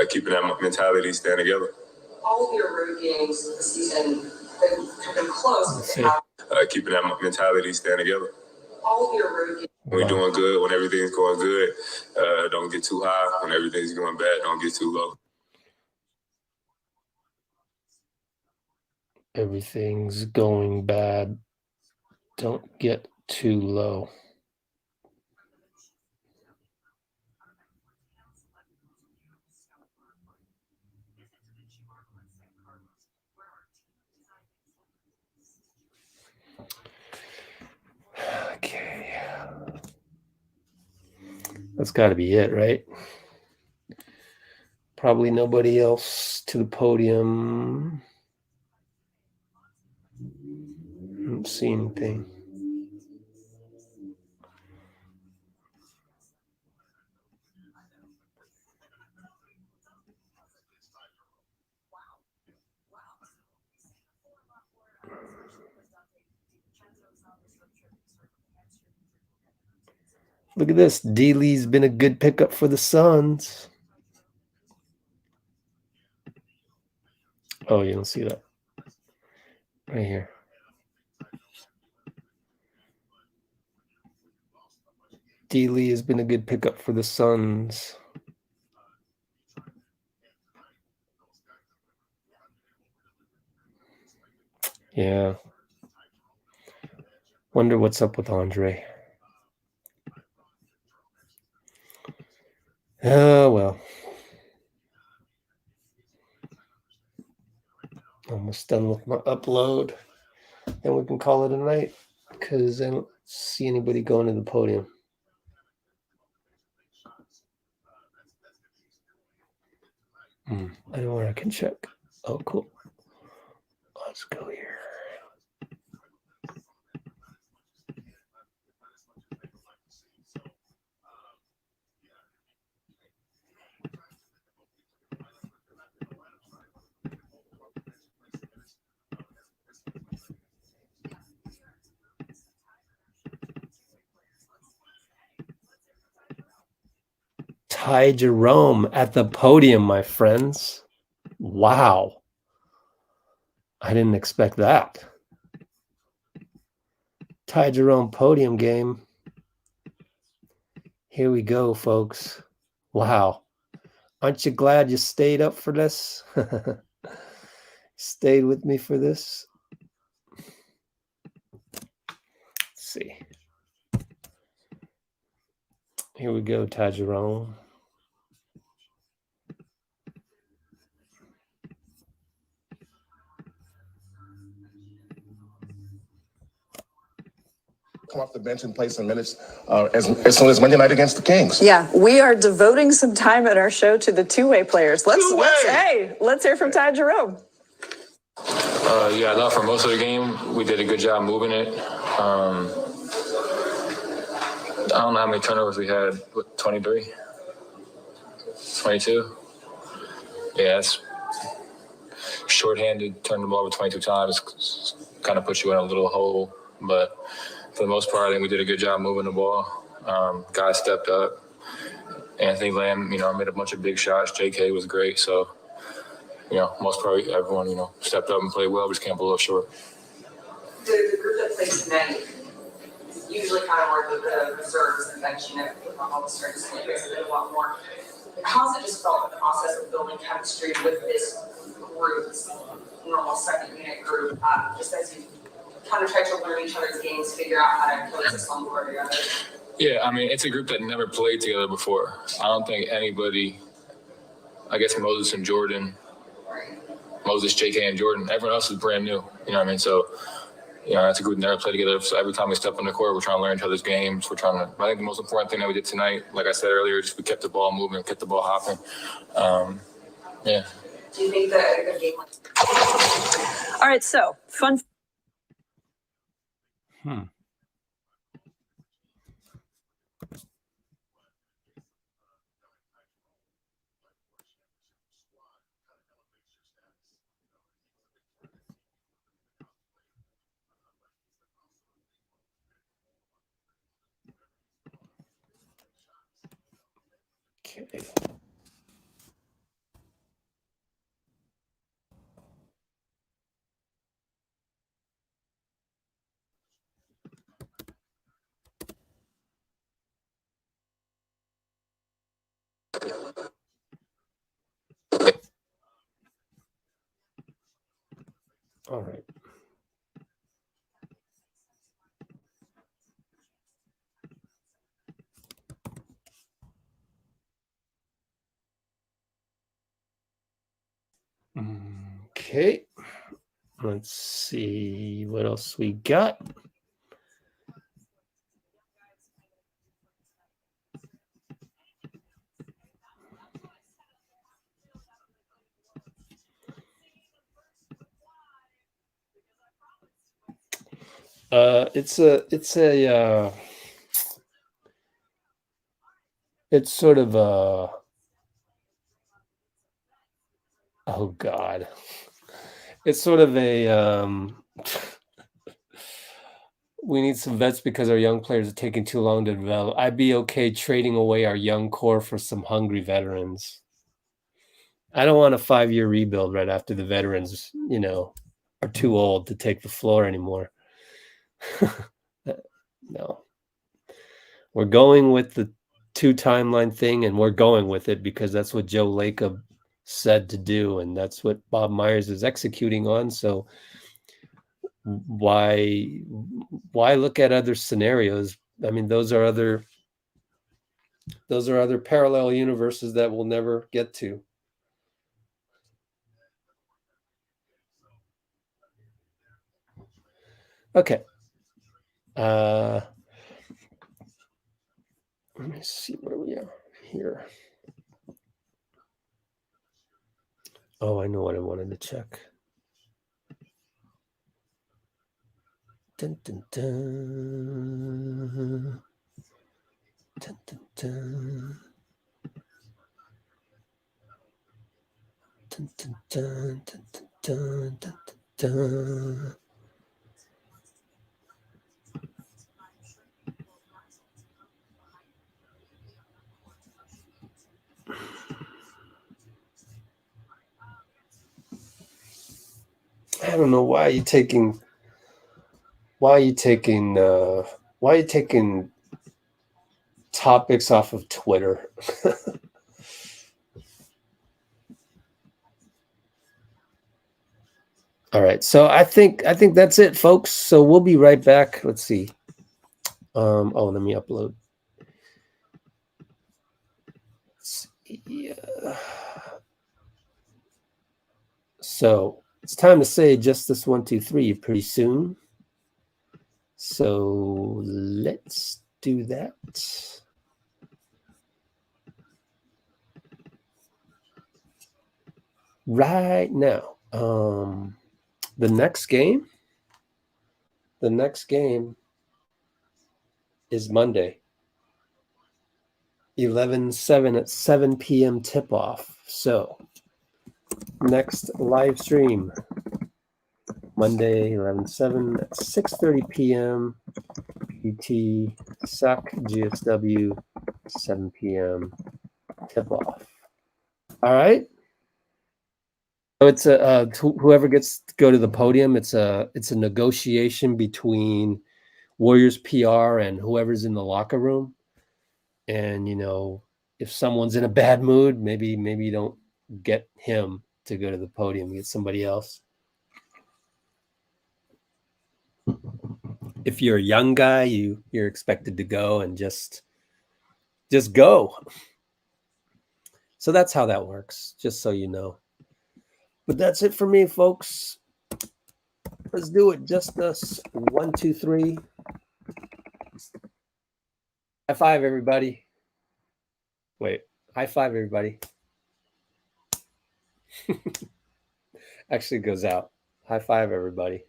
keeping that mentality, staying together. All of your road games this season have been close. Keeping that mentality, staying together. All of your road games. When we're doing good, when everything's going good, don't get too high. When everything's going bad, don't get too low. Everything's going bad. Don't get too low. Okay. That's got to be it, right? Probably nobody else to the podium. I don't see anything. Look at this. D-Lee's been a good pickup for the Suns. Oh, you don't see that. Right here. D-Lee has been a good pickup for the Suns. Yeah. Wonder what's up with Andre. Oh, well. Almost done with my upload. And we can call it a night because I don't see anybody going to the podium. I know where I can check. Oh, cool. Let's go here. Ty Jerome at the podium, my friends. Wow. I didn't expect that. Ty Jerome podium game. Here we go, folks. Wow. Aren't you glad you stayed up for this? Stayed with me for this? Let's see. Here we go, Ty Jerome. Come off the bench and play some minutes as soon as Monday night against the Kings. Yeah, we are devoting some time at our show to the two-way players. Let's hear from Ty Jerome. I thought for most of the game we did a good job moving it. I don't know how many turnovers we had. 23, 22. Yeah, it's shorthanded, turned the ball over 22 times, kind of puts you in a little hole. But for the most part, I think we did a good job moving the ball. Guys stepped up. Anthony Lamb, made a bunch of big shots. JK was great. So, most probably everyone, stepped up and played well. We just came up a little short. The group that plays tonight usually kind of more the reserves and bench unit with all the strengths and it's a lot more. How's it just felt in the process of building chemistry with this group, this normal second unit group, just as you kind of try to learn each other's games, figure out how to coexist on the court together? Yeah, it's a group that never played together before. I don't think anybody, I guess Moses and Jordan, Moses, JK, and Jordan, everyone else is brand new. So, that's a group that never played together. So every time we step on the court, we're trying to learn each other's games. I think the most important thing that we did tonight, like I said earlier, is we kept the ball moving, kept the ball hopping. Yeah. Do you think that a game like All right, so fun. Okay. All right. Okay. Let's see what else we got. It's sort of a, oh God. It's sort of a, we need some vets because our young players are taking too long to develop. I'd be okay trading away our young core for some hungry veterans. I don't want a 5-year rebuild right after the veterans, are too old to take the floor anymore. No. We're going with the 2 timeline thing, and we're going with it because that's what Joe Lacob said to do, and that's what Bob Myers is executing on. So why look at other scenarios? Those are other parallel universes that we'll never get to. Okay. Let me see where we are here. Oh, I know what I wanted to check. Dun, dun, dun. Dun, dun, dun. Dun, dun, dun, dun, dun, dun, dun. I don't know why are you taking topics off of Twitter. All right, so I think that's it, folks. So we'll be right back. Let's see. Let me upload. Let's see. So it's time to say Justice 1, 2, 3 pretty soon. So let's do that right now. The next game is Monday, 11/7 at 7 p.m. tip-off. So Next live stream, Monday, 11/7 at 6:30 p.m. PT, SUC, GSW, 7 p.m. tip-off. All right. So it's whoever gets to go to the podium. It's a negotiation between Warriors PR and whoever's in the locker room. And if someone's in a bad mood, maybe you don't get him to go to the podium. Get somebody else. If you're a young guy, you're expected to go and just go. So that's how that works. Just so you know. But that's it for me, folks. Let's do it. Just us. 1, 2, 3. High five, everybody. Wait. High five, everybody. Actually goes out. High five, everybody.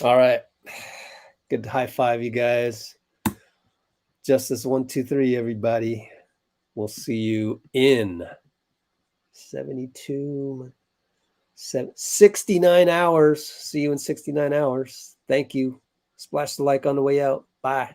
All right. Good high five, you guys. Justice 1, 2, 3, everybody. We'll see you in 69 hours. See you in 69 hours. Thank you. Splash the like on the way out. Bye.